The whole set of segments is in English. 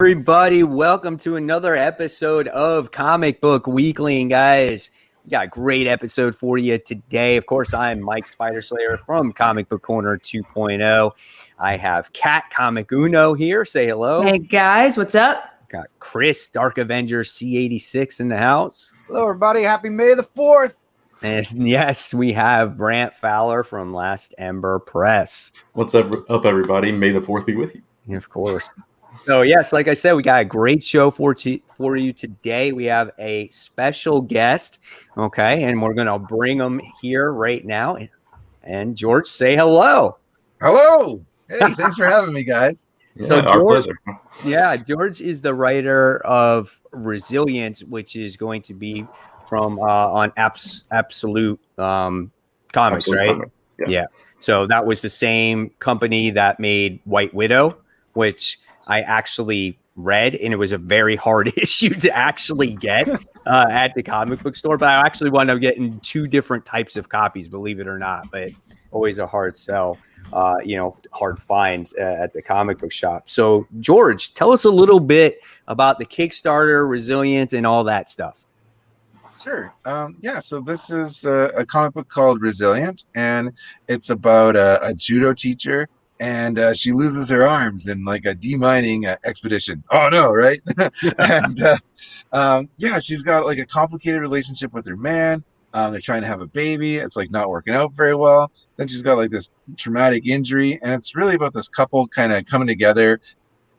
Everybody, welcome to another episode of Comic Book Weekly. And guys, we got a great episode for you today. Of course, I'm Mike Spiderslayer from Comic Book Corner 2.0. I have Kat Comic Uno here. Say hello. Hey guys, what's up? Got Chris, Dark Avenger C86 in the house. Hello, everybody. Happy May the 4th. And yes, we have Brant Fowler from Last Ember Press. What's up, everybody? May the 4th be with you. And of course. So, yes, like I said, we got a great show for you today. We have a special guest, okay, and we're going to bring him here right now. And George, say hello. Hello. Hey, thanks for having me, guys. So our pleasure. Yeah, George is the writer of Resilience, which is going to be from on Absolute Comics, Absolute right? Comics, Yeah. So that was the same company that made White Widow, which I actually read, and it was a very hard issue to actually get at the comic book store. But I actually wound up getting two different types of copies, believe it or not. But always a hard sell, hard find at the comic book shop. So, George, tell us a little bit about the Kickstarter, Resilient, and all that stuff. Sure. So this is a comic book called Resilient, and it's about a judo teacher. And she loses her arms in like a demining expedition. Oh no, right? And she's got like a complicated relationship with her man. They're trying to have a baby. It's like not working out very well. Then she's got like this traumatic injury, and it's really about this couple kind of coming together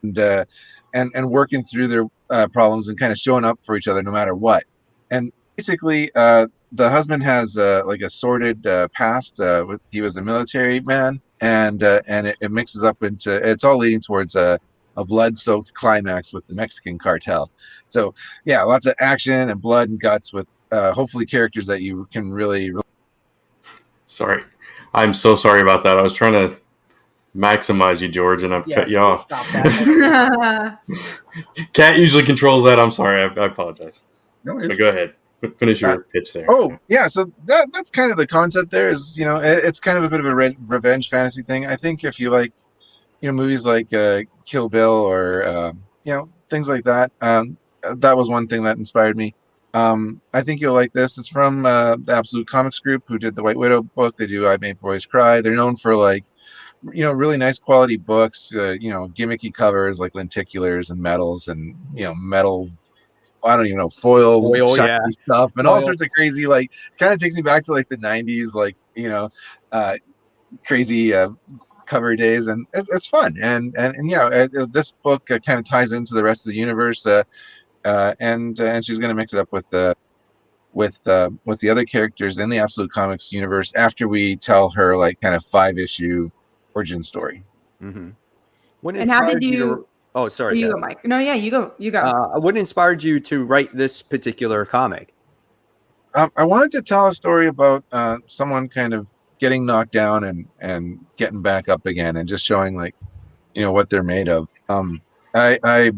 and working through their problems and kind of showing up for each other no matter what. And basically, the husband has like a sordid past. He was a military man. And it mixes up into, it's all leading towards a blood-soaked climax with the Mexican cartel. So yeah, lots of action and blood and guts with hopefully characters that you can really. Sorry, I'm so sorry about that. I was trying to maximize you, George, and I've cut you off. Stop that. Cat usually controls that. I'm sorry. I apologize. No But go ahead. Finish your pitch there. Oh yeah, so that's kind of the concept. There is, it's kind of a bit of a revenge fantasy thing. I think if you like, movies like Kill Bill or things like that, that was one thing that inspired me. I think you'll like this. It's from the Absolute Comics group who did the White Widow book. They do I Made Boys Cry. They're known for like, really nice quality books. Gimmicky covers like lenticulars and metals and metal. I don't even know, foil stuff and all sorts of crazy, like kind of takes me back to like the 90s, like, crazy cover days, and it's fun. And this book kind of ties into the rest of the universe, and she's going to mix it up with the other characters in the Absolute Comics universe after we tell her like kind of 5-issue origin story. Mm-hmm. And how did you? Oh, sorry. You go, Mike. No, yeah, you go. What inspired you to write this particular comic? I wanted to tell a story about someone kind of getting knocked down and getting back up again, and just showing like, what they're made of. I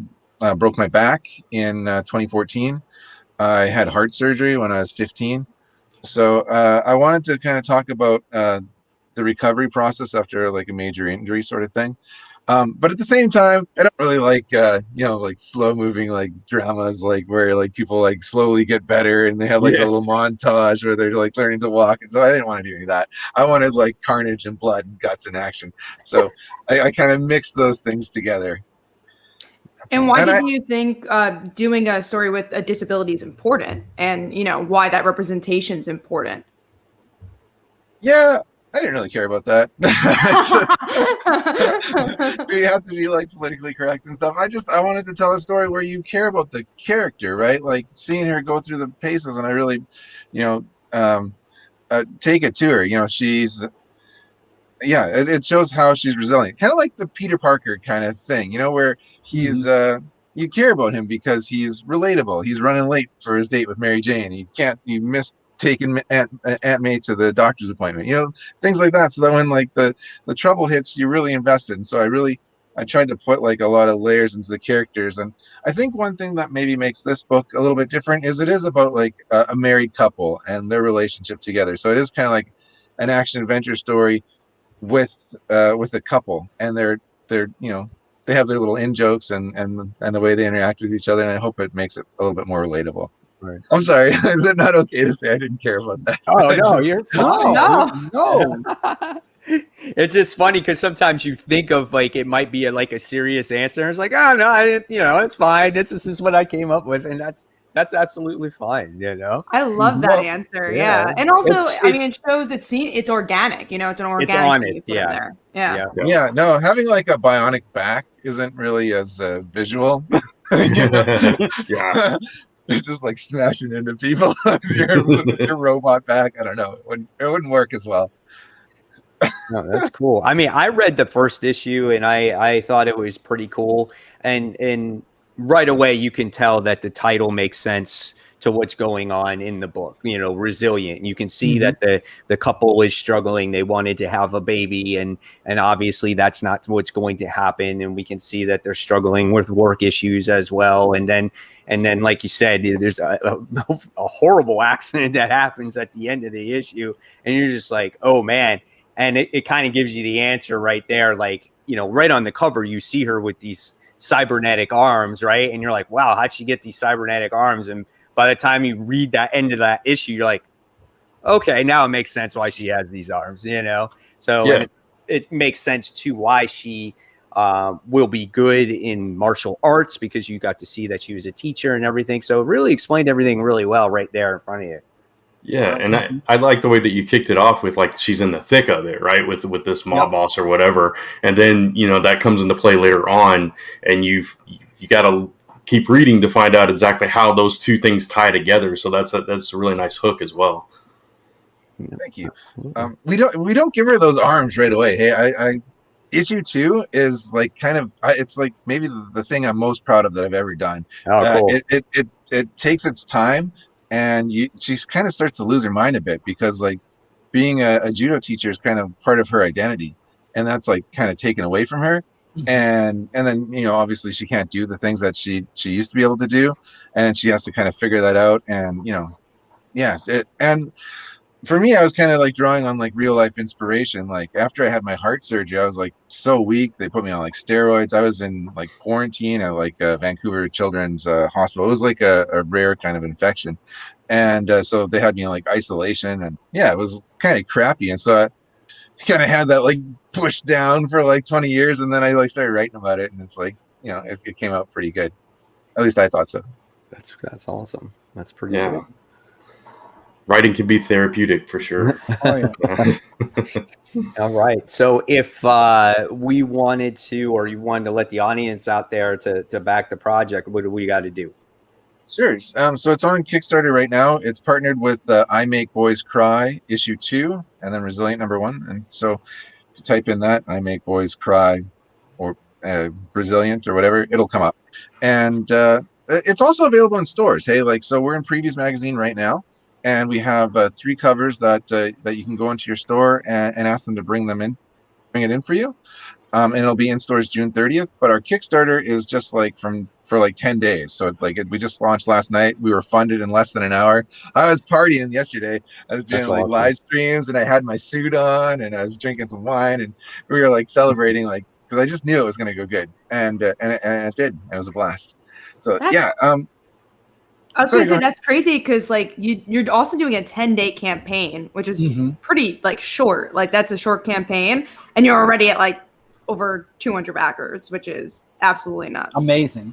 broke my back in 2014. I had heart surgery when I was 15. So I wanted to kind of talk about the recovery process after like a major injury sort of thing. But at the same time, I don't really like, like slow moving, like dramas, like where like people like slowly get better and they have like a little montage where they're like learning to walk. And so I didn't want to do any of that. I wanted like carnage and blood and guts and action. So I kind of mixed those things together. And why did you think doing a story with a disability is important, and why that representation is important? Yeah. I didn't really care about that. Do you have to be like politically correct and stuff? I wanted to tell a story where you care about the character, right? Like seeing her go through the paces, and I really, take it to her. She's, it shows how she's resilient, kind of like the Peter Parker kind of thing, where he's, you care about him because he's relatable. He's running late for his date with Mary Jane. He missed taking Aunt May to the doctor's appointment, things like that. So that when like the trouble hits, you're really invested. And so I tried to put like a lot of layers into the characters. And I think one thing that maybe makes this book a little bit different is it is about like a married couple and their relationship together. So it is kind of like an action adventure story with a couple, and they're they have their little in jokes and the way they interact with each other, and I hope it makes it a little bit more relatable. Right. I'm sorry, is it not okay to say I didn't care about that? Oh no, you're fine. No. It's just funny because sometimes you think of like it might be a serious answer. And it's like, oh no, I didn't. It's fine. This is what I came up with, and that's absolutely fine. I love that answer. Yeah. And also, it shows it's organic. It's an organic. It's honest. Thing there. Yeah. No, having like a bionic back isn't really as visual. Yeah. It's just like smashing into people. your robot back. I don't know. It wouldn't work as well. No, that's cool. I mean, I read the first issue and I thought it was pretty cool. And right away you can tell that the title makes sense to what's going on in the book. Resilient. You can see that the couple is struggling. They wanted to have a baby, and obviously that's not what's going to happen. And we can see that they're struggling with work issues as well. And then, like you said, there's a horrible accident that happens at the end of the issue, and you're just like, oh man. And it kind of gives you the answer right there. Like, right on the cover, you see her with these cybernetic arms, right? And you're like, wow, how'd she get these cybernetic arms? And by the time you read that end of that issue, you're like, okay, now it makes sense why she has these arms, So Yeah. it makes sense too why she will be good in martial arts, because you got to see that she was a teacher and everything. So it really explained everything really well right there in front of you. Yeah, and I like the way that you kicked it off with like she's in the thick of it, right? With this mob boss or whatever, and then that comes into play later on, and you got to keep reading to find out exactly how those two things tie together. So that's a really nice hook as well. Thank you. We don't give her those arms right away. Hey, I issue 2 is like kind of it's like maybe the thing I'm most proud of that I've ever done. Oh, cool. It takes its time. And she kind of starts to lose her mind a bit, because like being a judo teacher is kind of part of her identity, and that's like kind of taken away from her. And then obviously she can't do the things that she used to be able to do, and she has to kind of figure that out. And and for me, I was kind of like drawing on like real life inspiration. Like after I had my heart surgery, I was like so weak. They put me on like steroids. I was in like quarantine at like Vancouver Children's Hospital. It was like a rare kind of infection. And so they had me in like isolation, and it was kind of crappy. And so I kind of had that like pushed down for like 20 years. And then I like started writing about it, and it's like, it came out pretty good. At least I thought so. That's awesome. That's pretty cool. Writing can be therapeutic for sure. Oh, yeah. All right. So if we wanted to, or you wanted to let the audience out there to back the project, what do we got to do? Sure. So it's on Kickstarter right now. It's partnered with I Make Boys Cry issue 2, and then Resilient #1. And so if you type in that, I Make Boys Cry, or Resilient or whatever, it'll come up. And it's also available in stores. Hey, so we're in Previews Magazine right now. And we have 3 covers that you can go into your store and ask them to bring it in for you. And it'll be in stores June 30th. But our Kickstarter is just like for like 10 days. So we just launched last night. We were funded in less than an hour. I was partying yesterday. I was doing like live streams, and I had my suit on, and I was drinking some wine, and we were like celebrating, like, because I just knew it was going to go good. And it did. It was a blast. So I was going to say that's crazy, because like you're also doing a 10-day campaign, which is pretty like short. Like that's a short campaign, and you're already at like over 200 backers, which is absolutely nuts. Amazing.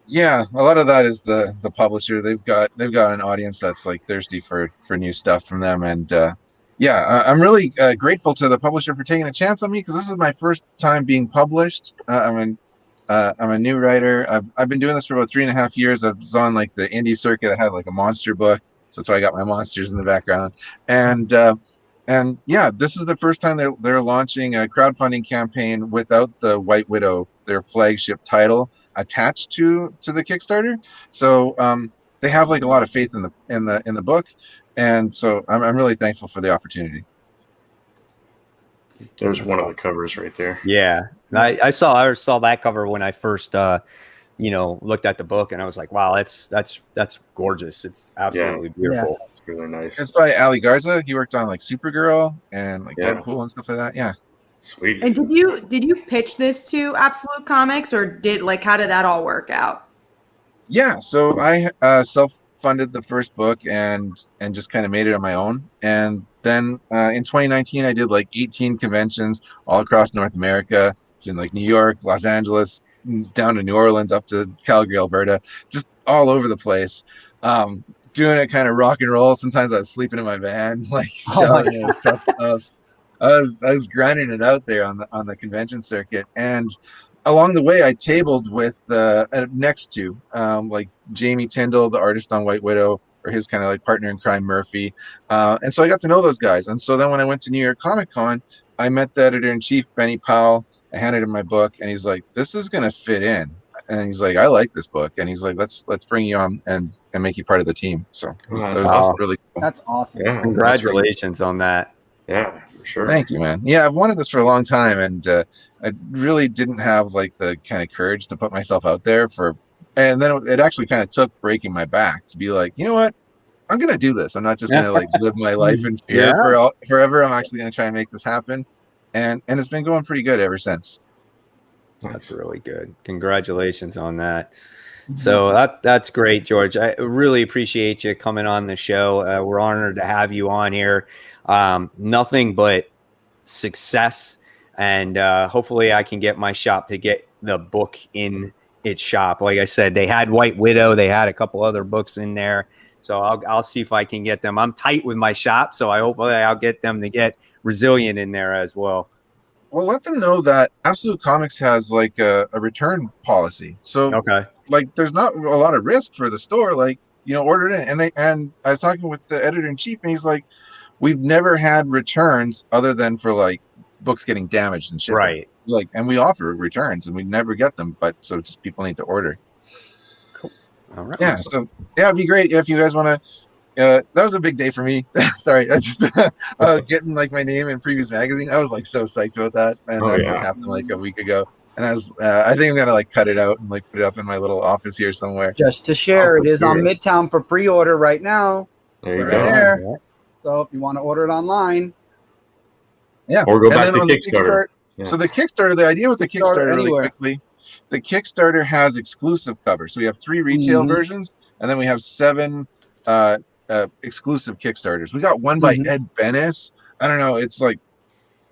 Yeah, a lot of that is the publisher. They've got an audience that's like thirsty for new stuff from them, and I'm really grateful to the publisher for taking a chance on me, because this is my first time being published. I'm a new writer. I've been doing this for about 3.5 years. I was on like the indie circuit. I had like a monster book, so that's why I got my monsters in the background. And this is the first time they're launching a crowdfunding campaign without the White Widow, their flagship title, attached to the Kickstarter. So they have like a lot of faith in the book, and so I'm really thankful for the opportunity. There's one of the covers right there. Yeah, I saw that cover when I first looked at the book, and I was like, wow, that's gorgeous. It's absolutely beautiful. Yes. It's really nice. It's by Ali Garza. He worked on like Supergirl and like Deadpool and stuff like that. Yeah. Sweet. And did you pitch this to Absolute Comics, or how did that all work out? Yeah, so I self-funded the first book and just kind of made it on my own. And then in 2019, I did like 18 conventions all across North America. It's in like New York, Los Angeles, down to New Orleans, up to Calgary, Alberta, just all over the place. Doing it kind of rock and roll. Sometimes I was sleeping in my van, like showering at truck stops. I was grinding it out there on the convention circuit, and along the way, I tabled with next to like Jamie Tyndall, the artist on White Widow, or his kind of like partner in crime, Murphy. And so I got to know those guys. And so then when I went to New York Comic Con, I met the editor in chief, Benny Powell. I handed him my book, and he's like, "This is gonna fit in." And he's like, "I like this book," and he's like, "Let's bring you on and make you part of the team." So it was awesome. Really cool. That's awesome. Yeah, Congratulations on that. Yeah, for sure. Thank you, man. Yeah, I've wanted this for a long time, and I really didn't have like the kind of courage to put myself out there and then it actually kind of took breaking my back to be like, you know what, I'm gonna do this. I'm not just gonna like live my life in fear forever. I'm actually gonna try and make this happen, and it's been going pretty good ever since. That's really good. Congratulations on that. So that's great, George. I really appreciate you coming on the show. We're honored to have you on here. Nothing but success, and hopefully I can get my shop to get the book in its shop. Like I said, they had White Widow, they had a couple other books in there, so I'll see if I can get them. I'm tight with my shop, so hopefully I'll get them to get Resilient in there as well. Well, let them know that Absolute Comics has like a return policy. So Okay. like there's not a lot of risk for the store. Like, order it in. And I was talking with the editor in chief, and he's like, we've never had returns other than for like books getting damaged and shit. Right. Like, and we offer returns and we never get them, but so just people need to order. Cool. All right. Yeah. So yeah, it'd be great if you guys want to. That was a big day for me. Sorry, I just getting like my name in Previews magazine. I was like so psyched about that, and that just happened like a week ago. And I think I'm gonna like cut it out and like put it up in my little office here somewhere. Just to share, it is on Midtown for pre-order right now. There you right go. there. So if you want to order it online, or go back to Kickstarter. So the Kickstarter, the idea with the Kickstarter really quickly, the Kickstarter has exclusive covers. So we have 3 retail versions, and then we have 7 exclusive Kickstarters. We got one by Ed Bennis. I don't know. It's like,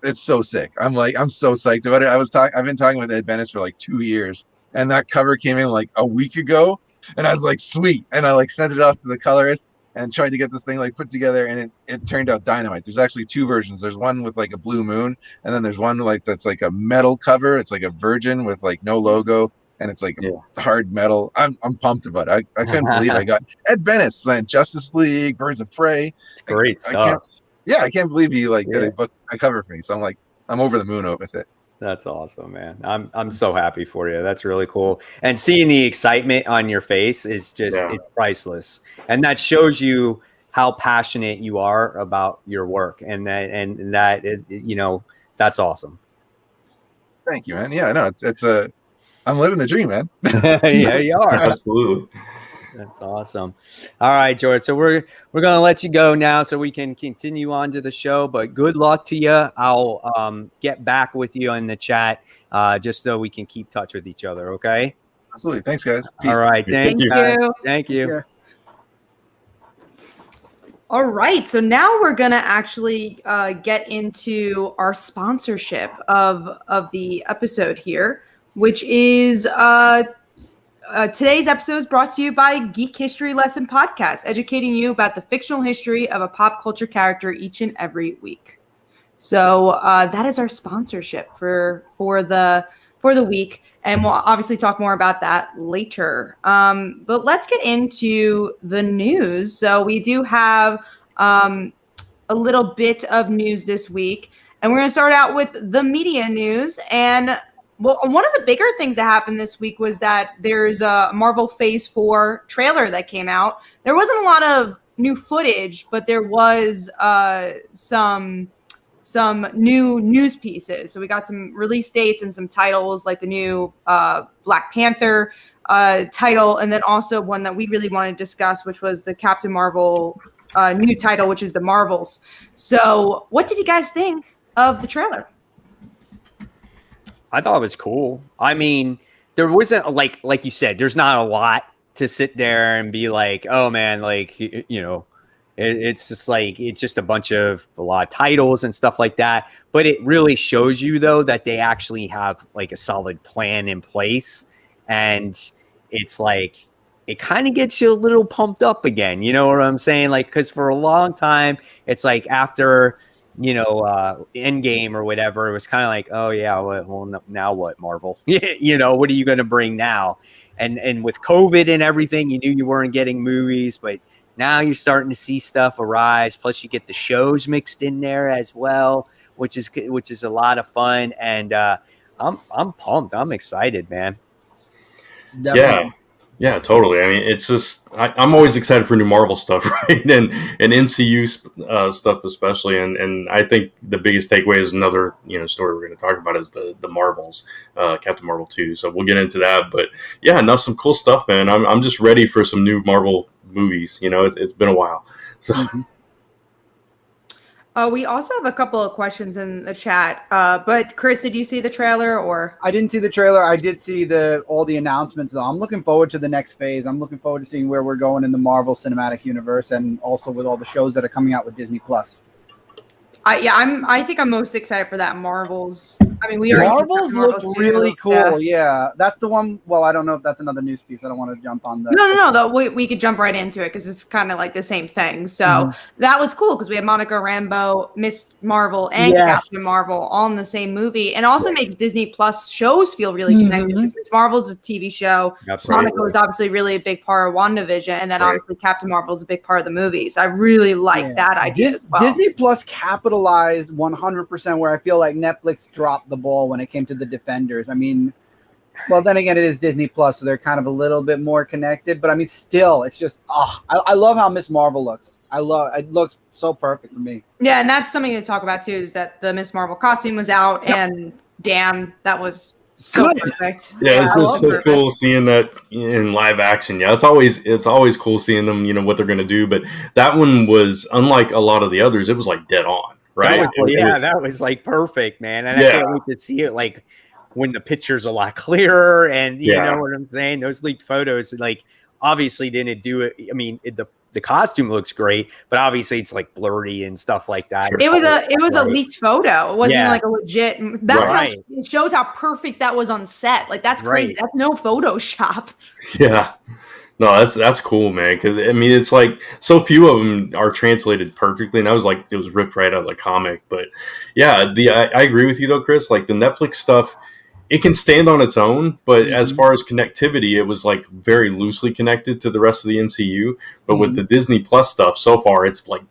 it's so sick. I'm so psyched about it. I've been talking with Ed Bennis for like 2 years, and that cover came in like a week ago, and I was like, sweet. And I like sent it off to the colorist and tried to get this thing like put together, and it turned out dynamite. There's actually 2 versions. There's one with like a blue moon, and then there's one like that's like a metal cover. It's like a virgin with like no logo, and it's like hard metal. I'm pumped about it. I couldn't believe I got Ed Bennis, man. Justice League, Birds of Prey. It's great stuff. I can't believe he like did a cover for me. So I'm over the moon with it. That's awesome, man. I'm so happy for you. That's really cool. And seeing the excitement on your face is just it's priceless. And that shows you how passionate you are about your work, and that that's awesome. Thank you, man. Yeah, no, it's I'm living the dream, man. Yeah, you are. Absolutely. That's awesome. All right, George. So we're gonna let you go now, so we can continue on to the show. But good luck to you. I'll get back with you in the chat, just so we can keep touch with each other. Okay. Absolutely. Thanks, guys. Peace. All right. Thank you. Thank you. Yeah. All right, so now we're gonna actually get into our sponsorship of the episode here, which is today's episode is brought to you by Geek History Lesson Podcast, educating you about the fictional history of a pop culture character each and every week. So that is our sponsorship for the week, and we'll obviously talk more about that later. But let's get into the news. So we do have a little bit of news this week, and we're going to start out with the media news. And well, one of the bigger things that happened this week was that there's a Marvel Phase 4 trailer that came out. There wasn't a lot of new footage, but there was some new news pieces. So we got some release dates and some titles, like the new Black Panther title, and then also one that we really want to discuss, which was the Captain Marvel new title, which is The Marvels. So what did you guys think of the trailer? I thought it was cool. I mean, there wasn't like you said, there's not a lot to sit there and be like, oh man, like you know, it's just like it's just a lot of titles and stuff like that. But it really shows you though that they actually have like a solid plan in place, and it's like it kind of gets you a little pumped up again. You know what I'm saying? Like, because for a long time, it's like after Endgame or whatever, it was kind of like, oh yeah, well now what, Marvel? You know, what are you going to bring now? And with COVID and everything, you knew you weren't getting movies, but now you're starting to see stuff arise. Plus, you get the shows mixed in there as well, which is a lot of fun. And I'm pumped. I'm excited, man. Definitely. Yeah, totally. I mean, it's just I'm always excited for new Marvel stuff, right? And MCU stuff especially. And I think the biggest takeaway is another story we're going to talk about is the Marvels, Captain Marvel 2. So we'll get into that. But yeah, no, some cool stuff, man. I'm just ready for some new Marvel movies. It's been a while. So. Mm-hmm. We also have a couple of questions in the chat. But Chris, did you see the trailer or? I didn't see the trailer. I did see all the announcements, though. I'm looking forward to the next phase. I'm looking forward to seeing where we're going in the Marvel Cinematic Universe, and also with all the shows that are coming out with Disney Plus. I think I'm most excited for that Marvels. I mean, Marvels look really cool. Yeah, that's the one. Well, I don't know if that's another news piece. I don't want to jump on that. No. We could jump right into it because it's kind of like the same thing. So that was cool because we had Monica Rambeau, Miss Marvel, and Captain Marvel all in the same movie, and also makes Disney Plus shows feel really connected because Miss Marvel's a TV show. Absolutely. Monica was obviously really a big part of WandaVision, and then obviously Captain Marvel is a big part of the movie. So I really like that idea as well. Disney Plus capitalized 100% where I feel like Netflix dropped the ball when it came to the Defenders. I mean, well, then again, it is Disney Plus, so they're kind of a little bit more connected. But I mean, still, it's just, I love how Miss Marvel looks. It looks so perfect for me. Yeah, and that's something to talk about too. Is that the Miss Marvel costume was out, and damn, that was so perfect. Yeah, it's so cool seeing that in live action. Yeah, it's always cool seeing them. What they're going to do. But that one was unlike a lot of the others. It was like dead on. Right. That was like perfect, man. And I can't wait to see it like when the picture's a lot clearer. And you know what I'm saying? Those leaked photos, like obviously didn't do it. I mean, the costume looks great, but obviously it's like blurry and stuff like that. It was a leaked photo. It wasn't like a legit. That's how it shows how perfect that was on set. Like that's crazy. That's no Photoshop. Yeah. No, that's cool, man. Because I mean, it's like so few of them are translated perfectly, and I was like, it was ripped right out of the comic. But yeah, I agree with you though, Chris. Like the Netflix stuff, it can stand on its own, but as far as connectivity, it was like very loosely connected to the rest of the MCU. But with the Disney Plus stuff, so far it's like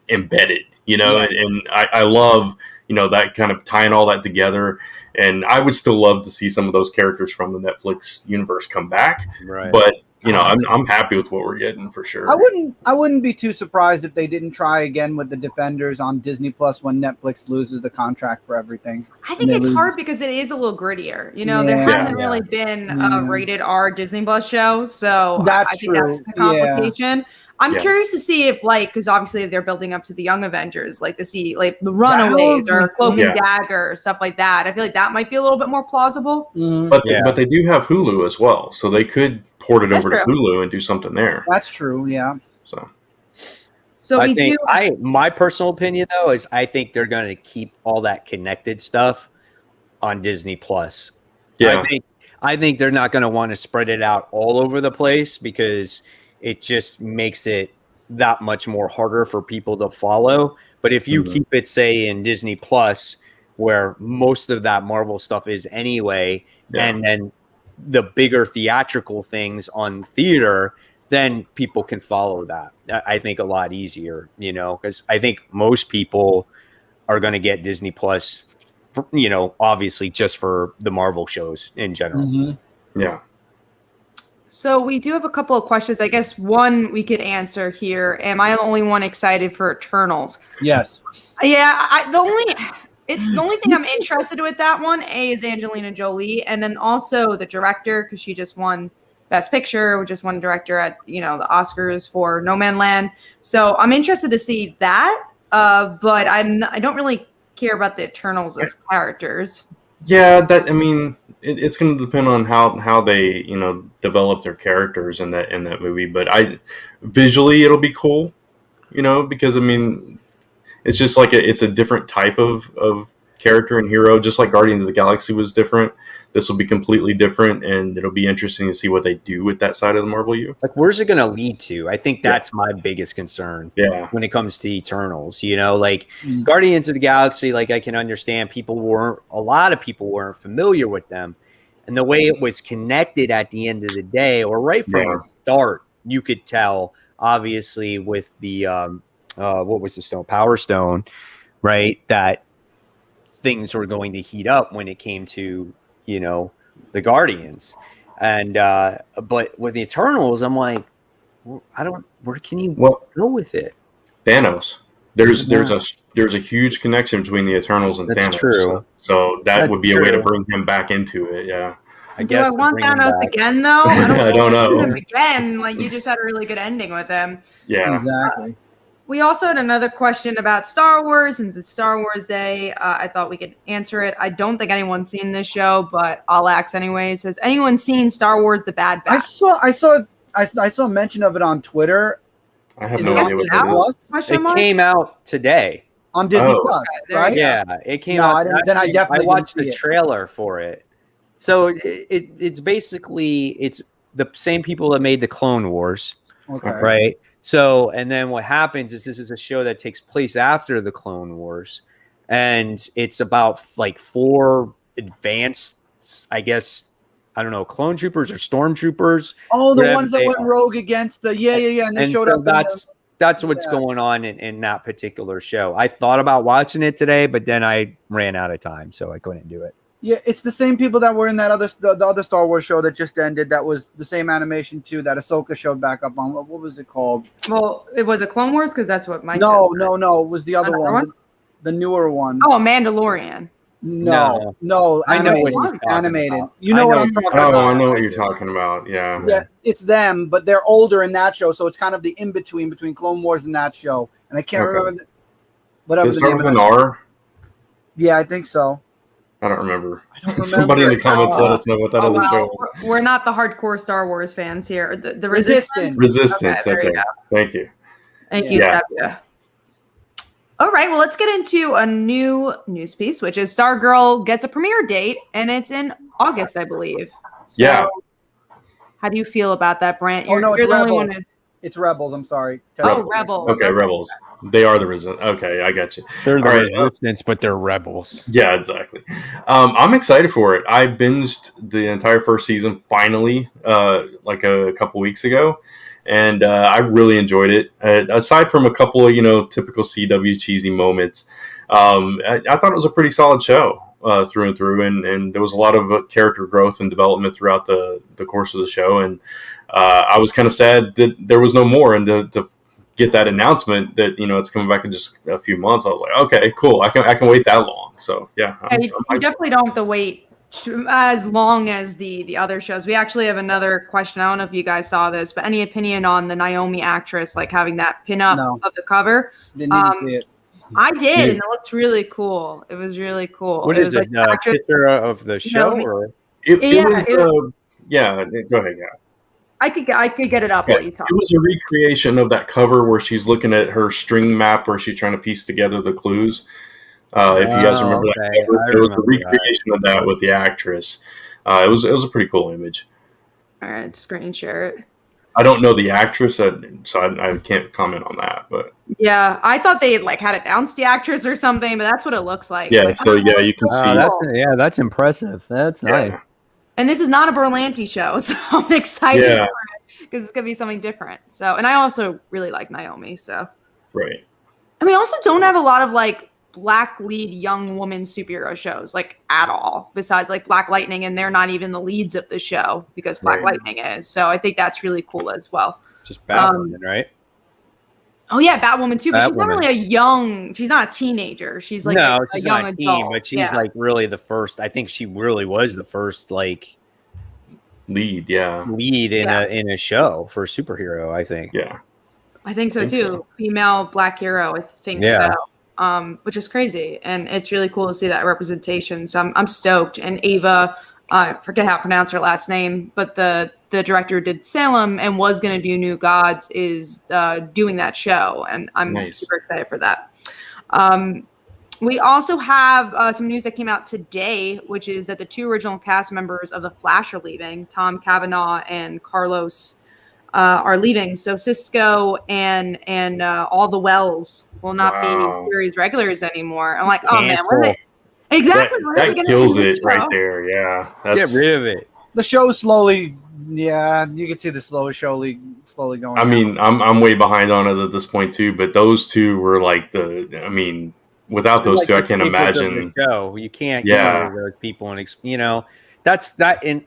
embedded, and I love that kind of tying all that together. And I would still love to see some of those characters from the Netflix universe come back, but. I'm happy with what we're getting for sure. I wouldn't be too surprised if they didn't try again with the Defenders on Disney Plus when Netflix loses the contract for everything. I think it's hard because it is a little grittier. There hasn't really been a rated R Disney Plus show, so I think that's the complication. Yeah. I'm curious to see if, because obviously they're building up to the Young Avengers, to see the Runaways or Cloak and Dagger or stuff like that. I feel like that might be a little bit more plausible. But they do have Hulu as well, so they could port it over to Hulu and do something there. That's true. Yeah. So my personal opinion though is I think they're going to keep all that connected stuff on Disney Plus. Yeah. I think they're not going to want to spread it out all over the place because it just makes it that much more harder for people to follow. But if you keep it, say, in Disney Plus, where most of that Marvel stuff is anyway, and then the bigger theatrical things on theater, then people can follow that. I think a lot easier, because I think most people are going to get Disney Plus, obviously just for the Marvel shows in general. Yeah. So we do have a couple of questions. I guess one we could answer here. Am I the only one excited for Eternals? Yes. Yeah. The only thing I'm interested with that one, is Angelina Jolie, and then also the director, because she just won Best Picture, just won director at the Oscars for No Man Land. So I'm interested to see that. But I don't really care about the Eternals as characters. Yeah, that I mean, it's going to depend on how they develop their characters in that movie. But visually it'll be cool, because I mean, it's just like it's a different type of character and hero, just like Guardians of the Galaxy was different. This will be completely different, and it'll be interesting to see what they do with that side of the Marvel U. Like, where's it going to lead to? I think that's my biggest concern. Yeah. When it comes to Eternals, like Guardians of the Galaxy, like I can understand a lot of people weren't familiar with them, and the way it was connected at the end of the day, or right from the start, you could tell. Obviously, with the what was the stone? Power Stone, right? That things were going to heat up when it came to the Guardians, and but with the Eternals, I'm like, where can you go with it? Thanos. There's a huge connection between the Eternals and That's Thanos. True. So that would be a way to bring him back into it. Yeah. I guess. Do I want Thanos again though? I don't know. Him again, like you just had a really good ending with him. Yeah. Exactly. We also had another question about Star Wars. Since it's Star Wars Day, I thought we could answer it. I don't think anyone's seen this show, but I'll ask anyways. Has anyone seen Star Wars: The Bad Batch? I saw mention of it on Twitter. I have Is no it idea what that is. It came out today on Disney Plus, Okay, right? Yeah, it came No, out. I didn't- then I definitely I watched didn't the see it. trailer for it. So it's basically it's the same people that made the Clone Wars, Okay. right? So, and then what happens is this is a show that takes place after the Clone Wars, and it's about like 4 advanced, I guess, I don't know, clone troopers or stormtroopers. Oh, the whatever ones that they went are. rogue against the and they showed so up. that's what's going on in that particular show. I thought about watching it today, but then I ran out of time, so I couldn't do it. Yeah, it's the same people that were in that the other Star Wars show that just ended. That was the same animation too. That Ahsoka showed back up on. What was it called? Well, it was a Clone Wars because that's what Mike. No. said. It was the other Another one, the newer one. Oh, Mandalorian. No, I know animated. what he's talking Animated. about. You know what I'm talking about? Oh, I know what you're talking about. Yeah. Yeah, it's them, but they're older in that show, so it's kind of the in between Clone Wars and that show. And I can't remember whatever Does the it name start of with it. an R? Yeah, I think so. I don't remember. I don't remember. Somebody in the comments let us know what that other show was. We're not the hardcore Star Wars fans here. The Resistance. Resistance. Okay, there you Okay. go. Thank you. Thank you, Yeah. Sabia. All right, well, let's get into a new news piece, which is Stargirl gets a premiere date, and it's in August, I believe. So, Yeah. how do you feel about that, Brant? Oh, no, it's you're the only Rebels. one. It's Rebels. I'm sorry. Oh, Rebels. Okay, Rebels. They are the Resistance. Okay, I got you. They're the All right, Resistance, but they're rebels. Yeah, exactly. I'm excited for it. I binged the entire first season finally, like a couple weeks ago, and I really enjoyed it. Aside from a couple of typical CW cheesy moments, I thought it was a pretty solid show through and through, and there was a lot of character growth and development throughout the course of the show, and I was kind of sad that there was no more, and to get that announcement that it's coming back in just a few months, I was like, okay, cool, I can wait that long. So yeah, You definitely don't have to wait as long as the other shows. We actually have another question. I don't know if you guys saw this, but any opinion on the Naomi actress, like having that pin up of the cover? Didn't even see it. I did, and it looked really cool. It was really cool. What is it? Kisser of the show, Naomi. or it was yeah. Go ahead, yeah. I could get it up while you talk. It was a recreation of that cover where she's looking at her string map where she's trying to piece together the clues. If you guys remember that cover, it was a recreation of that with the actress. It was a pretty cool image. All right, screen share it. I don't know the actress, so I can't comment on that. But yeah, I thought they had announced the actress or something, but that's what it looks like. Yeah, so yeah, you can see. That's impressive. That's nice. And this is not a Berlanti show, so I'm excited for it because it's gonna be something different. So, and I also really like Naomi. So, right. And we also don't have a lot of black lead young woman superhero shows at all, besides Black Lightning, and they're not even the leads of the show because Black Lightning is. So I think that's really cool as well. Just Batwoman, right? Oh yeah, Batwoman too, but she's not really she's not a teenager. She's she's a young not a teen, adult. but she's really the first. I think she really was the first lead in a show for a superhero. I think. Yeah. I think so too. Female black hero. I think so. which is crazy. And it's really cool to see that representation. So I'm stoked. And Ava, I forget how to pronounce her last name, but the director who did Salem and was going to do New Gods is doing that show. And I'm super excited for that. We also have some news that came out today, which is that the 2 original cast members of The Flash are leaving. Tom Cavanaugh and Carlos are leaving. So Cisco and all the Wells will not be series regulars anymore. I'm like, oh man, exactly. That kills it right there. Yeah, get rid of it. The show slowly. Yeah, you can see the slowly going. I mean, I'm way behind on it at this point too. But those 2 were like without those 2, I can't imagine. The show. You can't get rid of those people, and that's that. And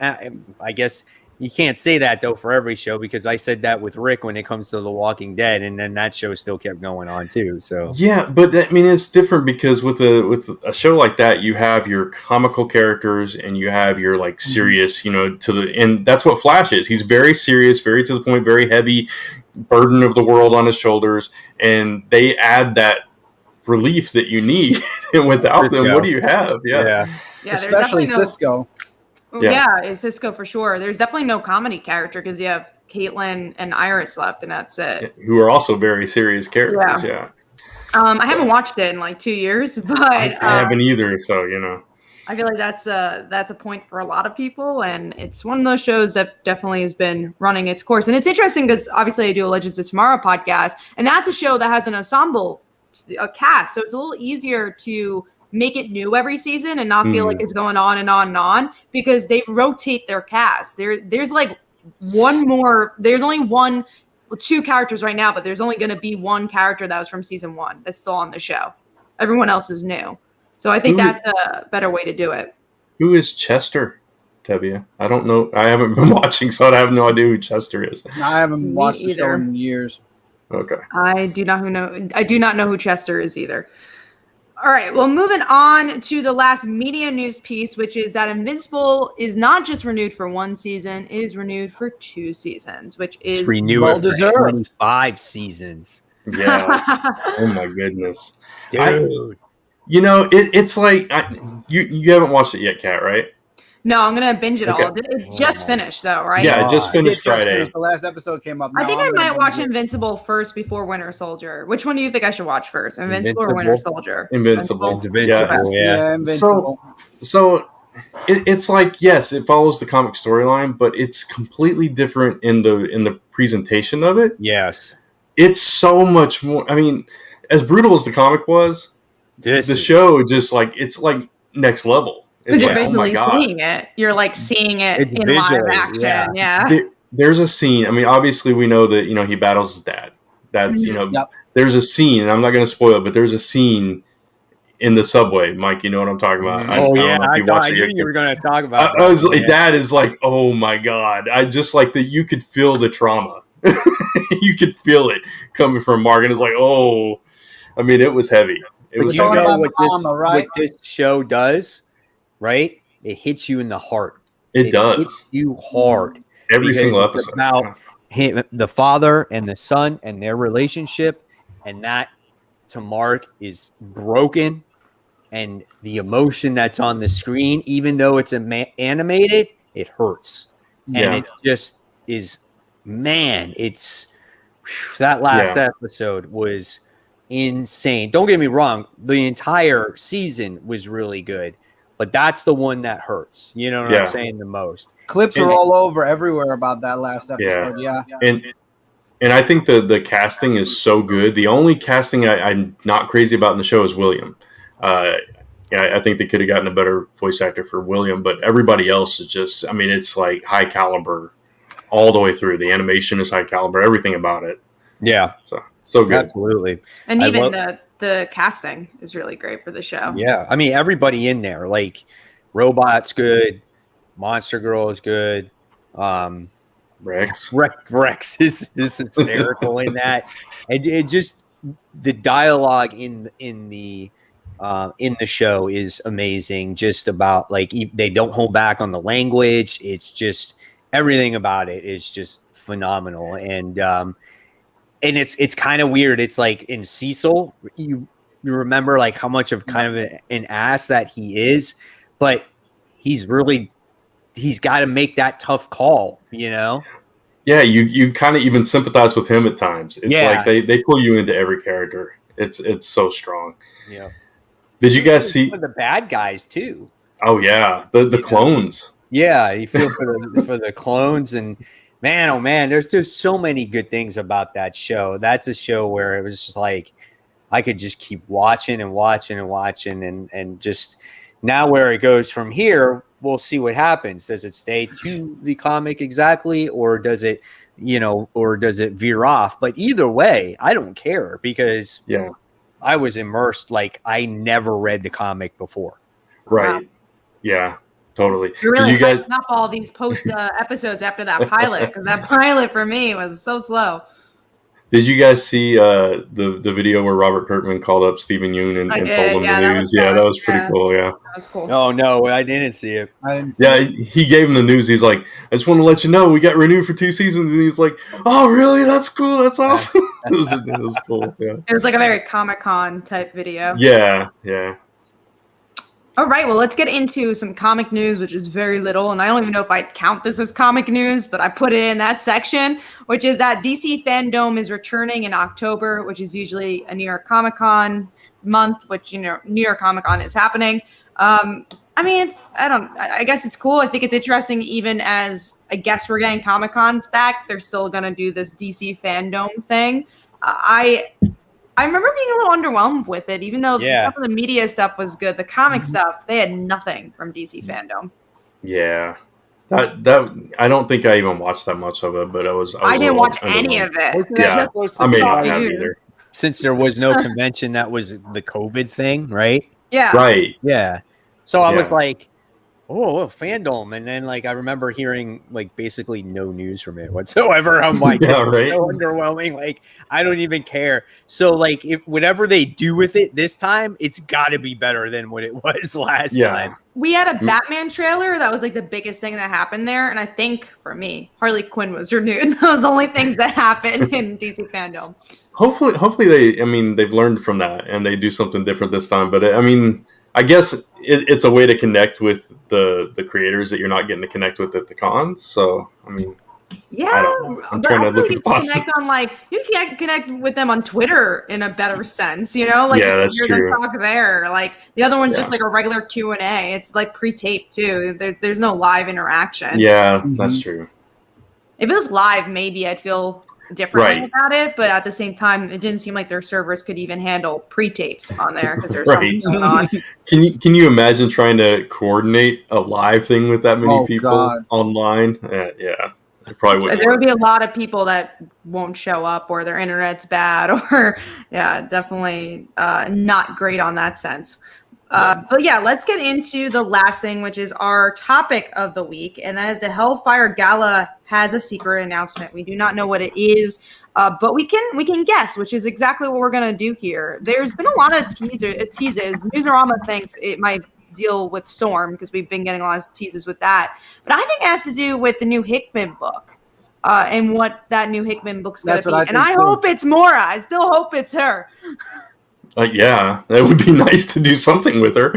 I guess you can't say that though for every show, because I said that with Rick when it comes to The Walking Dead, and then that show still kept going on too. So yeah, but I mean it's different because with a show like that, you have your comical characters and you have your like serious, and that's what Flash is. He's very serious, very to the point, very heavy burden of the world on his shoulders, and they add that relief that you need. And without Cisco. them, what do you have? Yeah, especially Cisco. Yeah, it's Cisco for sure. There's definitely no comedy character because you have Caitlin and Iris left, and that's it. Who are also very serious characters. Yeah. I haven't watched it in like 2 years, but I haven't either. So I feel like that's a point for a lot of people, and it's one of those shows that definitely has been running its course. And it's interesting because obviously I do a Legends of Tomorrow podcast, and that's a show that has an ensemble, a cast, so it's a little easier to make it new every season and not feel like it's going on and on and on, because they rotate their cast. There's like there's only 2 characters right now, but there's only going to be 1 character that was from season 1 that's still on the show. Everyone else is new. So I think that's a better way to do it. Who is Chester, Tevia? I don't know. I haven't been watching, so I have no idea who Chester is. I haven't watched the show in years. Okay. I do not know who Chester is either. All right, well, moving on to the last media news piece, which is that Invincible is not just renewed for 1 season, it is renewed for 2 seasons, which is well-deserved. 5 seasons. Yeah. Oh, my goodness. Dude. It's like, you haven't watched it yet, Kat, right? No, I'm going to binge it all. It just finished, though, right? Yeah, it just finished Friday. The last episode came up. I think I might watch Invincible first before Winter Soldier. Which one do you think I should watch first, Invincible or Winter Soldier? Invincible. Yeah, Invincible. So it's like, yes, it follows the comic storyline, but it's completely different in the presentation of it. Yes. It's so much more. I mean, as brutal as the comic was, the show just like, it's like next level. Because you're visually seeing it. You're like seeing it in live action. Yeah. There's a scene. I mean, obviously we know that, he battles his dad. That's, there's a scene, and I'm not going to spoil it, but there's a scene in the subway. Mike, you know what I'm talking about? I knew you were going to talk about Dad is like, oh my God. I just like that you could feel the trauma. You could feel it coming from Mark, and it's like, oh, I mean, it was heavy. What this show does, right? It hits you in the heart. It does. Hits you hard. Every single episode. It's about him, the father and the son and their relationship, and that to Mark is broken, and the emotion that's on the screen, even though it's animated, it hurts. And it just is, man, it's that last episode was insane. Don't get me wrong, the entire season was really good, but that's the one that hurts. You know what I'm saying? The most. Clips are all over everywhere about that last episode. Yeah. And I think the casting is so good. The only casting I'm not crazy about in the show is William. I think they could have gotten a better voice actor for William, but everybody else is just, I mean, it's like high caliber all the way through. The animation is high caliber, everything about it. Yeah. So good. Absolutely. And even the casting is really great for the show. Yeah. I mean, everybody in there, like Robot's good. Monster Girl is good. Rex is hysterical in that. And it just, the dialogue in the show is amazing. Just about like, they don't hold back on the language. It's just, everything about it is just phenomenal. And it's kind of weird. It's like in Cecil, remember like how much of kind of an ass that he is, but he's got to make that tough call, you know? Yeah, you kind of even sympathize with him at times. It's Yeah. like they pull you into every character. It's so strong. Yeah. Did you guys see the bad guys too? Oh yeah, the clones. Yeah, you feel for the clones, and man, oh man, there's so many good things about that show. That's a show where it was just like I could just keep watching and watching and watching, and just now where it goes from here, we'll see what happens. Does it stay to the comic exactly, or does it, or does it veer off? But either way, I don't care because I was immersed like I never read the comic before. Right. Wow. Yeah. Totally. You're really hyping up all these post episodes after that pilot, because that pilot for me was so slow. Did you guys see the video where Robert Kirkman called up Stephen Yeun and told him the news? That was pretty cool. Yeah, that was cool. Oh no, I didn't see it. He gave him the news. He's like, I just want to let you know we got renewed for 2 seasons, and he's like, oh really? That's cool. That's awesome. it was cool. Yeah, it was like a very Comic-Con type video. Yeah. All right, well, let's get into some comic news, which is very little, and I don't even know if I'd count this as comic news, but I put it in that section, which is that DC Fandome is returning in October, which is usually a New York Comic-Con month, which, New York Comic-Con is happening. I guess it's cool. I think it's interesting, even as I guess we're getting Comic-Cons back, they're still going to do this DC Fandome thing. I remember being a little underwhelmed with it, even though some of the media stuff was good. The comic stuff, they had nothing from DC Fandom. Yeah. That I don't think I even watched that much of it, but I didn't watch any of it. Yeah, I may not have either. Since there was no convention, that was the COVID thing, right? Yeah. Right. Yeah. So I was like, oh, Fandom. And then like I remember hearing like basically no news from it whatsoever. I'm like, so underwhelming. Like I don't even care. So like if whatever they do with it this time, it's gotta be better than what it was last time. We had a Batman trailer that was like the biggest thing that happened there. And I think for me, Harley Quinn was renewed. Those only things that happened in DC Fandom. Hopefully they've learned from that and they do something different this time. But I guess it's a way to connect with the creators that you're not getting to connect with at the cons. So, I don't know. I'm trying to look at the positive. You can connect with them on Twitter in a better sense, Like, that's true. Talk there. Like the other one's just like a regular Q&A. It's like pre-taped too. There's no live interaction. Yeah, that's true. If it was live, maybe I'd feel differently about it, but at the same time, it didn't seem like their servers could even handle pre-tapes on there because there's something going on. Can you imagine trying to coordinate a live thing with that many people online? Yeah, it probably wouldn't. There would be a lot of people that won't show up, or their internet's bad, or definitely not great on that sense. But let's get into the last thing, which is our topic of the week, and that is the Hellfire Gala has a secret announcement. We do not know what it is, but we can guess, which is exactly what we're going to do here. There's been a lot of teases. Newsarama thinks it might deal with Storm because we've been getting a lot of teases with that, but I think it has to do with the new Hickman book and what that new Hickman book's going to be. And I hope it's Mora. I still hope it's her. Yeah, that would be nice to do something with her.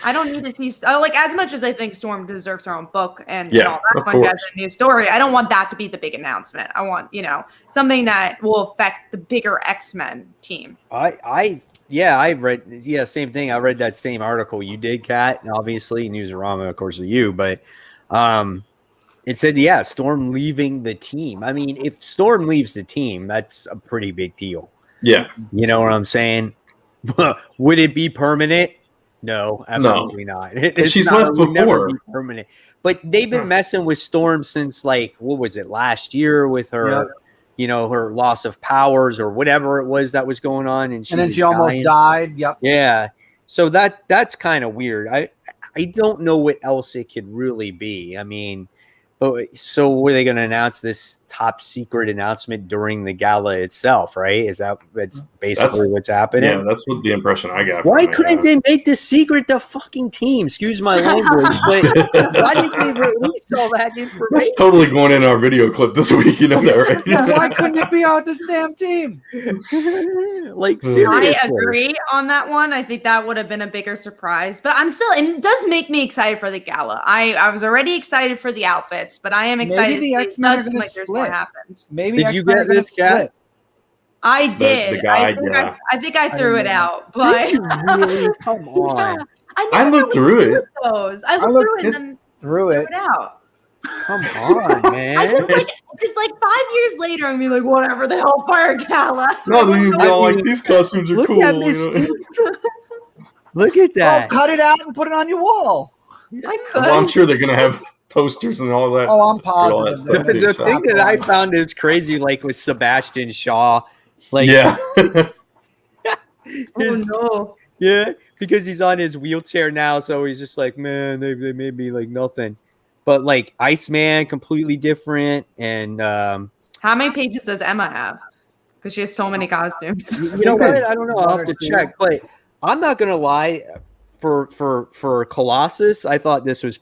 I don't need to see as much as I think Storm deserves her own book and all that fun jazz and new story. I don't want that to be the big announcement. I want something that will affect the bigger XMen team. I read same thing. I read that same article you did, Kat, and obviously Newsarama, of course, with you, but it said Storm leaving the team. I mean, if Storm leaves the team, that's a pretty big deal. Yeah, you know what I'm saying. Would it be permanent? No, absolutely not. She's left before. Permanent, but they've been messing with Storm since what was it, last year with her, her loss of powers or whatever it was that was going on, and then she almost died. Yep. Yeah. So that's kind of weird. I don't know what else it could really be. I mean, Oh, so were they going to announce this top secret announcement during the gala itself, right? That's basically what's happening? Yeah, that's what the impression I got. Why from it, couldn't they make this secret the fucking team? Excuse my language, but why didn't they release all that information? That's totally going in our video clip this week. You know that, right? Why couldn't it be out this damn team? Like, seriously. I agree on that one. I think that would have been a bigger surprise, but it does make me excited for the gala. I was already excited for the outfits, but I am excited. Maybe the X-Men are going to there's more split. happens. Maybe Did X-Men you get are gonna this, Kat? split. I did. The guide, I think I threw it out, but Did you really? Come on. yeah, I looked through it. Those. I looked through it and then Through it. threw it out. Come on, man. I just it's like 5 years later, I'm be like, whatever, the Hellfire Gala. No, then you'd be all like, these costumes are Look cool. at this. You know? Look at Oh, that. cut it out and put it on your wall. I could. Well, I'm sure they're gonna have posters and all that. Oh, I'm all that positive. stuff they're too, The so. thing that I found is crazy, like with Sebastian Shaw, like Yeah. his- no. yeah, because he's on his wheelchair now, so he's just like, man, they made me like nothing. But like Iceman, completely different, and How many pages does Emma have? Because she has so many costumes. you know what? I don't know. I'll have to check, but I'm not gonna lie. For Colossus, I thought this was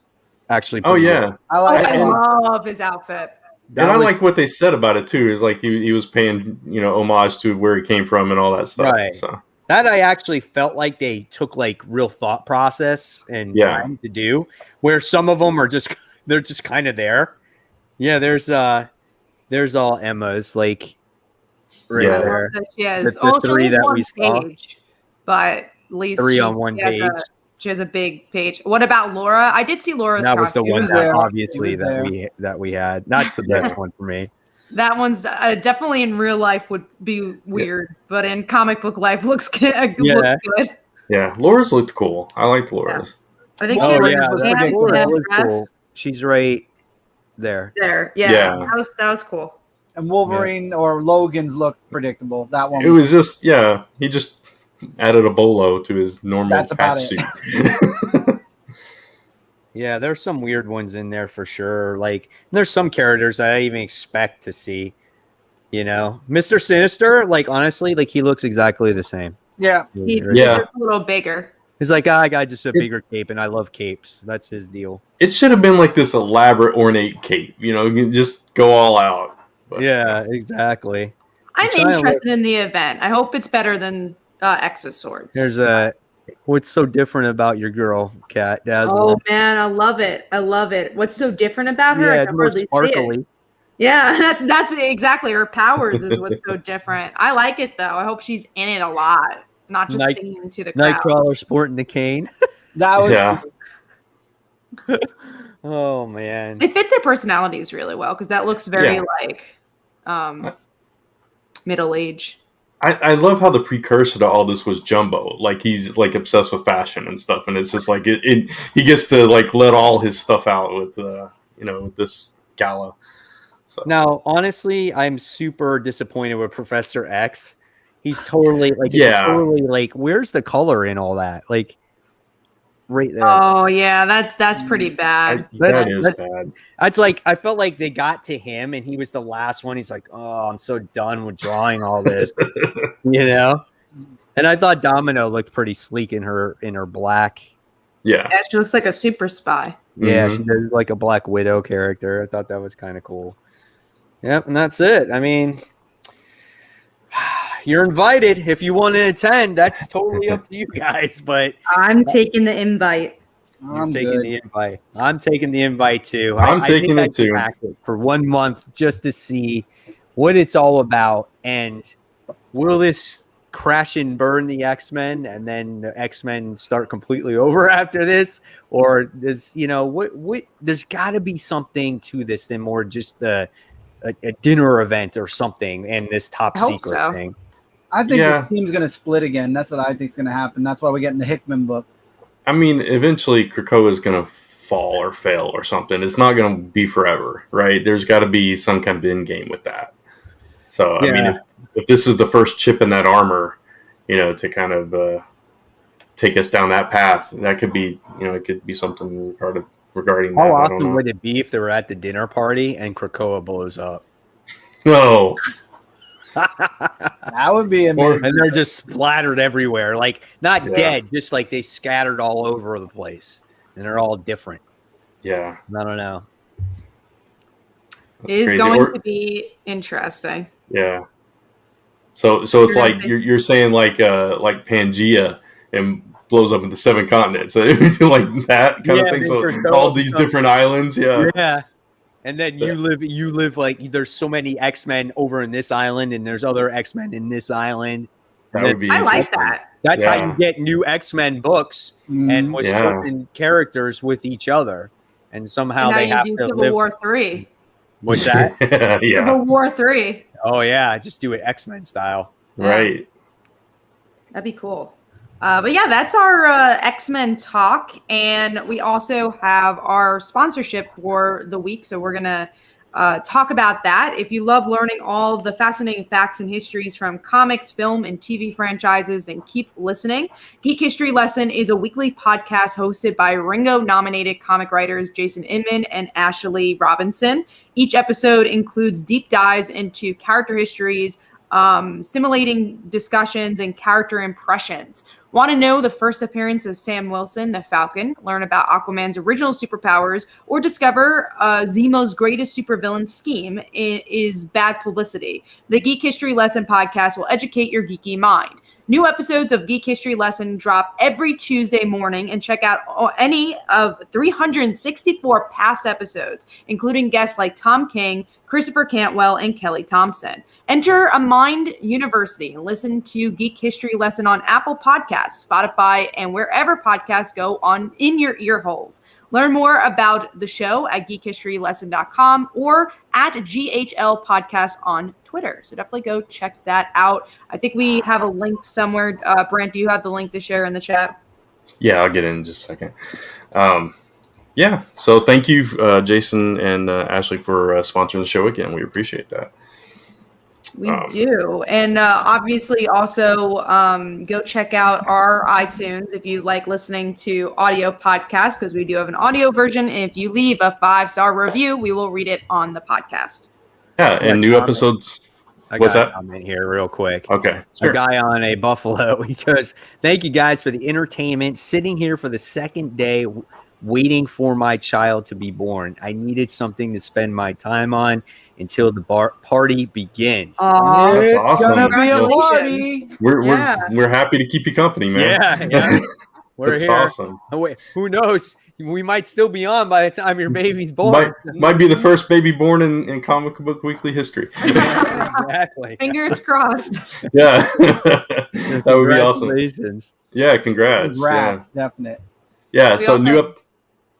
actually. Oh pretty yeah. good. I like I it. love his outfit. That And I was- like what they said about it too. Is like he was paying homage to where he came from and all that stuff. Right. So that I actually felt like they took like real thought process and Yeah. time to do. Where some of them are just they're just kind of there. Yeah, there's all Emma's like right Yeah. there. She has, The she three has that one we saw. page, but at least Three on one she has page. She has a big page. What about Laura? I did see Laura's That was the costume. one was that there. obviously He was there. that we had. That's the best one for me. That one's definitely in real life would be weird, but in comic book life looks good. Looks good. yeah, Laura's looked cool. I liked Laura's. I think Oh, she yeah, was that's pants pretty and That was dress cool. She's right there. there. Yeah, Yeah. that was cool. And Wolverine or Logan's look predictable. That one. It was just he just added a bolo to his normal That's about patch it. suit. Yeah, there's some weird ones in there for sure. Like there's some characters I didn't even expect to see. You know, Mr. Sinister, like honestly, like he looks exactly the same. Yeah. He's Yeah. just a little bigger. He's like, I got just a bigger cape, and I love capes. That's his deal. It should have been like this elaborate, ornate cape. You just go all out. But, Yeah, exactly. I'm trying to interested in the event. I hope it's better than X's swords. There's what's so different about your girl, Kat Dazzler? Oh man, I love it. I love it. What's so different about her? I yeah, can more hardly see it. sparkly. Yeah, that's exactly her powers is what's so different. I like it though. I hope she's in it a lot, not just Night- singing to the crowd. Nightcrawler sporting the cane. That was Yeah. Oh man. They fit their personalities really well because that looks very Yeah. like middle age. I love how the precursor to all this was Jumbo. Like he's like obsessed with fashion and stuff, and it's just like he gets to like let all his stuff out with this gala. So Now, honestly, I'm super disappointed with Professor X. He's totally like, Yeah. totally like, where's the color in all that? Like, right there. Oh yeah, that's pretty bad. that is that's- bad. It's like I felt like they got to him, and he was the last one. He's like, oh, I'm so done with drawing all this, you know. And I thought Domino looked pretty sleek in her black. Yeah. Yeah, she looks like a super spy. Yeah, Mhm. she does like a Black Widow character. I thought that was kind of cool. Yep, and that's it. I mean, you're invited if you want to attend. That's totally up to you guys, but I'm taking the invite. you're I'm taking good. the invite. I'm taking the invite too. I'm I taking think it I too. can back it for 1 month just to see what it's all about, and will this crash and burn the X-Men, and then the X-Men start completely over after this, or this, what there's got to be something to this than more just a dinner event or something, and this top I hope secret so. thing. I think Yeah. this team's going to split again. That's what I think is going to happen. That's why we're getting the Hickman book. I mean, eventually Krakoa is going to fall or fail or something. It's not going to be forever, right? There's got to be some kind of end game with that. So, I mean, if this is the first chip in that armor, to kind of take us down that path, that could be, it could be something in regard to regarding that. How I don't awesome know. would it be if they were at the dinner party and Krakoa blows up? No. That would be amazing. And they're just splattered everywhere. Like, not Yeah. dead, just like they scattered all over the place. And they're all different. Yeah. I don't know. That's It is crazy. going to be interesting. Yeah. So it's like you're saying like Pangea and blows up into 7 continents. So like that kind of thing. So all these different islands. Yeah. Yeah. And then you live like there's so many X-Men over in this island, and there's other X-Men in this island. That would be I like interesting. that. That's how you get new X-Men books and with certain characters with each other, and somehow And they now have you do to Civil live. War 3. What's that? Yeah. Civil War 3. Oh yeah, just do it X-Men style. Right. That'd be cool. But yeah, that's our X-Men talk. And we also have our sponsorship for the week. So we're going to talk about that. If you love learning all the fascinating facts and histories from comics, film, and TV franchises, then keep listening. Geek History Lesson is a weekly podcast hosted by Ringo-nominated comic writers Jason Inman and Ashley Robinson. Each episode includes deep dives into character histories, stimulating discussions, and character impressions. Want to know the first appearance of Sam Wilson, the Falcon, learn about Aquaman's original superpowers, or discover Zemo's greatest supervillain scheme is bad publicity? The Geek History Lesson podcast will educate your geeky mind. New episodes of Geek History Lesson drop every Tuesday morning, and check out any of 364 past episodes, including guests like Tom King, Christopher Cantwell, and Kelly Thompson. Enter a Mind University and listen to Geek History Lesson on Apple Podcasts, Spotify, and wherever podcasts go on in your ear holes. Learn more about the show at geekhistorylesson.com or at GHL Podcast on Twitter. So definitely go check that out. I think we have a link somewhere. Brant, do you have the link to share in the chat? Yeah, I'll get in just a second. Yeah, so thank you, Jason and Ashley, for sponsoring the show again. We appreciate that. We do. And obviously also go check out our iTunes if you like listening to audio podcasts, because we do have an audio version. And if you leave a 5-star review, we will read it on the podcast. Yeah, and new episodes. What's that? Comment here real quick. Okay. Sure. A guy on a Buffalo, he goes, "Thank you guys for the entertainment. Sitting here for the second day waiting for my child to be born. I needed something to spend my time on until the party begins." Oh, That's awesome. Gonna be a Congratulations. party. We're happy to keep you company, man. Yeah. We're That's here. awesome. Oh, wait, who knows? We might still be on by the time your baby's born. Might be the first baby born in comic book weekly history. Exactly. Fingers crossed. Yeah. That would be awesome. Congratulations. Yeah, congrats. Congrats, definite. Yeah, We so also- new up.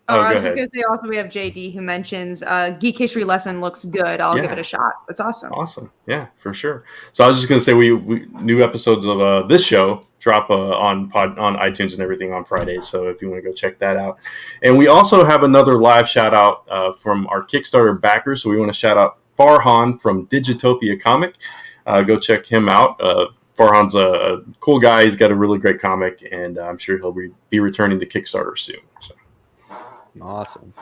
I go was just ahead. going to say also we have JD who mentions Geek History Lesson looks good. I'll give it a shot. It's awesome. Awesome. Yeah, for sure. So I was just going to say we new episodes of this show drop on iTunes and everything on Fridays. So if you want to go check that out. And we also have another live shout out from our Kickstarter backers. So we want to shout out Farhan from Digitopia Comic. Go check him out. Farhan's a cool guy. He's got a really great comic, and I'm sure he'll be returning to Kickstarter soon. So. Awesome.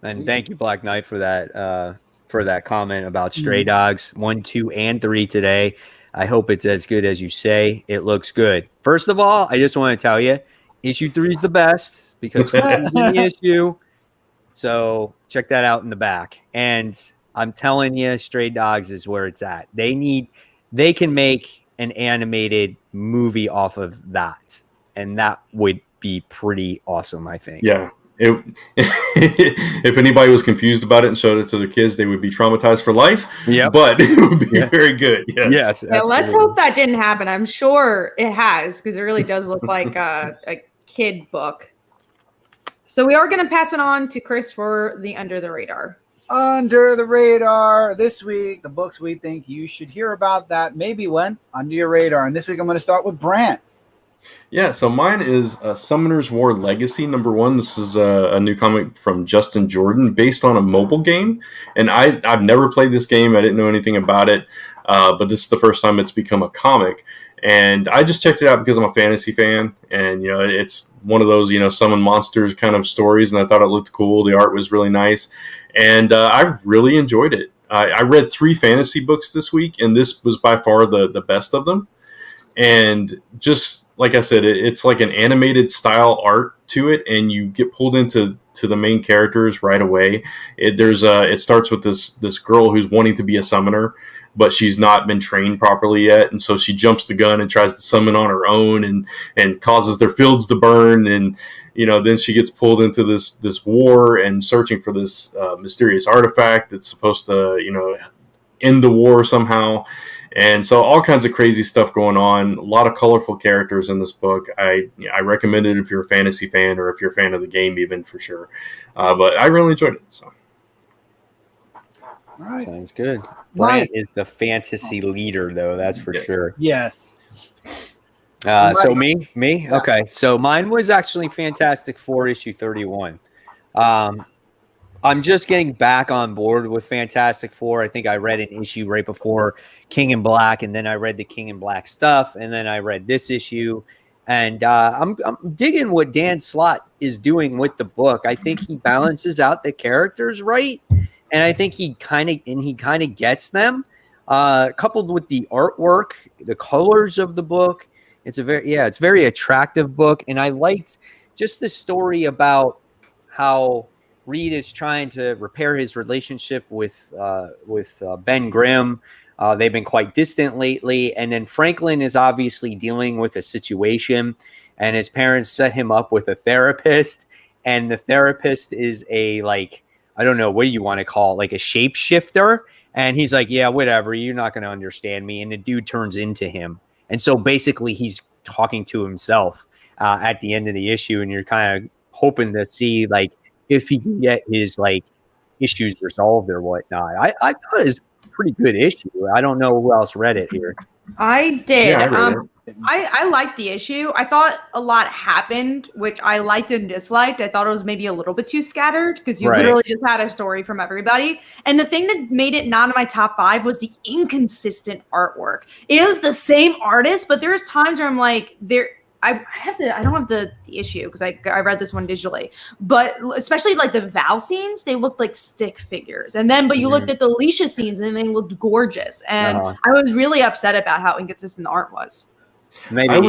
And thank you, Black Knight, for that comment about Stray Dogs 1, 2, and 3 today. I hope it's as good as you say. It looks good. First of all, I just want to tell you, issue 3 is the best because it's the issue. So check that out in the back. And I'm telling you, Stray Dogs is where it's at. They can make an animated movie off of that, and that would be pretty awesome, I think. Yeah. If anybody was confused about it and showed it to the kids, they would be traumatized for life. Yeah, but it would be very good. Yes. Yeah, let's hope that didn't happen. I'm sure it has, because it really does look like a kid book. So we are going to pass it on to Chris for the Under the Radar. Under the radar this week, the books we think you should hear about that maybe went under your radar. And this week I'm going to start with Brant. Yeah, so mine is Summoner's War Legacy #1. This is a new comic from Justin Jordan based on a mobile game. And I've never played this game. I didn't know anything about it. But this is the first time it's become a comic. And I just checked it out because I'm a fantasy fan, and it's one of those summon monsters kind of stories, and I thought it looked cool. The art was really nice, and I really enjoyed it. I read 3 fantasy books this week, and this was by far the best of them. And just like I said, it's like an animated style art to it, and you get pulled into the main characters right away. It starts with this girl who's wanting to be a summoner, but she's not been trained properly yet, and so she jumps the gun and tries to summon on her own, and causes their fields to burn, and then she gets pulled into this war and searching for this mysterious artifact that's supposed to end the war somehow. And so all kinds of crazy stuff going on. A lot of colorful characters in this book. I recommend it if you're a fantasy fan, or if you're a fan of the game even, for sure. But I really enjoyed it. So. All right. Sounds good. Brant is the fantasy leader, though. That's for sure. Yes. So me? Yeah. Okay. So mine was actually Fantastic Four issue 31. I'm just getting back on board with Fantastic Four. I think I read an issue right before King in Black, and then I read the King in Black stuff, and then I read this issue. And I'm digging what Dan Slott is doing with the book. I think he balances out the characters right, and I think he kind of gets them. Coupled with the artwork, the colors of the book, it's a very attractive book, and I liked just the story about how Reed is trying to repair his relationship with Ben Grimm. They've been quite distant lately, and then Franklin is obviously dealing with a situation, and his parents set him up with a therapist, and the therapist is I don't know, what do you want to call it, like a shapeshifter, and he's like, yeah, whatever, you're not going to understand me, and the dude turns into him, and so basically he's talking to himself at the end of the issue, and you're kind of hoping to see if he can get his issues resolved or whatnot. I thought it was a pretty good issue. I don't know who else read it here. I did. Yeah, I read it. I liked the issue. I thought a lot happened, which I liked and disliked. I thought it was maybe a little bit too scattered because you literally just had a story from everybody. And the thing that made it not in my top 5 was the inconsistent artwork. It was the same artist, but there's times where I'm like, I don't have the issue because I read this one digitally, but especially the Val scenes, they looked like stick figures. And then, but you looked at the Alicia scenes and they looked gorgeous. And I was really upset about how inconsistent the art was. Maybe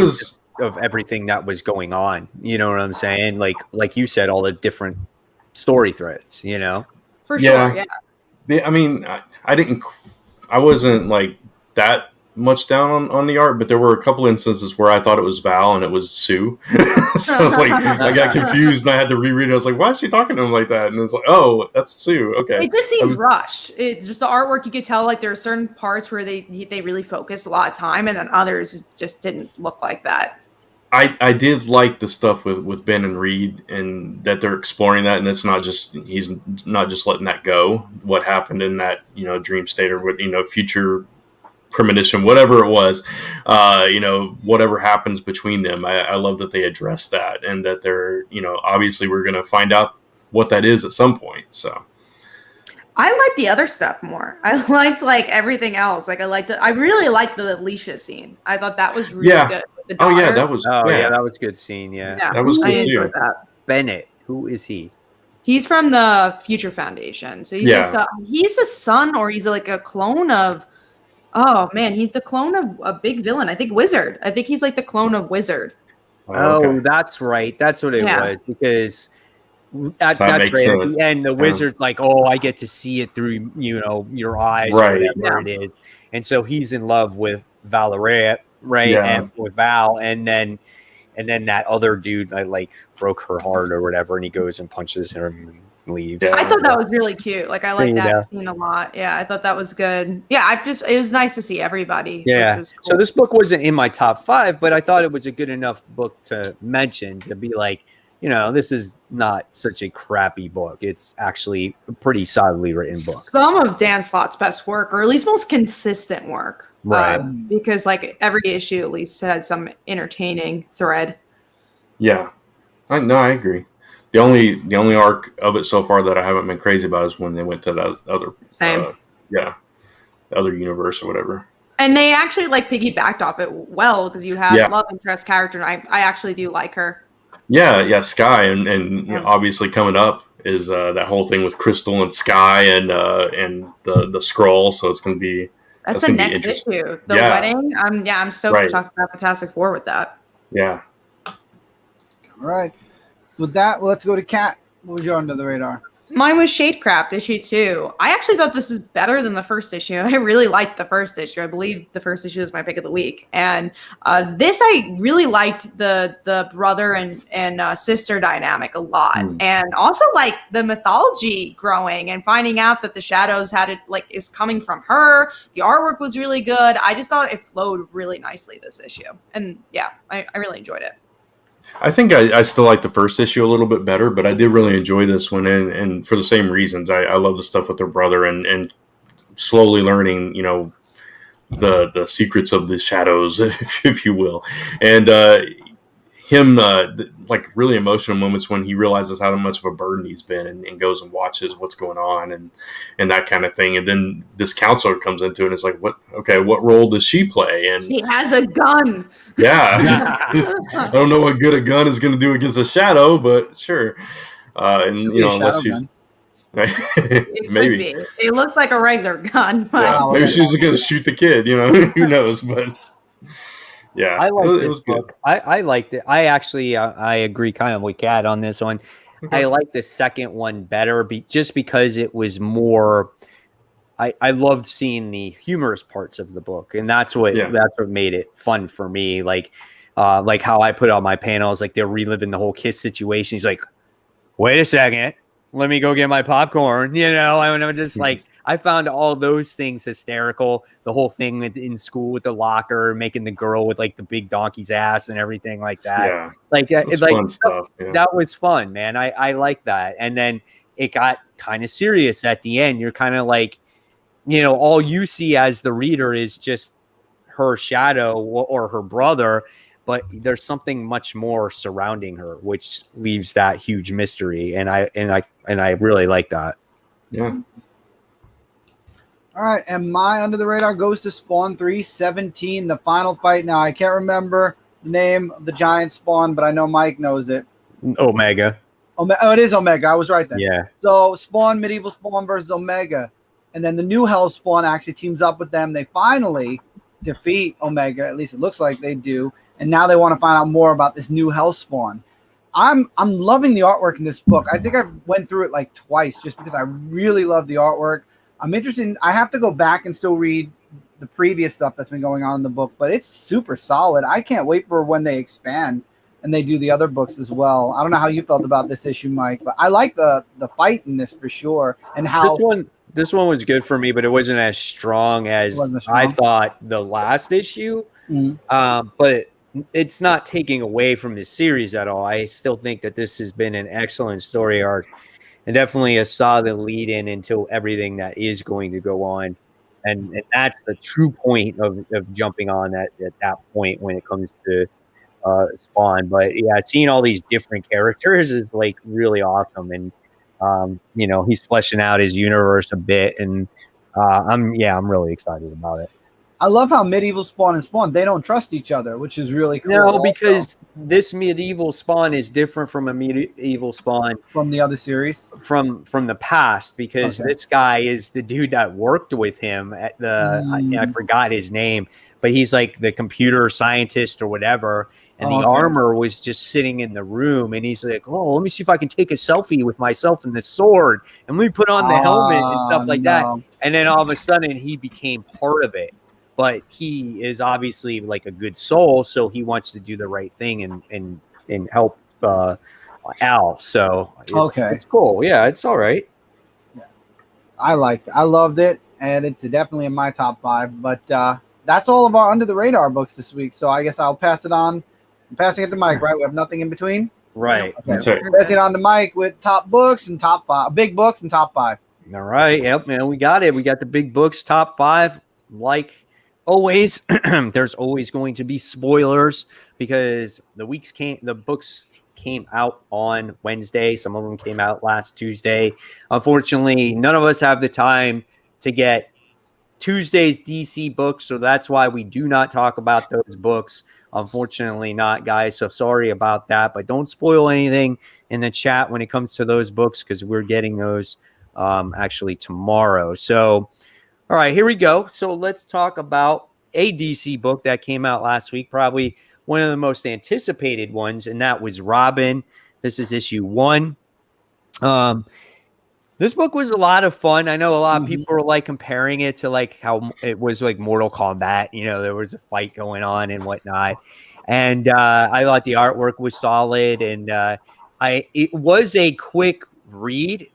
of everything that was going on. You know what I'm saying? Like you said, all the different story threads, For sure. Yeah. I mean, I wasn't that much down on the art, but there were a couple instances where I thought it was Val and it was Sue. So it's I got confused and I had to reread it. I was like, why is she talking to him like that? And it was like, oh, that's Sue. Okay. It just seems rushed. It's just the artwork. You could tell there are certain parts where they really focus a lot of time, and then others just didn't look like that. I did like the stuff with Ben and Reed, and that they're exploring that, and he's not just letting that go. What happened in that dream state, or what future premonition, whatever it was, whatever happens between them. I love that they address that, and that they're, obviously we're going to find out what that is at some point. So I like the other stuff more. I liked everything else. I really liked the Alicia scene. I thought that was really good. With the daughter. That was that was a good scene. Yeah, that was good too. Bennett, who is he? He's from the Future Foundation. So he's a son, or he's a clone of. Oh man, he's the clone of a big villain. I think Wizard. I think he's the clone of Wizard. Oh, that's right. That's what it was, because that's right. At the end, the Wizard's I get to see it through your eyes, right? Or whatever it is. And so he's in love with Valeria, right? Yeah. And with Val, and then that other dude broke her heart or whatever, and he goes and punches her and leaves. Yeah. I thought that was really cute. I like that scene a lot. Yeah, I thought that was good. Yeah, it was nice to see everybody. Yeah. Cool. So this book wasn't in my top 5, but I thought it was a good enough book to mention, to be this is not such a crappy book. It's actually a pretty solidly written book. Some of Dan Slott's best work, or at least most consistent work. Right. Because every issue at least had some entertaining thread. Yeah. I agree. The only arc of it so far that I haven't been crazy about is when they went to the other Same. the other universe or whatever. And they actually like piggybacked off it well because you have love interest character, and I actually do like her. Yeah, Sky, and you know, obviously coming up is that whole thing with Crystal and Sky and the scroll. So it's going to be that's the next issue. The wedding. I'm stoked to talk about Fantastic Four with that. Yeah. All right. So with that, let's go to Kat. What was your under the radar? Mine was Shadecraft issue 2. I actually thought this was better than the first issue, and I really liked the first issue. I believe the first issue was my pick of the week, and this I really liked the brother and sister dynamic a lot, and also like the mythology growing and finding out that the shadows had it like is coming from her. The artwork was really good. I just thought it flowed really nicely this issue, and yeah, I really enjoyed it. I think I still like the first issue a little bit better, but I did really enjoy this one, and for the same reasons. I love the stuff with their brother and slowly learning, you know, the secrets of the shadows, if you will, and him like really emotional moments when he realizes how much of a burden he's been and goes and watches what's going on and that kind of thing, and then this counselor comes into it and it's like, what role does she play? And she has a gun. Yeah. I don't know what good a gun is going to do against a shadow, but sure. And you know, unless she's maybe it looks like a regular gun, but maybe she's just going to shoot the kid. You know, who knows? But yeah, I liked it was good. I liked it. I actually I agree kind of with Kat on this one. I like the second one better, just because it was more. I loved seeing the humorous parts of the book, and that's what made it fun for me. Like how I put on my panels, like they're reliving the whole kiss situation. He's like, "Wait a second, let me go get my popcorn." You know, and I'm just like, I found all those things hysterical. The whole thing in school with the locker, making the girl with like the big donkey's ass and everything like that. Yeah, like fun stuff. Yeah. That was fun, man. I like that. And then it got kind of serious at the end. You're kind of like, you know, all you see as the reader is just her shadow or her brother, but there's something much more surrounding her, which leaves that huge mystery. And I really like that. Yeah. All right, and my under the radar goes to Spawn 317, the final fight. Now I can't remember the name of the giant Spawn, but I know Mike knows it. Omega. Oh, it is Omega. I was right then. Yeah. So Spawn, Medieval Spawn versus Omega. And then the new Hell Spawn actually teams up with them. They finally defeat Omega. At least it looks like they do. And now they want to find out more about this new Hell Spawn. I'm loving the artwork in this book. I think I went through it like twice just because I really love the artwork. I'm interested in, I have to go back and still read the previous stuff that's been going on in the book, but it's super solid. I can't wait for when they expand and they do the other books as well. I don't know how you felt about this issue, Mike, but I like the fight in this for sure. And how this one was good for me, but it wasn't as strong as I thought the last issue. But it's not taking away from the series at all. I still think that this has been an excellent story arc and definitely a solid lead in into everything that is going to go on. And that's the true point of jumping on at that point when it comes to Spawn. But yeah, seeing all these different characters is like really awesome. And you know, he's fleshing out his universe a bit, and I'm really excited about it. I love how Medieval Spawn and Spawn, they don't trust each other, which is really cool. No, because this Medieval Spawn is different from a Medieval Spawn from the other series, from the past, because this guy is the dude that worked with him at the I forgot his name, but he's like the computer scientist or whatever. And the armor was just sitting in the room, and he's like, "Oh, let me see if I can take a selfie with myself and the sword, and let me put on the helmet and stuff like that." And then all of a sudden, he became part of it. But he is obviously like a good soul, so he wants to do the right thing and help Al. So it's cool. Yeah, it's all right. Yeah. I loved it, and it's definitely in my top 5. But that's all of our under the radar books this week. So I guess I'll pass it on. I'm passing it to Mike, right? We have nothing in between. Right. Okay. That's right. Passing it on to Mike with top books and top 5, big books and top 5. All right. Yep, man. We got it. We got the big books, top 5. Like always, there's always going to be spoilers because the books came out on Wednesday. Some of them came out last Tuesday. Unfortunately, none of us have the time to get Tuesday's DC books, so that's why we do not talk about those books. Unfortunately not, guys, so sorry about that, but don't spoil anything in the chat when it comes to those books because we're getting those actually tomorrow. So all right, here we go. So let's talk about a DC book that came out last week, probably one of the most anticipated ones, and that was Robin. This is issue 1. This book was a lot of fun. I know a lot of people were like comparing it to like how it was like Mortal Kombat. You know, there was a fight going on and whatnot. And I thought the artwork was solid, and it was a quick read.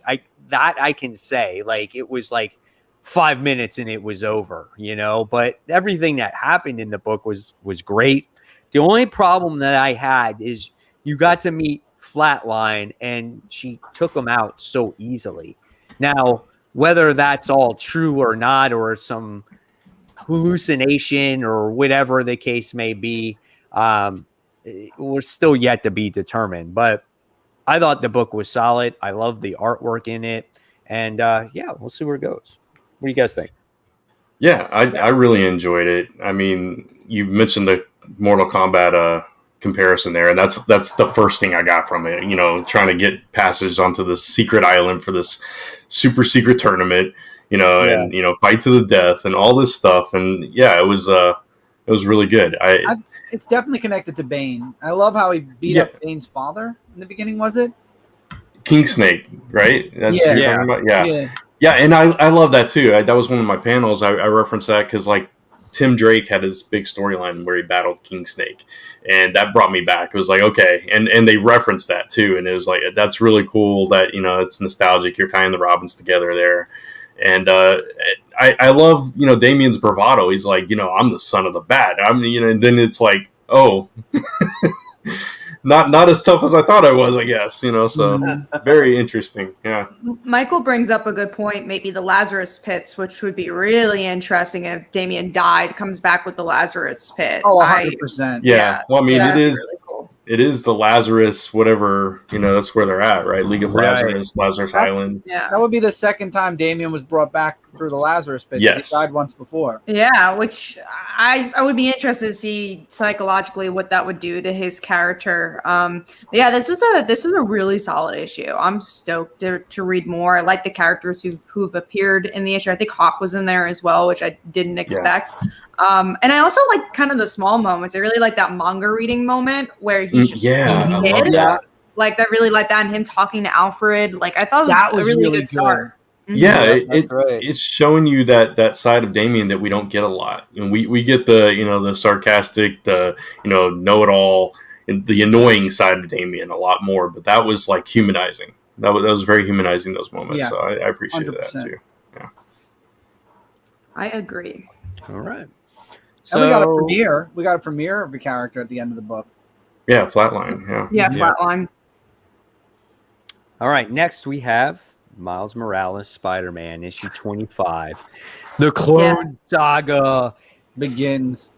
I can say, like, it was like 5 minutes and it was over, you know, but everything that happened in the book was great. The only problem that I had is you got to meet Flatline and she took him out so easily. Now, whether that's all true or not, or some hallucination or whatever the case may be, we're still yet to be determined, but I thought the book was solid. I love the artwork in it, and yeah, we'll see where it goes. What do you guys think? Yeah, I really enjoyed it. I mean, you mentioned the Mortal Kombat comparison there, and that's the first thing I got from it. You know, trying to get passage onto this secret island for this super secret tournament. You know, and you know, fight to the death and all this stuff. And yeah, it was really good. It's definitely connected to Bane. I love how he beat up Bane's father in the beginning. Was it King Snake? Right? That's what you're talking about? Yeah. Yeah, and I love that too. That was one of my panels. I referenced that because like Tim Drake had his big storyline where he battled King Snake, and that brought me back. It was like, okay, and they referenced that too, and it was like, that's really cool that, you know, it's nostalgic. You're tying the Robins together there, and I love, you know, Damian's bravado. He's like, you know, I'm the son of the Bat. I'm, you know, and then it's like, oh. Not as tough as I thought I was, I guess, you know, so very interesting. Yeah. Michael brings up a good point, maybe the Lazarus pits, which would be really interesting if Damian died, comes back with the Lazarus pit. Oh, 100%. Yeah. Well, I mean, it is really cool. It is the Lazarus, whatever, you know, that's where they're at, right? League of Lazarus, Lazarus Island. Yeah. That would be the second time Damian was brought back through the Lazarus pit. Yes. He died once before. Yeah, which I would be interested to see psychologically what that would do to his character. Yeah, this is a really solid issue. I'm stoked to read more. I like the characters who've appeared in the issue. I think Hawk was in there as well, which I didn't expect. Yeah. And I also like kind of the small moments. I really like that manga reading moment where he's just a kid. Like that, really like that, and him talking to Alfred. Like I thought it was a really good start. Yeah, it's showing you that side of Damian that we don't get a lot. You know, we get the, you know, the sarcastic, the, you know, know-it-all, and the annoying side of Damian a lot more. But that was like humanizing. That was very humanizing, those moments. Yeah, so I appreciated 100%. That too. Yeah, I agree. All right. So, and we got a premiere. We got a premiere of the character at the end of the book. Yeah, Flatline. Yeah, Flatline. All right. Next, we have Miles Morales, Spider-Man, issue 25. The Clone Saga begins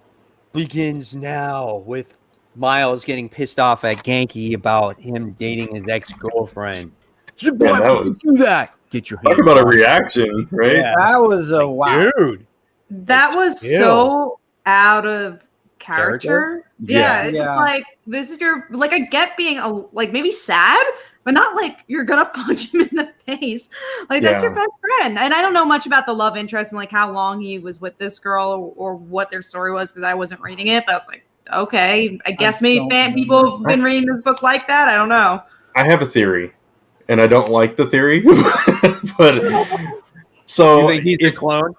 now with Miles getting pissed off at Genki about him dating his ex-girlfriend. Do that. Get your hand. Talk about a reaction, right? Yeah. That was a wow, dude. That was so out of character. Yeah, it's like, this is your, like, I get being like maybe sad, but not like you're gonna punch him in the face. Like that's your best friend. And I don't know much about the love interest and like how long he was with this girl or what their story was because I wasn't reading it. But I was like, okay, I guess maybe people have been reading this book like that. I don't know. I have a theory, and I don't like the theory, but so you think he's a clone?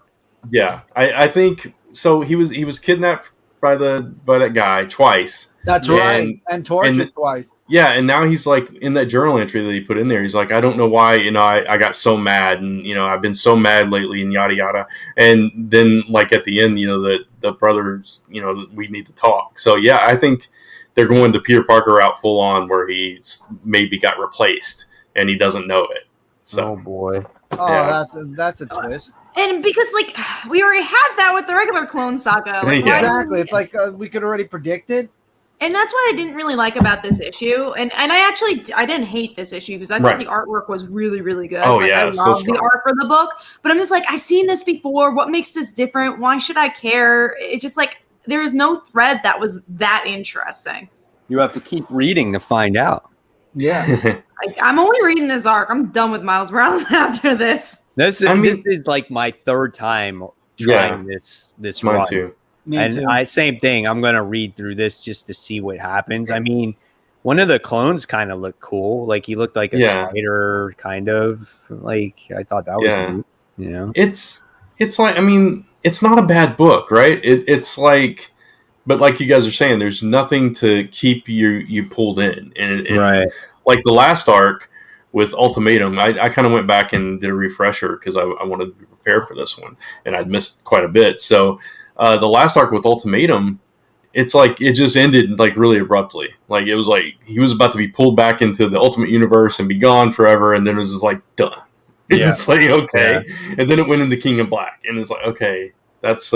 Yeah, I think so. He was kidnapped by that guy twice. That's right, and tortured twice. Yeah, and now he's like in that journal entry that he put in there. He's like, I don't know why, you know, I got so mad, and you know, I've been so mad lately, and yada yada. And then like at the end, you know, the brothers, you know, we need to talk. So yeah, I think they're going the Peter Parker route full on, where he's maybe got replaced and he doesn't know it. So, oh boy, that's a twist. And because like we already had that with the regular Clone Saga, like, exactly, it's like we could already predict it. And that's what I didn't really like about this issue. And I didn't hate this issue because I thought the artwork was really, really good. Oh, like, yeah, I love the art for the book. But I'm just like, I've seen this before. What makes this different? Why should I care? It's just like, there is no thread that was that interesting. You have to keep reading to find out. Yeah. I'm only reading this arc. I'm done with Miles Morales after this. This is like my third time trying this Mine run. too. And too. Same thing. I'm gonna read through this just to see what happens. I mean, one of the clones kind of looked cool. Like he looked like a spider, kind of. Like I thought that was neat, you know. It's like, I mean, it's not a bad book, right? It's like, but like you guys are saying, there's nothing to keep you pulled in, and right. Like the last arc with Ultimatum, I kind of went back and did a refresher because I wanted to be prepared for this one, and I'd missed quite a bit. So the last arc with Ultimatum, it's like it just ended like really abruptly. Like it was like he was about to be pulled back into the Ultimate Universe and be gone forever, and then it was just like done. Yeah. It's like okay, and then it went into King of Black, and it's like okay, that's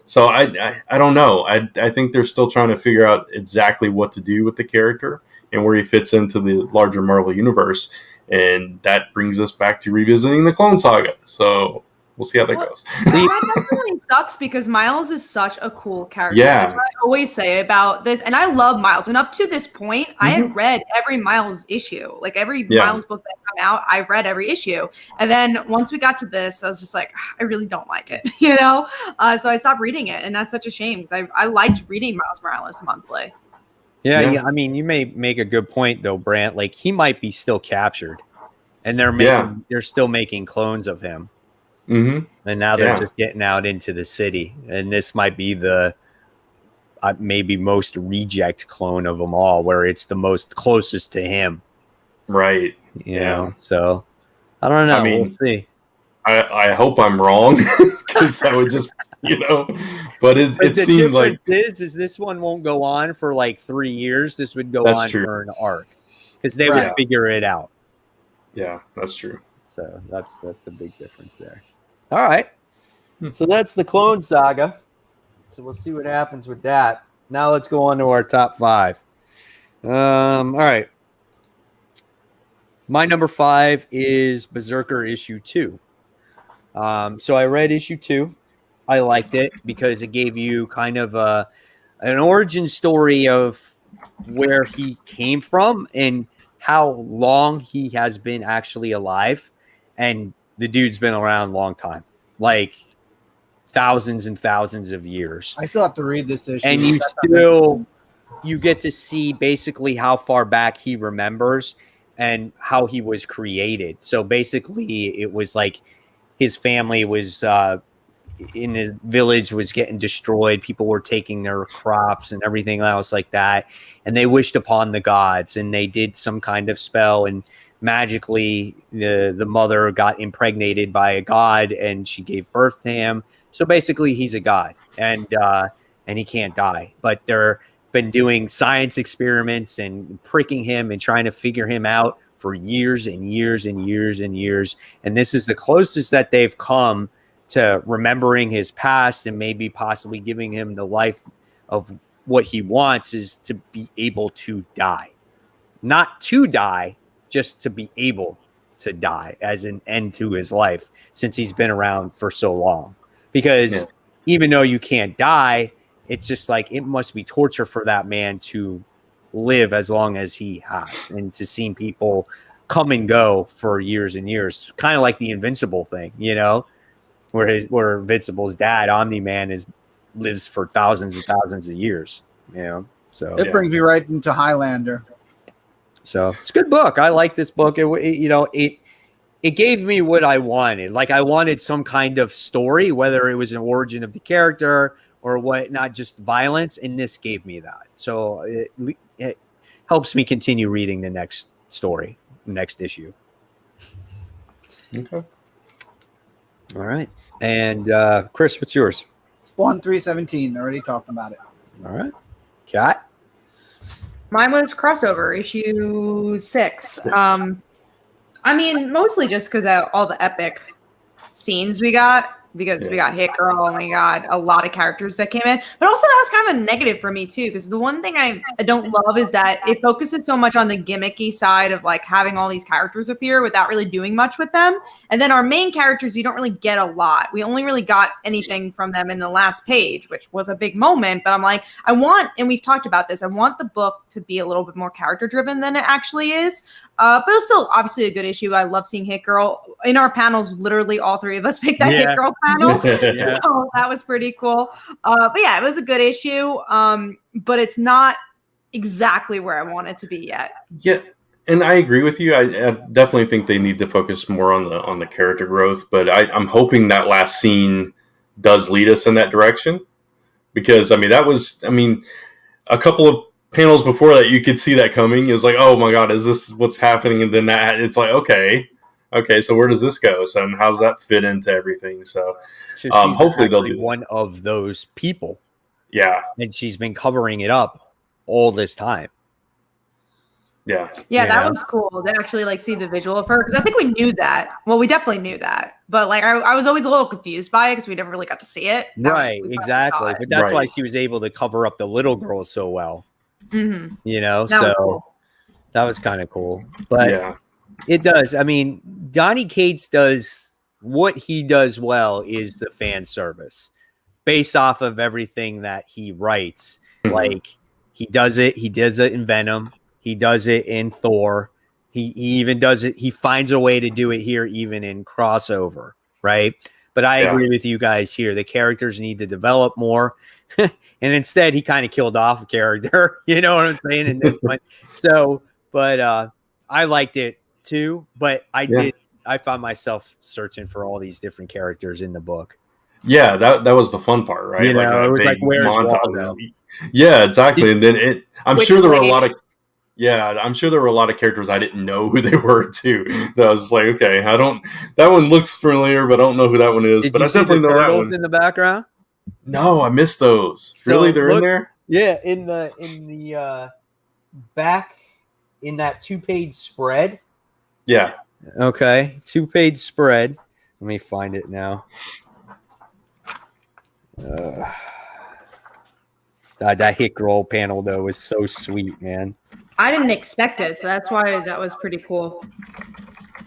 So I don't know. I think they're still trying to figure out exactly what to do with the character and where he fits into the larger Marvel universe, and that brings us back to revisiting the Clone Saga. So we'll see how that goes. That definitely sucks because Miles is such a cool character. Yeah. That's what I always say about this. And I love Miles. And up to this point, I had read every Miles issue. Like every Miles book that come out, I've read every issue. And then once we got to this, I was just like, I really don't like it, you know? So I stopped reading it. And that's such a shame because I liked reading Miles Morales monthly. Yeah, I mean, you may make a good point though, Brant. Like he might be still captured, and they're still making clones of him. And now they're just getting out into the city, and this might be the maybe most reject clone of them all, where it's the most closest to him. Right. You know, so I don't know. I mean, we'll see. I hope I'm wrong because that would just, you know, but it seemed like is this one won't go on for like 3 years. This would go on for an arc because they would figure it out. Yeah, that's true. So that's the big difference there. All right. So that's the Clone Saga. So we'll see what happens with that. Now let's go on to our top 5. All right. My number 5 is Berserker issue 2. So I read issue 2. I liked it because it gave you kind of an origin story of where he came from and how long he has been actually alive. And the dude's been around a long time, like thousands and thousands of years. I still have to read this issue. And you get to see basically how far back he remembers and how he was created. So basically it was like his family was in the village was getting destroyed. People were taking their crops and everything else like that. And they wished upon the gods and they did some kind of spell, and magically the mother got impregnated by a god and she gave birth to him. So basically he's a god and he can't die, but they're been doing science experiments and pricking him and trying to figure him out for years and years and years and years. And this is the closest that they've come to remembering his past and maybe possibly giving him the life of what he wants, is to be able to die, not to die, just to be able to die as an end to his life, since he's been around for so long. Because even though you can't die, it's just like it must be torture for that man to live as long as he has, and to see people come and go for years and years, kind of like the Invincible thing, you know, where Invincible's dad, Omni-Man, lives for thousands and thousands of years, you know. So it brings me right into Highlander. So it's a good book. I like this book. It gave me what I wanted. Like I wanted some kind of story, whether it was an origin of the character or what, not just violence. And this gave me that. So it helps me continue reading the next story, next issue. Okay. All right. And Chris, what's yours? Spawn 317. Already talked about it. All right. Kat? Mine was crossover issue 6. I mean, mostly just because of all the epic scenes we got. because we got Hit Girl and we got a lot of characters that came in. But also that was kind of a negative for me too, because the one thing I don't love is that it focuses so much on the gimmicky side of like having all these characters appear without really doing much with them. And then our main characters, you don't really get a lot. We only really got anything from them in the last page, which was a big moment. But I'm like, I want, and we've talked about this, I want the book to be a little bit more character driven than it actually is. But it was still obviously a good issue. I love seeing Hit Girl. In our panels, literally all three of us picked that Hit Girl panel. Yeah. So that was pretty cool. But yeah, it was a good issue. But it's not exactly where I want it to be yet. Yeah, and I agree with you. I definitely think they need to focus more on the character growth. But I'm hoping that last scene does lead us in that direction, because I mean, a couple of panels before that you could see that coming. It was like, oh my god, is this what's happening? And then that it's like, okay, so where does this go? So how does that fit into everything? So hopefully they'll do one of those people. Yeah, and she's been covering it up all this time. Yeah, that was cool to actually like see the visual of her, because I think we knew that. Well, we definitely knew that, but like I was always a little confused by it because we never really got to see it. Right, exactly. But that's why she was able to cover up the little girl so well. Mm-hmm. You know, That was cool. That was kind of cool. But it does. I mean, Donny Cates does what he does well is the fan service based off of everything that he writes. Like he does it in Venom. He does it in Thor. He even does it. He finds a way to do it here, even in crossover. Right. But I agree with you guys here. The characters need to develop more. And instead, he kind of killed off a character. You know what I'm saying? In this one. So, but I liked it too. But I found myself searching for all these different characters in the book. Yeah, that was the fun part, right? You know, it was like, where's Waldo? Yeah, exactly. And then I'm sure there were a lot of characters I didn't know who they were too. That I was like, okay, that one looks familiar, but I don't know who that one is. But I definitely know that one in the background. No, I missed those. So really, they're in there. Yeah, in the back in that 2-page spread. Yeah. Okay, 2-page spread. Let me find it now. That Hit Girl panel though was so sweet, man. I didn't expect it, so that's why that was pretty cool.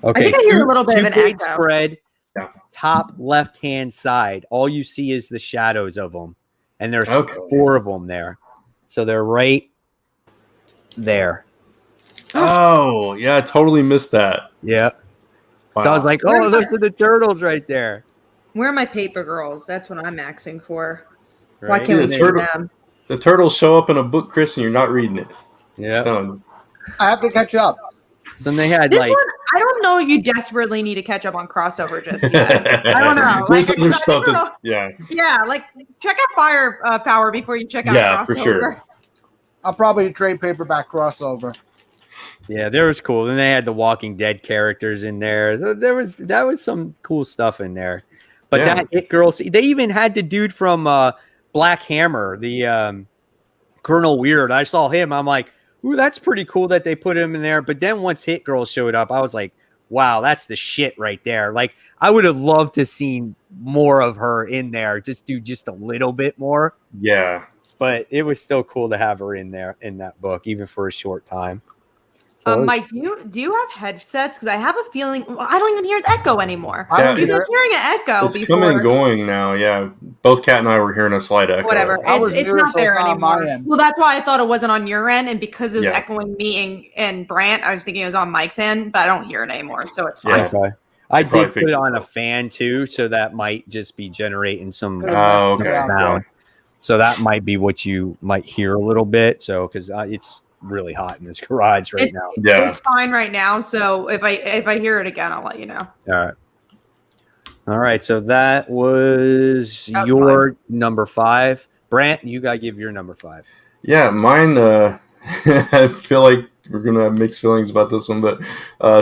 Okay, I think I hear a little bit of an two-page echo. spread. Top left-hand side. All you see is the shadows of them, and there's 4 of them there. So they're right there. Oh, yeah, I totally missed that. Yeah. Wow. So I was like, oh, those are the turtles right there. Where are my paper girls? That's what I'm axing for. Right? Why can't we see them? The turtles show up in a book, Chris, and you're not reading it. Yeah. So, I have to catch up. So they had This one, I don't know. You desperately need to catch up on crossover just yet. I don't know. There's other stuff that's yeah. Like check out Firepower before you check out crossover. For sure. I'll probably trade paperback crossover. Yeah, there was cool. Then they had the Walking Dead characters in there. So that was some cool stuff in there. But that Hit Girl, they even had the dude from Black Hammer, the Colonel Weird. I saw him. I'm like, ooh, that's pretty cool that they put him in there. But then once Hit Girl showed up, I was like, wow, that's the shit right there. Like, I would have loved to seen more of her in there. Just do just a little bit more. Yeah. But it was still cool to have her in there in that book, even for a short time. So Mike, do you have headsets? Because I have a feeling I don't even hear the echo anymore. Because I was hearing an echo It's before. coming and going now. Yeah, both Kat and I were hearing a slight echo. Whatever, it's not there anymore. Well, that's why I thought it wasn't on your end, and because it was echoing me and Brant, I was thinking it was on Mike's end, but I don't hear it anymore, so it's fine. Okay. I did put it on a fan too, so that might just be generating some sound. So that might be what you might hear a little bit. So because it's really hot in this garage right now. Yeah, it's fine right now. So if I hear it again, I'll let you know. All right. So that was your number 5. Brant, you gotta give your number 5. Yeah, mine. I feel like we're gonna have mixed feelings about this one, but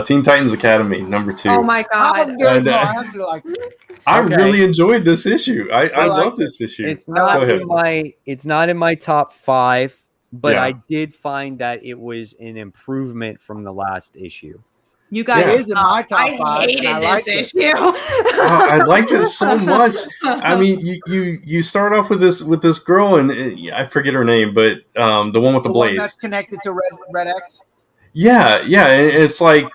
Teen Titans Academy number 2. Oh my god! I really enjoyed this issue. I love this issue. It's not in my top 5. But I did find that it was an improvement from the last issue. You guys, Yeah. It is in my top I 5, and hated I this liked it. issue. I liked it so much. I mean, you start off with this girl, and I forget her name, but the one with the The one blades. that's connected to Red X. Yeah, and it's like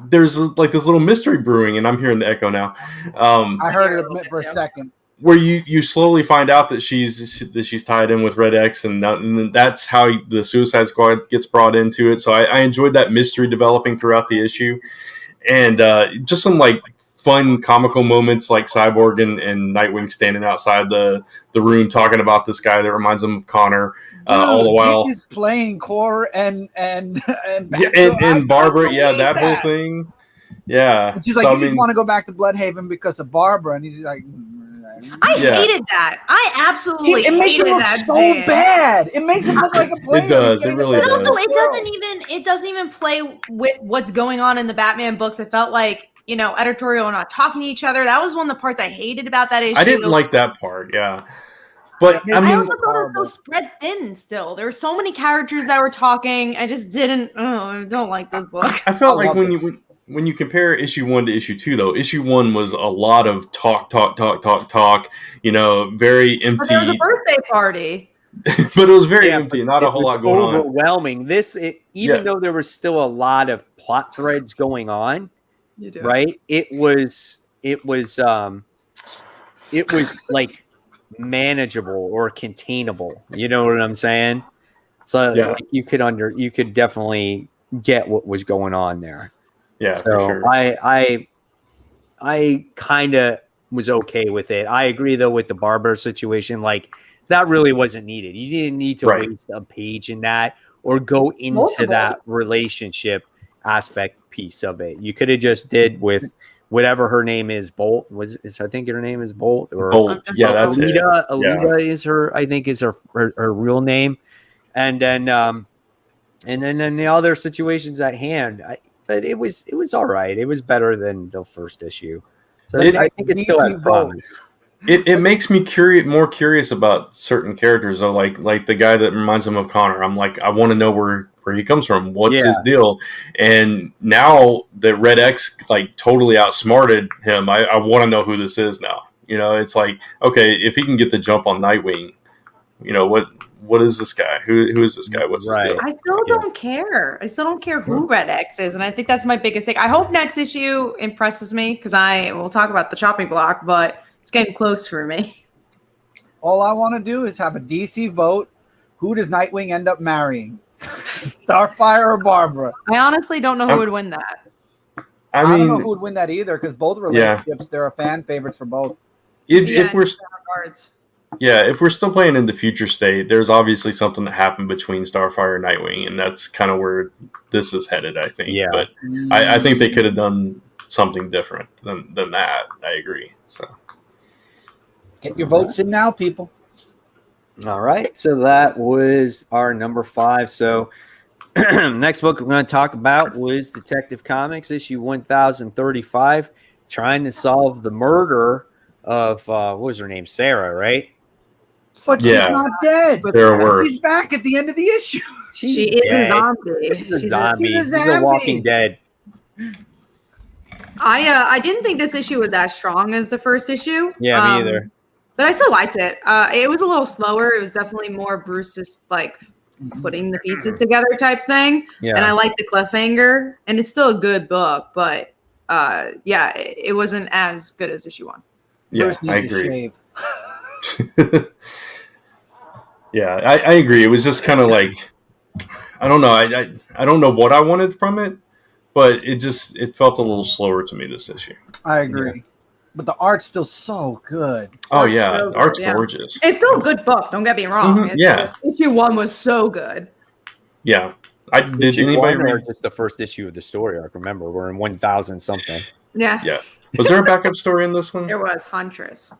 there's like this little mystery brewing, and I'm hearing the echo now. I heard it for a second. Where you slowly find out that she's tied in with Red X, and that's how the Suicide Squad gets brought into it. So I enjoyed that mystery developing throughout the issue, and just some like fun comical moments like Cyborg and Nightwing standing outside the room talking about this guy that reminds them of Connor. All the while, he's playing Core and Barbara, that whole thing, yeah. She's like, you just want to go back to Bloodhaven because of Barbara, and he's like, I hated that. I absolutely it makes hated it look that so scene. bad. It makes him look like a player. It does. It really But does. also, it doesn't even play with what's going on in the Batman books. It felt like, editorial not talking to each other. That was one of the parts I hated about that issue. I didn't like that part. Yeah. But I also thought it was so spread thin still. There were so many characters that were talking. I just I don't like this book. I felt like when you compare issue 1 to issue 2, though, issue 1 was a lot of talk, very empty. But there was a birthday party. But it was very empty, not a whole lot going on. Overwhelming. Though there was still a lot of plot threads going on, right? It was like manageable or containable. You know what I'm saying? So like, you could definitely get what was going on there. Yeah, so for sure. I kind of was okay with it. I agree though with the Barbara situation. Like that really wasn't needed. You didn't need to waste a page in that or go into that relationship aspect piece of it. You could have just did with whatever her name is. Bolt I think her name is Bolt or Bolt. Yeah, that's Alita. it. Alita is her. I think is her real name. And then the other situations at hand. But it was all right. It was better than the first issue. So I think it still has promise. It makes me more curious about certain characters, though, like the guy that reminds him of Connor. I'm like, I want to know where he comes from. What's his deal? And now that Red X like totally outsmarted him, I want to know who this is now. It's like, okay, if he can get the jump on Nightwing, what is this guy? Who is this guy? What's his deal? I still don't care. I still don't care who Red X is, and I think that's my biggest thing. I hope next issue impresses me because we'll talk about the chopping block, but it's getting close for me. All I want to do is have a DC vote. Who does Nightwing end up marrying? Starfire or Barbara? I honestly don't know who would win that. I don't know who would win that either because both relationships, there are fan favorites for both. If we're still playing in the future state, there's obviously something that happened between Starfire and Nightwing, and that's kind of where this is headed, I think. Yeah. But I think they could have done something different than that. I agree. So get your votes in now, people. All right. So that was our number 5. So next book we're going to talk about was Detective Comics issue 1035, trying to solve the murder of what was her name? Sarah, right? But she's not dead. She's back at the end of the issue. She is a zombie. She's a zombie. She's a Walking Dead. I didn't think this issue was as strong as the first issue. Yeah, me either. But I still liked it. It was a little slower. It was definitely more Bruce just like putting the pieces together type thing. Yeah. And I like the cliffhanger. And it's still a good book, but it wasn't as good as issue 1. Yeah, I agree. Yeah, I agree. It was just kind of like, I don't know. I don't know what I wanted from it, but it felt a little slower to me this issue. I agree. Yeah. But the art's still so good. Oh, yeah. The art's gorgeous. It's still a good book. Don't get me wrong. Mm-hmm. Issue 1 was so good. Yeah. Did anybody read just the first issue of the story arc? Remember, we're in 1000 something. Yeah. Yeah. Was there a backup story in this one? There was Huntress.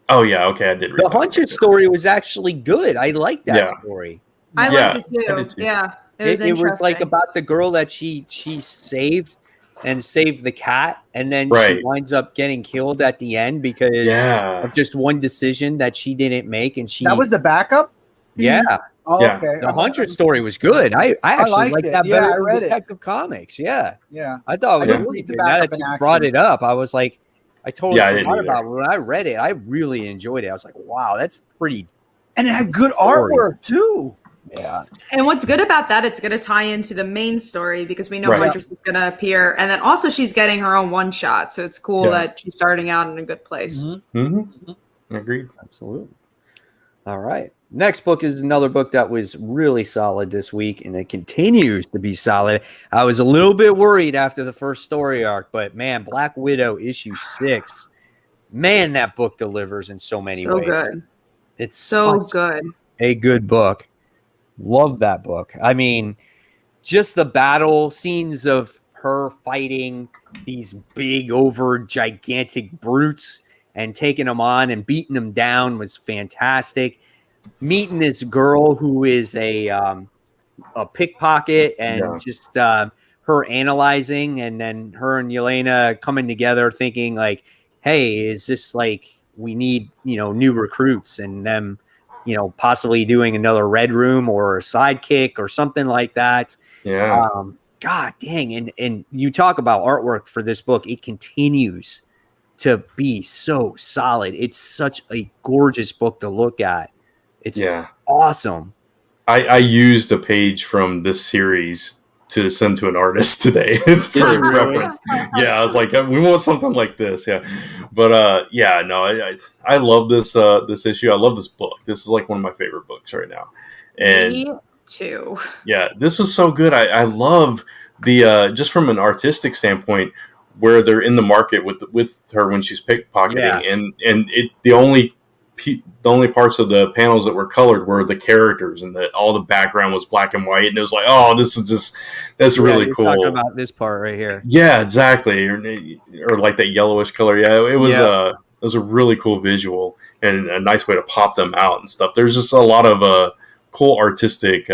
Oh, yeah. Okay. I did read the Huntress story was actually good. I liked that story. I liked it too. Yeah. It was like about the girl that she saved and saved the cat, and then she winds up getting killed at the end because of just one decision that she didn't make. And that was the backup? Yeah. Oh, Yeah. okay. The Hunter story was good. I actually liked liked it. that Yeah, better I than read it. Detective Comics. Yeah. Yeah. I thought it I was didn't really read the good. Now backup that in you brought action. it up, I was like, I totally Yeah, I didn't forgot either. about it. When I read it, I really enjoyed it. I was like, wow, that's pretty. And it had good Story. artwork too. Yeah. And what's good about that, it's going to tie into the main story because we know Right. Huntress is going to appear. And then also she's getting her own one shot. So it's cool Yeah. that she's starting out in a good place. Mm-hmm. Agreed. Absolutely. All right. Next book is another book that was really solid this week, and it continues to be solid. I was a little bit worried after the first story arc, but man, Black Widow issue 6, man, that book delivers in so many ways. Good. It's So such good. a good book. Love that book. I mean, just the battle scenes of her fighting these big, over gigantic brutes and taking them on and beating them down was fantastic. Meeting this girl who is a pickpocket and just her analyzing, and then her and Yelena coming together thinking like, hey, is this like we need, new recruits, and them, possibly doing another Red Room or a sidekick or something like that. Yeah. God dang. And you talk about artwork for this book. It continues to be so solid. It's such a gorgeous book to look at. It's awesome. I used a page from this series to send to an artist today. It's for a reference. Yeah, I was like, we want something like this. Yeah, but I love this this issue. I love this book. This is like one of my favorite books right now. And Me too. Yeah, this was so good. I love the just from an artistic standpoint where they're in the market with her when she's pickpocketing, and the only parts of the panels that were colored were the characters, and all the background was black and white, and it was like, oh, that's really cool. Talking about this part right here. Yeah, exactly, or like that yellowish color. Yeah, it was a really cool visual and a nice way to pop them out and stuff. There's just a lot of cool artistic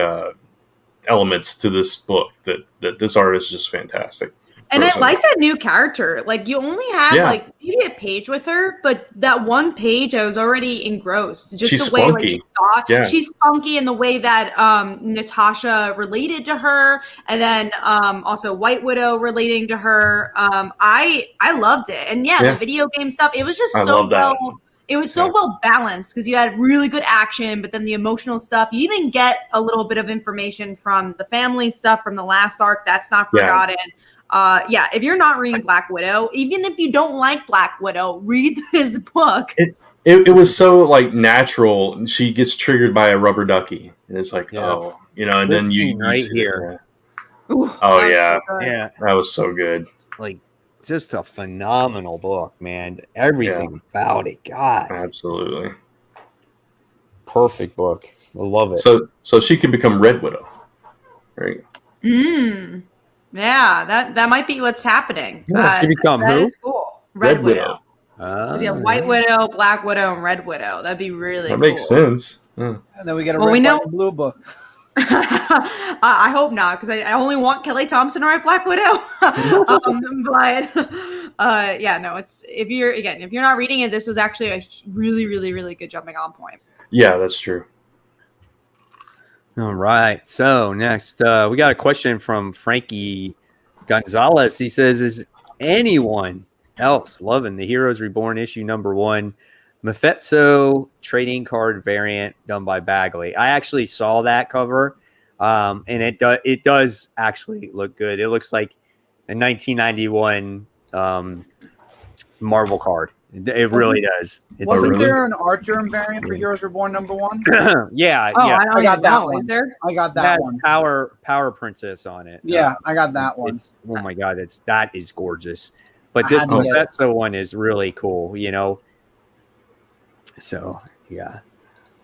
elements to this book that this art is just fantastic. And I like that new character. Like, you only had like maybe a page with her, but that one page I was already engrossed. Just she's the way spunky. like you thought she's funky, and the way that Natasha related to her, and then also White Widow relating to her. I loved it. And the video game stuff, it was just so well. It was so well balanced because you had really good action, but then the emotional stuff. You even get a little bit of information from the family stuff from the last arc. That's not forgotten. If you're not reading Black Widow, even if you don't like Black Widow, read this book. It was so like natural. She gets triggered by a rubber ducky, and it's like, and then you right see here. Ooh, that was so good. Like, just a phenomenal book, man. Everything about it, God, absolutely perfect book. I love it. So she can become Red Widow, right? Yeah, that might be what's happening. She become that who? is cool. Red Widow. Yeah, White Widow, Black Widow, and Red Widow. That'd be really cool. That makes sense. And then we get a red, white, and blue book. I hope not, because I only want Kelly Thompson to write Black Widow. It's if you're not reading it, this was actually a really, really, really good jumping on point. Yeah, that's true. All right. So next, we got a question from Frankie Gonzalez. He says, "Is anyone else loving the Heroes Reborn issue #1 Mephisto trading card variant done by Bagley?" I actually saw that cover, and it does actually look good. It looks like a 1991 Marvel card. It really does. Wasn't there an art germ variant for Heroes Reborn #1? Yeah. I got that one. Is there? I got that one. Power Princess on it. Yeah, I got that one. Oh my God, that is gorgeous. But this Mephisto one is really cool, So yeah.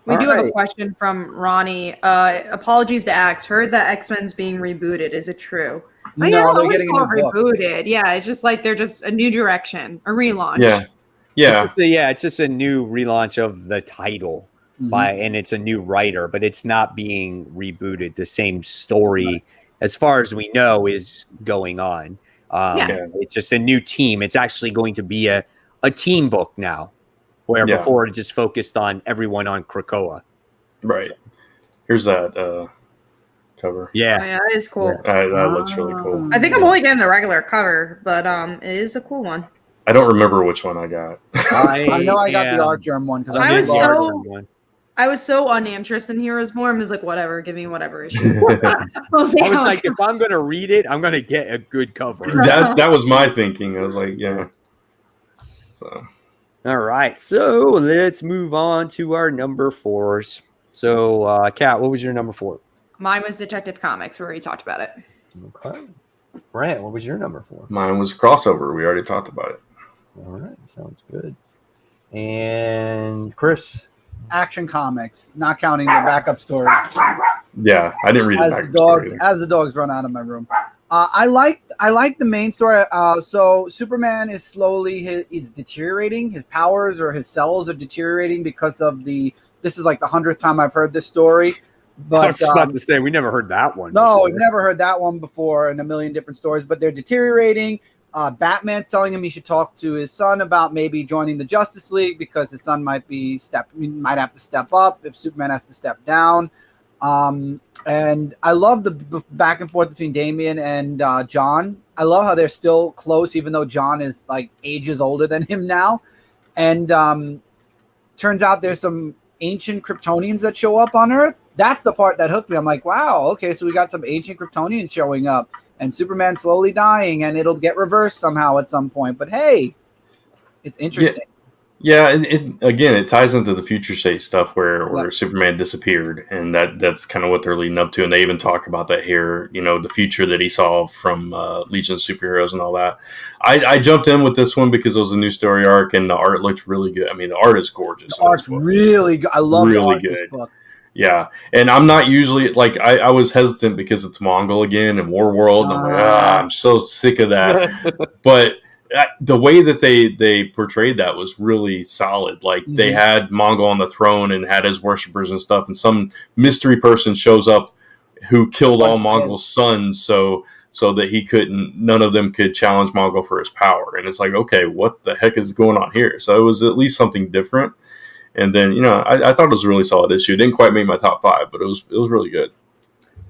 We do have a question from Ronnie. Apologies to Axe. Heard that X-Men's being rebooted. Is it true? No, they're getting a new book. Rebooted. Yeah, it's just like they're just a new direction, a relaunch. Yeah. It's just a new relaunch of the title and it's a new writer, but it's not being rebooted. The same story, as far as we know, is going on. It's just a new team. It's actually going to be a team book now, where before it just focused on everyone on Krakoa. Right. Here's that cover. Oh, Yeah. yeah, that is cool. That looks really cool. I think I'm only getting the regular cover, but it is a cool one. I don't remember which one I got. I know I got the Art Germ one because I I was was so I was so uninterested in Heroes Born. I was like, whatever, give me whatever issue. I was like, if I'm gonna read it, I'm gonna get a good cover. that was my thinking. I was like, yeah. So. All right, so let's move on to our number 4s. So, Kat, what was your number 4? Mine was Detective Comics. We already talked about it. Okay. Brant, what was your number 4? Mine was Crossover. We already talked about it. All right, sounds good. And Chris? Action Comics, not counting the backup story. Yeah, I didn't read it. As the dogs run out of my room. I like the main story. So Superman is slowly it's deteriorating. His powers or his cells are deteriorating because of this is like the 100th time I've heard this story. But I was about to say we never heard that one. No, before. we've never heard that one before in a million different stories. But they're deteriorating. Batman's telling him he should talk to his son about maybe joining the Justice League because his son might have to step up if Superman has to step down. And I love the back and forth between Damian and John. I love how they're still close, even though John is like ages older than him now. And turns out there's some ancient Kryptonians that show up on Earth. That's the part that hooked me. I'm like, wow, okay, so we got some ancient Kryptonians showing up. And Superman slowly dying, and it'll get reversed somehow at some point. But hey, it's interesting. Yeah, it ties into the future state stuff where Superman disappeared, and that's kind of what they're leading up to. And they even talk about that here, the future that he saw from Legion of Superheroes and all that. I jumped in with this one because it was a new story arc, and the art looked really good. I mean, the art is gorgeous. The art's really good. I love the art in this book. Yeah, and I'm not usually like I was hesitant because it's Mongol again and War World. And I'm like, I'm so sick of that. But the way that they portrayed that was really solid. Like they had Mongol on the throne and had his worshippers and stuff, and some mystery person shows up who killed all Mongol's sons, so that none of them could challenge Mongol for his power. And it's like, okay, what the heck is going on here? So it was at least something different. And then, I thought it was a really solid issue. It didn't quite make my top 5, but it was really good.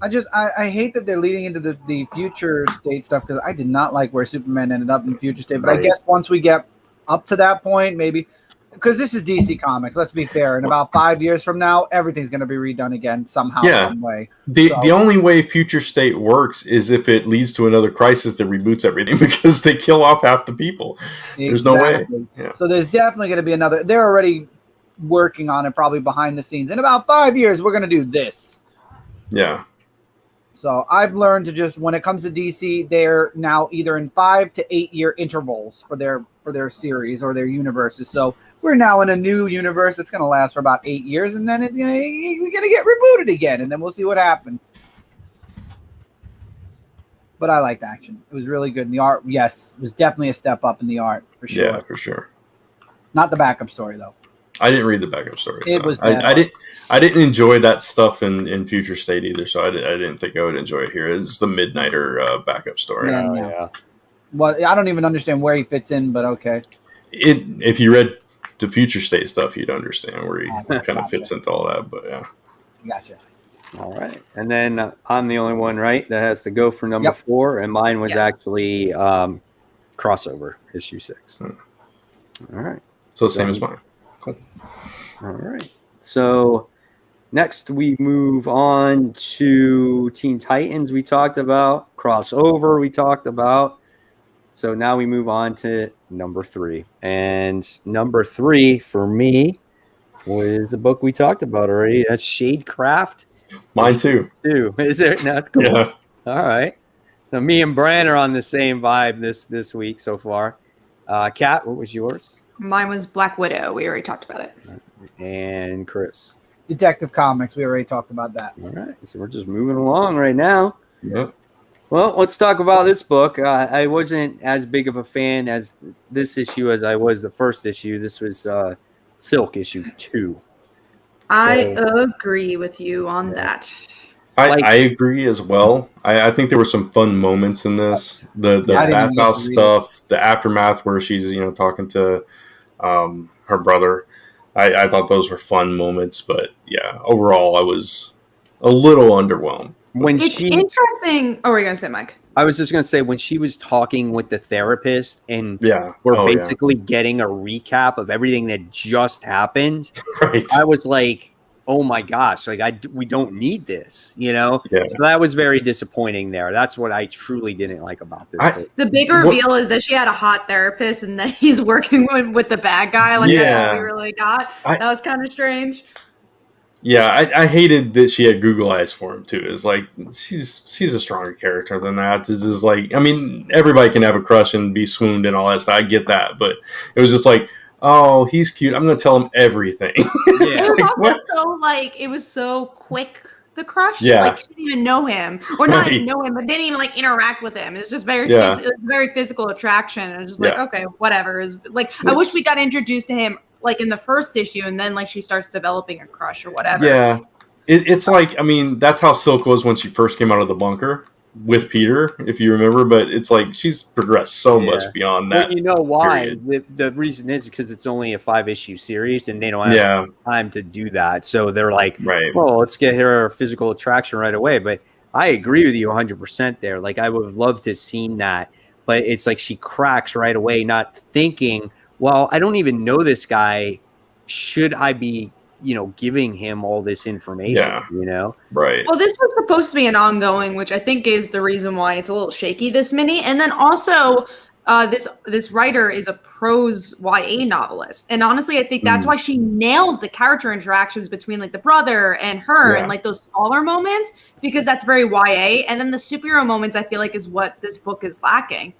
I hate that they're leading into the future state stuff because I did not like where Superman ended up in future state. But I guess once we get up to that point, maybe because this is DC Comics. Let's be fair. In about 5 years from now, everything's going to be redone again somehow, some way. The only way future state works is if it leads to another crisis that reboots everything because they kill off half the people. Exactly. There's no way. Yeah. So there's definitely going to be another. They're already working on it probably behind the scenes. In about 5 years, we're going to do this. Yeah. So I've learned to just, when it comes to DC, they're now either in 5 to 8 year intervals for their series or their universes. So we're now in a new universe that's going to last for about 8 years, and then we're going to get rebooted again, and then we'll see what happens. But I liked action. It was really good. And the art, yes, was definitely a step up in the art for sure. Yeah, for sure. Not the backup story though. I didn't read the backup story. It was I didn't enjoy that stuff in Future State either, so I didn't think I would enjoy it here. It's the Midnighter backup story. Yeah. Well, I don't even understand where he fits in, but okay. If you read the Future State stuff, you'd understand where he kind of fits into all that. But yeah, gotcha. All right, and then I'm the only one, right, that has to go for number 4, and mine was actually Crossover issue 6. All right, so same as mine. Cool. All right. So next we move on to Teen Titans. We talked about Crossover. We talked about. So now we move on to number 3. And number 3 for me was the book we talked about already. That's Shadecraft. Mine too. Is it? No, that's cool. Yeah. All right. So me and Bran are on the same vibe this week so far. Kat, what was yours? Mine was Black Widow. We already talked about it. And Chris? Detective Comics. We already talked about that. All right. So we're just moving along right now. Yep. Well, let's talk about this book. I wasn't as big of a fan as this issue as I was the first issue. This was Silk issue 2. I agree with you on that. I agree as well. I think there were some fun moments in this. The bathhouse stuff, the aftermath where she's talking to her brother. I thought those were fun moments, but yeah, overall I was a little underwhelmed. It's interesting. Oh, were you gonna say, Mike? I was just gonna say when she was talking with the therapist and Yeah, we're basically getting a recap of everything that just happened. Right. I was like, oh my gosh, like we don't need this, you know? Yeah. So that was very disappointing there. That's what I truly didn't like about this book. The big reveal is that she had a hot therapist and that he's working with the bad guy. Like, that's all we really got. That was kind of strange. Yeah, I hated that she had Google eyes for him too. It's like she's a stronger character than that. It's just like, I mean, everybody can have a crush and be swooned and all that stuff. I get that, but it was just like, oh, he's cute. I'm gonna tell him everything. Yeah. It was so quick. The crush, like she didn't even know him, or not even know him, but didn't even like interact with him. It's just very, it's very physical attraction. And it's just like, okay, whatever. Is like, I wish we got introduced to him like in the first issue, and then like she starts developing a crush or whatever. Yeah, it's like, I mean, that's how Silk was when she first came out of the bunker with Peter, if you remember. But it's like she's progressed so much beyond that. Well, you know why? The reason is because it's only a 5-issue series, and they don't have time to do that. So they're like, well, let's get her physical attraction right away. But I agree with you 100% there. Like, I would have loved to have seen that, but it's like she cracks right away, not thinking, well, I don't even know this guy. Should I be, giving him all this information, Right. Well, this was supposed to be an ongoing, which I think is the reason why it's a little shaky, this mini. And then also, this writer is a prose YA novelist. And honestly, I think that's why she nails the character interactions between like the brother and her and like those smaller moments, because that's very YA. And then the superhero moments, I feel like, is what this book is lacking.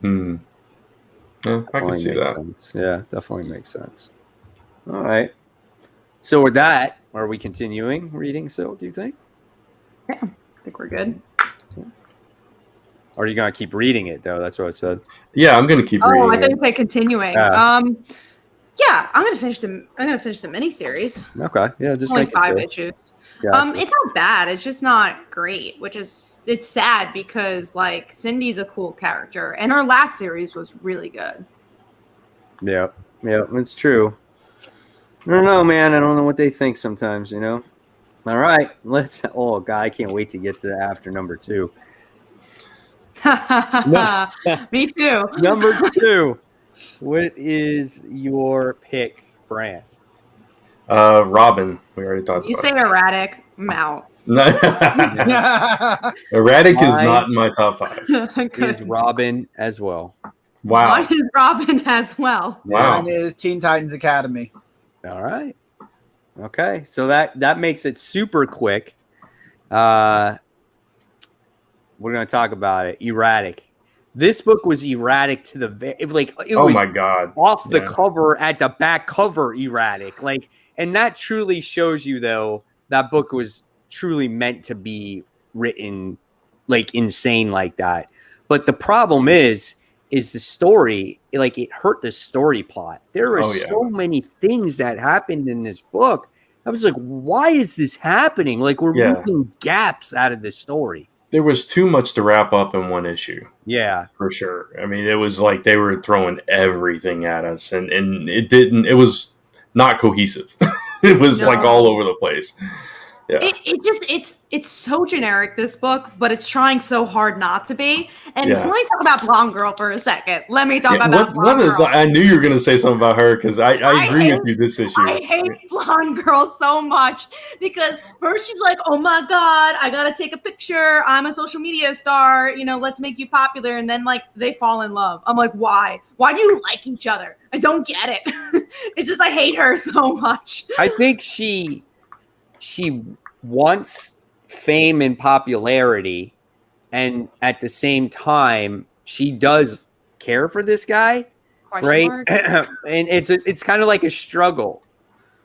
Yeah, I can see that. Sense. Yeah, definitely makes sense. All right. So with that, are we continuing reading Silk, do you think? Yeah, I think we're good. Or are you going to keep reading it, though? That's what I said. Yeah, I'm going to keep reading it. Oh, I thought you said continuing. Yeah, I'm going to finish the miniseries. Okay. Yeah, just only make 5 issues. Gotcha. It's not bad. It's just not great, it's sad because like Cindy's a cool character and her last series was really good. Yeah, it's true. I don't know, man. I don't know what they think sometimes, All right, oh, God, I can't wait to get to after number 2. Me too. Number 2. What is your pick, Brant? Robin. We already talked about it. You say erratic, I'm out. Erratic is not in my top 5. Is Robin as well. Wow. Mine is Robin as well. Wow. Mine is Teen Titans Academy. All right. Okay. So that makes it super quick. We're going to talk about it. Erratic. This book was erratic to the oh my God. Off the cover at the back cover erratic. And that truly shows you, though, that book was truly meant to be written insane like that. But the problem is the story, it hurt the story plot. There are so many things that happened in this book. I was like, why is this happening? We're moving gaps out of the story. There was too much to wrap up in one issue. Yeah. For sure. I mean, it was like they were throwing everything at us, and it was not cohesive. It was all over the place. Yeah. It's so generic, this book, but it's trying so hard not to be. And let me talk about Blonde Girl for a second. Let me talk about Blonde Girl. I knew you were going to say something about her because I agree with you this issue. I hate Blonde Girl so much because first she's like, oh my God, I got to take a picture. I'm a social media star. Let's make you popular. And then they fall in love. I'm like, why? Why do you like each other? I don't get it. It's just I hate her so much. I think she wants fame and popularity, and at the same time she does care for this guy, right? And it's kind of like a struggle.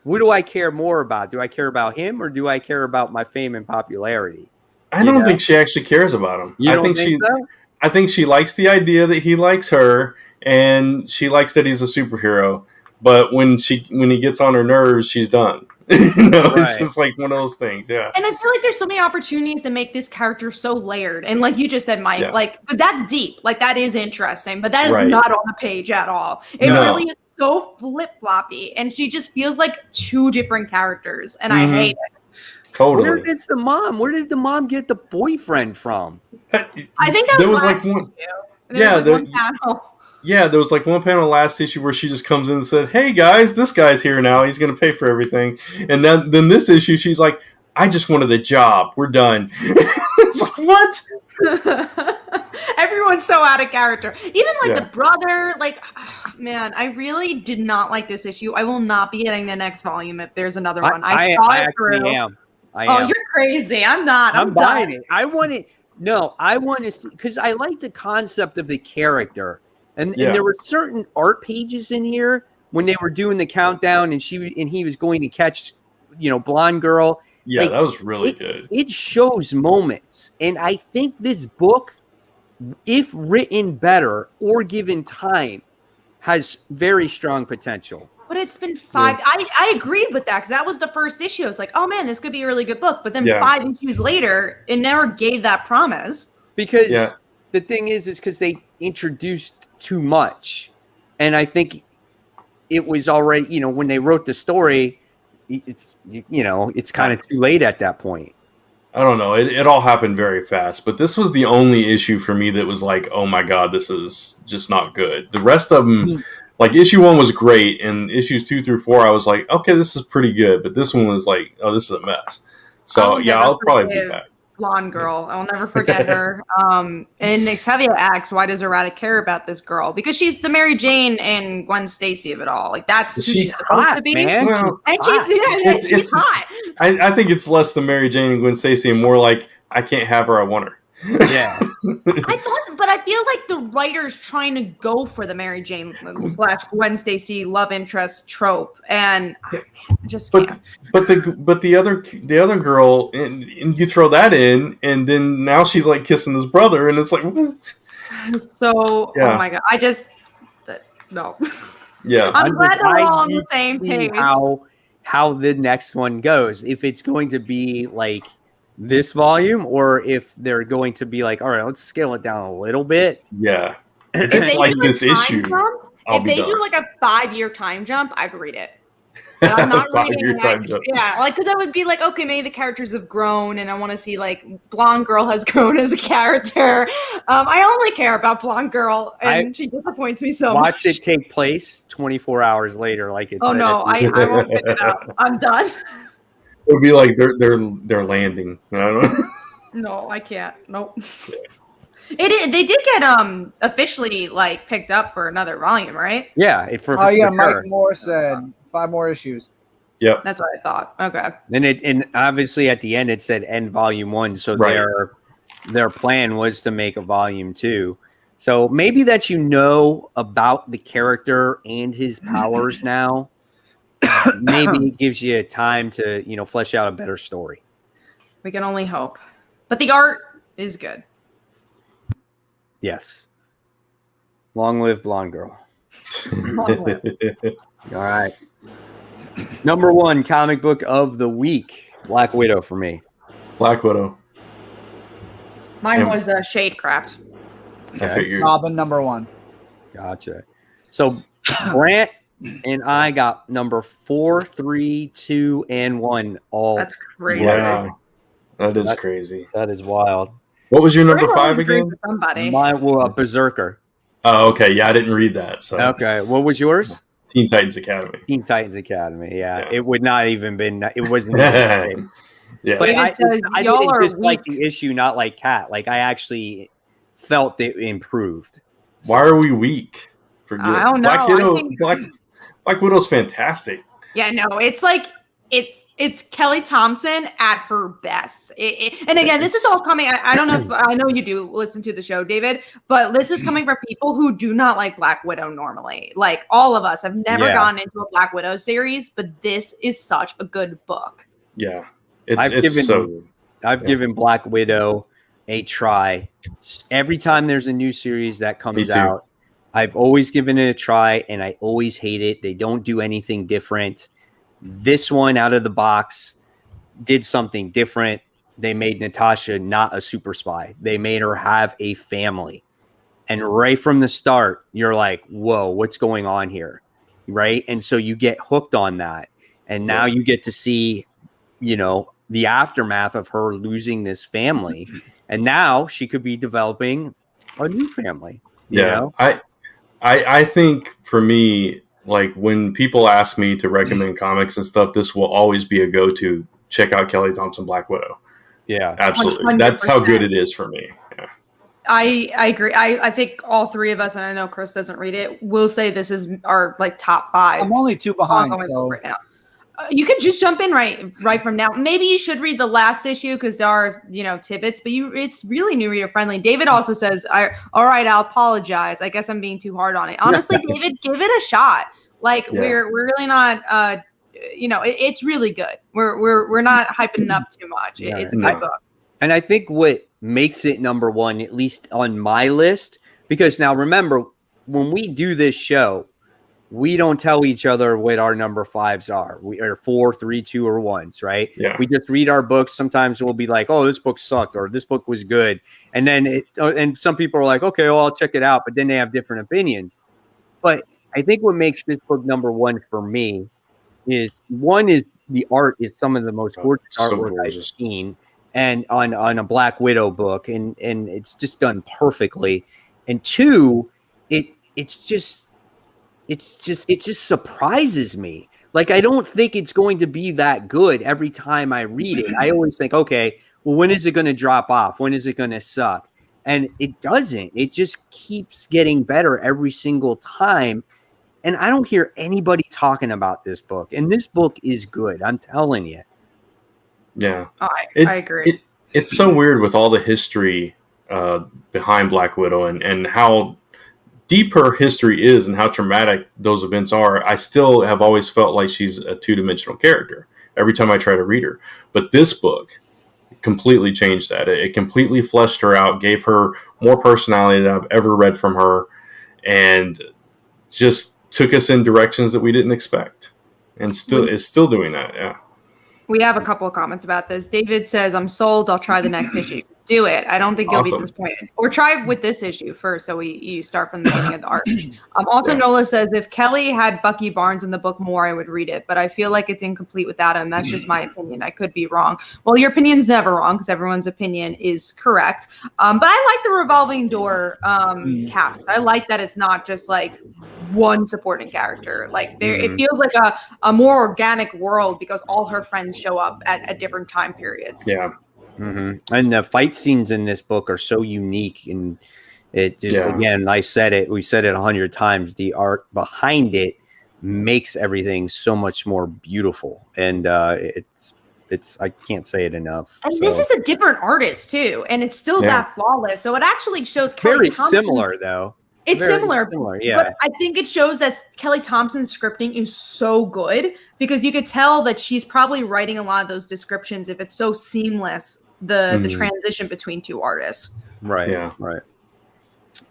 What do I care more about? Do I care about him or do I care about my fame and popularity? I don't think she actually cares about him. I think she likes the idea that he likes her, and she likes that he's a superhero. But when he gets on her nerves, she's done. It's just like one of those things. Yeah. And I feel like there's so many opportunities to make this character so layered. And like you just said, Mike, but that's deep. That is interesting, but that is not on the page at all. It really is so flip-floppy. And she just feels like 2 different characters. And I hate it. Totally. Where did the mom get the boyfriend from? I think that there was last like one. issue. Yeah, One panel. Yeah, there was like one panel last issue where she just comes in and said, "Hey guys, this guy's here now. He's going to pay for everything." And then this issue, she's like, "I just wanted a job. We're done." It's like, what? Everyone's so out of character. Even like the brother, like, man, I really did not like this issue. I will not be getting the next volume if there's another one. I saw it through. I am. You're crazy. I'm not. I'm buying done. it. I want it. No, I want to see, because I like the concept of the character. And there were certain art pages in here when they were doing the countdown and he was going to catch, blonde girl. Yeah, that was really good. It shows moments. And I think this book, if written better or given time, has very strong potential. But it's been 5. I agreed with that because that was the first issue. I was like, oh man, this could be a really good book. But then 5 issues later, it never gave that promise. Because the thing is because they introduced too much. And I think it was already, when they wrote the story, it's kind of too late at that point. I don't know. It all happened very fast, but this was the only issue for me that was like, oh my God, this is just not good. The rest of them, like issue 1 was great, and issues 2 through 4, I was like, okay, this is pretty good, but this one was like, oh, this is a mess. So I'll probably be back. Blonde girl. I'll never forget her. And Octavia asks, why does Errata care about this girl? Because she's the Mary Jane and Gwen Stacy of it all. Like that's who she's supposed to be. Man. Well, and she's hot. I think it's less than Mary Jane and Gwen Stacy and more like, I can't have her, I want her. Yeah. But I feel like the writer's trying to go for the Mary Jane / Gwen Stacy love interest trope, and I just can't. But the other girl, and you throw that in, and then now she's like kissing his brother, and it's like, what? So, oh my God, no. Yeah, I'm glad they're all on the same page. How the next one goes, if it's going to be like this volume, or if they're going to be like, all right, let's scale it down a little bit. Yeah, if it's like this issue. If they do like a 5-year time jump, I'd read it. And I'm not reading time jump. Yeah, like because I would be like, okay, maybe the characters have grown, and I want to see like blonde girl has grown as a character. I only care about blonde girl, and she disappoints me so much. Watch it take place 24 hours later, like it's. Oh no, I won't pick it up. I'm done. It would be like they're landing. I don't know. No, I can't. Nope. They did get officially like picked up for another volume, right? Yeah. Mike Moore said 5 more issues. Yep. That's what I thought. Okay. And obviously at the end it said end volume 1, so their plan was to make a volume 2. So maybe that about the character and his powers now. Maybe it gives you time to, flesh out a better story. We can only hope. But the art is good. Yes. Long live blonde girl. Long live. All right. Number 1 comic book of the week. Black Widow for me. Black Widow. Mine was Shadecraft. Okay. I figured. Robin number 1. Gotcha. So Brant and I got number 4, 3, 2, and 1. All. That's crazy. Wow. That is crazy. That is wild. What was your number 5 again? Somebody. Mine Berserker. Oh, okay. Yeah, I didn't read that. So Okay. What was yours? Teen Titans Academy. Teen Titans Academy. Yeah. It would not even been. It wasn't. Even Yeah. But I y'all didn't are dislike weak. the issue, not like Kat. Like I actually felt it improved. Why are we weak? For good? I don't know. Black Widow's fantastic. Yeah, no, it's like it's Kelly Thompson at her best. And again, this is all coming. I don't know if I know you do listen to the show, David, but this is coming from people who do not like Black Widow normally. Like all of us have never gone into a Black Widow series, but this is such a good book. Yeah, I've given Black Widow a try. Every time there's a new series that comes out, I've always given it a try, and I always hate it. They don't do anything different. This one out of the box did something different. They made Natasha not a super spy. They made her have a family. And right from the start, you're like, whoa, what's going on here? Right? And so you get hooked on that. And now you get to see, the aftermath of her losing this family, and now she could be developing a new family. You know? I think for me, like when people ask me to recommend comics and stuff, this will always be a go-to. Check out Kelly Thompson Black Widow. Yeah, absolutely. 100%. That's how good it is for me. Yeah. I agree. I think all three of us, and I know Chris doesn't read it, will say this is our like top 5. I'm only 2 behind, so right now. You could just jump in right from now. Maybe you should read the last issue because there are tidbits, but it's really new reader friendly. David also says, "All right, I'll apologize. I guess I'm being too hard on it." Honestly, David, give it a shot. Like we're really not. It's really good. We're not hyping it up too much. It's a good book. And I think what makes it number 1, at least on my list, because now remember, when we do this show, we don't tell each other what our number 5s are. We are 4, 3, 2, or 1s, right? Yeah. We just read our books. Sometimes we'll be like, "Oh, this book sucked," or "This book was good," and then and some people are like, "Okay, well, I'll check it out," but then they have different opinions. But I think what makes this book number 1 for me is the art is some of the most gorgeous artwork I've seen, and on a Black Widow book, and it's just done perfectly. And 2, it just surprises me. Like, I don't think it's going to be that good every time I read it. I always think, okay, well, when is it going to drop off? When is it going to suck? And it doesn't. It just keeps getting better every single time. And I don't hear anybody talking about this book. And this book is good. I'm telling you. Yeah. I agree. It's so weird with all the history behind Black Widow and how deep her history is and how traumatic those events are. I still have always felt like she's a 2-dimensional character every time I try to read her. But this book completely changed that. It completely fleshed her out, gave her more personality than I've ever read from her, and just took us in directions that we didn't expect, and is still doing that. Yeah. We have a couple of comments about this. David says, "I'm sold. I'll try the next issue." Do it. I don't think you'll be disappointed. Or try with this issue first, so you start from the beginning of the art. Also, Nola says, "If Kelly had Bucky Barnes in the book more, I would read it, but I feel like it's incomplete without him." That's just my opinion. I could be wrong. Well, your opinion's never wrong because everyone's opinion is correct. But I like the revolving door cast. I like that it's not just like one supporting character. Like it feels like a more organic world because all her friends show up at different time periods. Yeah. Mm-hmm. And the fight scenes in this book are so unique, and it just again, we said it 100 times. The art behind it makes everything so much more beautiful, and it's I can't say it enough. And this is a different artist too, and it's still that flawless. So it actually shows very similar though. It's very similar, yeah. But I think it shows that Kelly Thompson's scripting is so good because you could tell that she's probably writing a lot of those descriptions if it's so seamless, the transition between 2 artists. Right. Yeah. Right.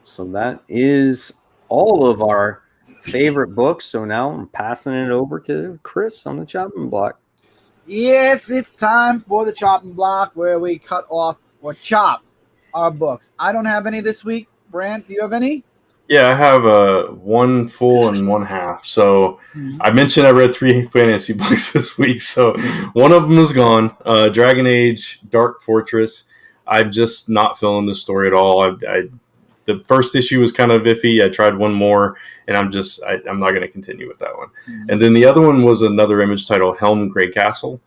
So that is all of our favorite books. So now I'm passing it over to Chris on the chopping block. Yes, it's time for the chopping block where we cut off or chop our books. I don't have any this week. Brant, do you have any? Yeah, I have 1 full and 1 half. So I mentioned I read 3 fantasy books this week. So one of them is gone. Dragon Age, Dark Fortress. I'm just not feeling the story at all. The first issue was kind of iffy. I tried one more, and I'm not going to continue with that one. And then the other one was another Image title, Helm Grey Castle,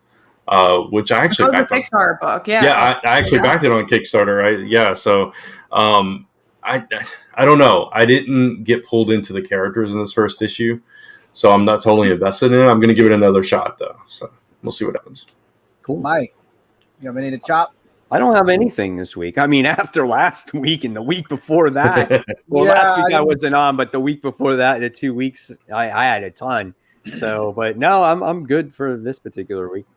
which I actually backed on. Kickstarter book, yeah. Yeah, I actually backed it on Kickstarter. So I don't know. I didn't get pulled into the characters in this first issue, so I'm not totally invested in it. I'm going to give it another shot, though. So we'll see what happens. Cool. Mike, you have any to chop? I don't have anything this week. I mean, after last week and the week before that, last week I wasn't on, but the week before that, the 2 weeks, I had a ton. So, but no, I'm good for this particular week.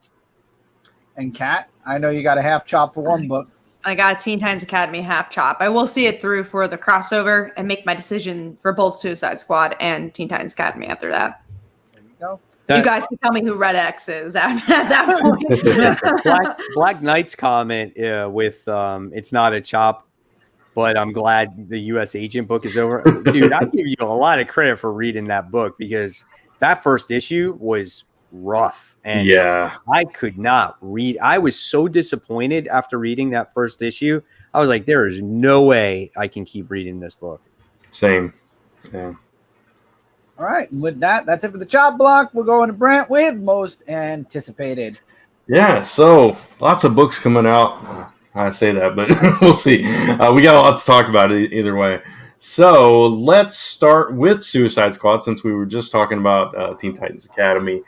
And Kat, I know you got a half chop for one book. I got Teen Titans Academy half chop. I will see it through for the crossover and make my decision for both Suicide Squad and Teen Titans Academy after that. There you go. You guys can tell me who Red X is at that point. Black Knight's comment with it's not a chop, but I'm glad the U.S. Agent book is over. Dude, I give you a lot of credit for reading that book because that first issue was rough. And I could not read. I was so disappointed after reading that first issue. I was like, there is no way I can keep reading this book. Same. Yeah. All right. And with that, that's it for the chop block. We're going to Brent with most anticipated. Yeah. So lots of books coming out. I say that, but we'll see. We got a lot to talk about either way. So let's start with Suicide Squad, since we were just talking about Teen Titans Academy.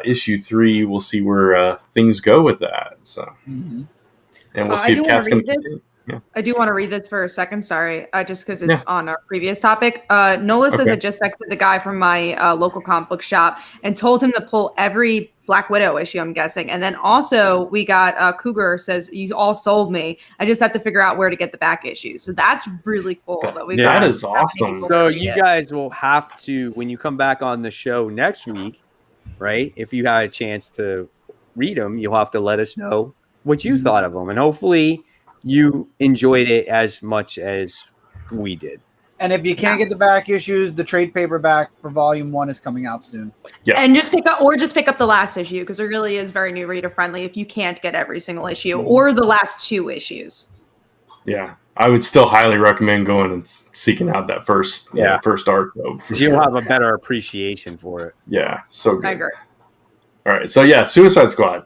Issue 3, we'll see where things go with that. So, and we'll see if Cat's going to continue. Yeah. I do want to read this for a second. Sorry, just because it's on our previous topic. Nola says I just texted the guy from my local comic book shop and told him to pull every Black Widow issue, I'm guessing. And then also we got Cougar says, you all sold me. I just have to figure out where to get the back issues. So that's really cool. That is awesome. So you guys will have to, when you come back on the show next week, right? If you had a chance to read them, you'll have to let us know what you thought of them. And hopefully you enjoyed it as much as we did. And if you can't get the back issues, the trade paperback for Volume 1 is coming out soon. Yeah, and just pick up the last issue, because it really is very new reader friendly if you can't get every single issue or the last 2 issues. Yeah, I would still highly recommend going and seeking out that first arc, though. You'll have a better appreciation for it. Yeah, so good. I agree. All right, so Suicide Squad.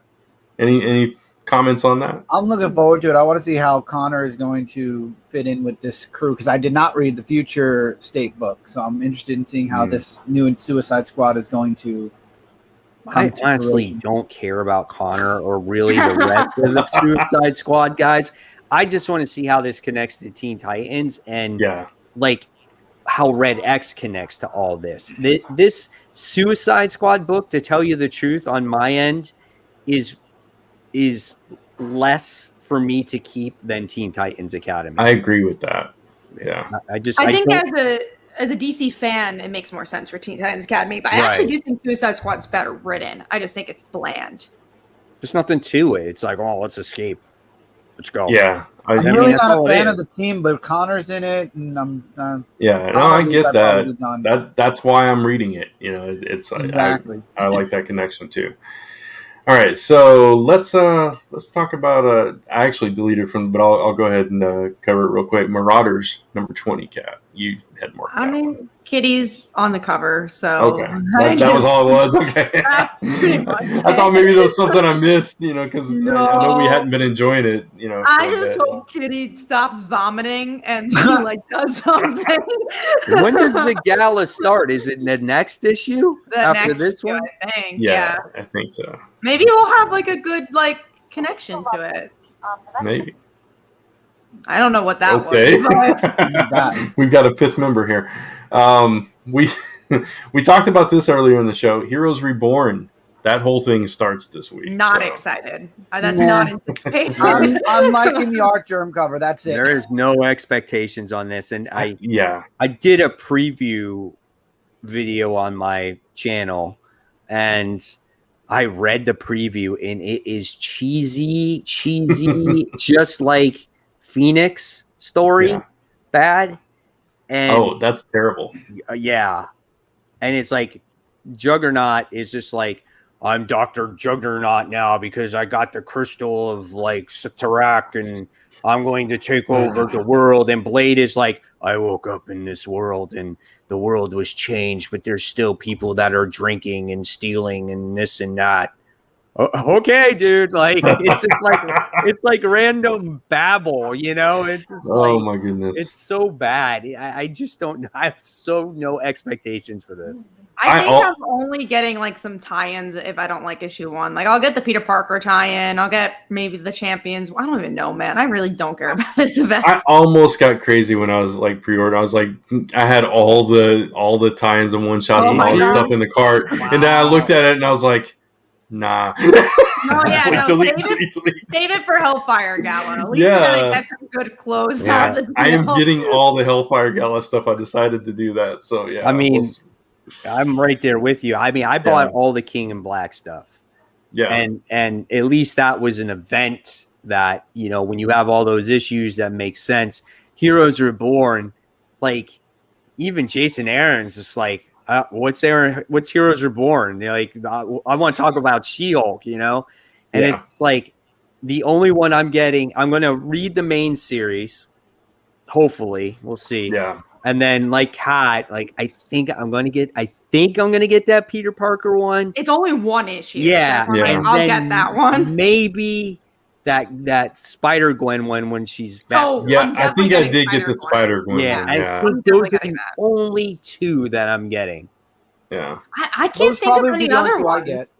Any comments on that? I'm looking forward to it. I want to see how Connor is going to fit in with this crew, because I did not read the Future State book, so I'm interested in seeing how this new Suicide Squad is going to come I honestly don't care about Connor or really the rest of the Suicide Squad guys. I just want to see how this connects to Teen Titans and like how Red X connects to all this. This Suicide Squad book, to tell you the truth, on my end, is less for me to keep than Teen Titans Academy. I agree with that. Yeah. I think as a DC fan, it makes more sense for Teen Titans Academy, but I actually do think Suicide Squad's better written. I just think it's bland. There's nothing to it. It's like, oh, let's escape. Let's go. Yeah. I'm really not a fan of the team, but Connor's in it, and I get that. That's why I'm reading it. You know, it's exactly. I like that connection too. All right, so let's talk about. I actually deleted from, but I'll go ahead and cover it real quick. Marauders number 20, Cat. You had more. I mean, Kitty's on the cover, so okay, that was all it was. Okay, that's pretty much I thought maybe there was something I missed. You know, because I know we hadn't been enjoying it. You know, I just hope Kitty stops vomiting and she does something. When does the gala start? Is it the next issue after this one? I think. Yeah, I think so. Maybe we'll have a good connection to it. Maybe. I don't know what that was. But we've got a 5th member here. We talked about this earlier in the show. Heroes Reborn. That whole thing starts this week. Not excited. That's not anticipated. I'm liking the art germ cover. That's it. There is no expectations on this, and I did a preview video on my channel, and I read the preview, and it is cheesy, just like Phoenix story, bad. And that's terrible. Yeah. And it's like Juggernaut is just like, I'm Dr. Juggernaut now because I got the crystal of like Satarak and I'm going to take over the world. And Blade is like, I woke up in this world and the world was changed, but there's still people that are drinking and stealing and this and that. Okay, dude. Like it's just it's like random babble, you know. It's just my goodness, it's so bad. I just don't know. I have no expectations for this. I think I'm only getting like some tie-ins if I don't like issue 1. Like I'll get the Peter Parker tie-in. I'll get maybe the Champions. I don't even know, man. I really don't care about this event. I almost got crazy when I was like pre-order. I was like, I had all the tie-ins and one-shots and all this stuff in the cart, and then I looked at it and I was like, nah. Delete. Save it for Hellfire Gala. At least get some good clothes out of the deal. I am getting all the Hellfire Gala stuff. I decided to do that. So yeah. I mean, I'm right there with you. I mean, I bought all the King in Black stuff. Yeah. And at least that was an event that, you know, when you have all those issues that make sense. Heroes Reborn, like even Jason Aaron's just like, What's Heroes Reborn? Like, I want to talk about She-Hulk, and it's like the only one I'm getting. I'm going to read the main series. Hopefully, we'll see. Yeah. And then, like Kat, like I think I'm gonna get that Peter Parker one. It's only one issue. Yeah, so I'll get that one. Maybe that Spider Gwen one when she's back. Oh, yeah, I think I did get the Spider Gwen. Yeah, one, I think those are the only two that I'm getting. Yeah, I can't think of any other ones.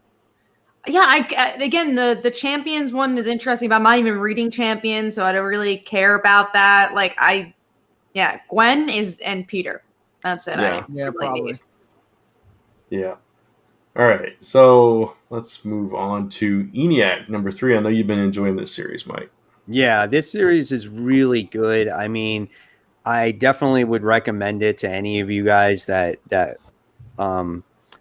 Yeah, again, the Champions one is interesting, but I'm not even reading Champions, so I don't really care about that. Like, Gwen and Peter. That's it. Yeah, probably. Yeah. All right, so let's move on to Eniac number 3. I know you've been enjoying this series, Mike. Yeah, this series is really good. I mean, I definitely would recommend it to any of you guys that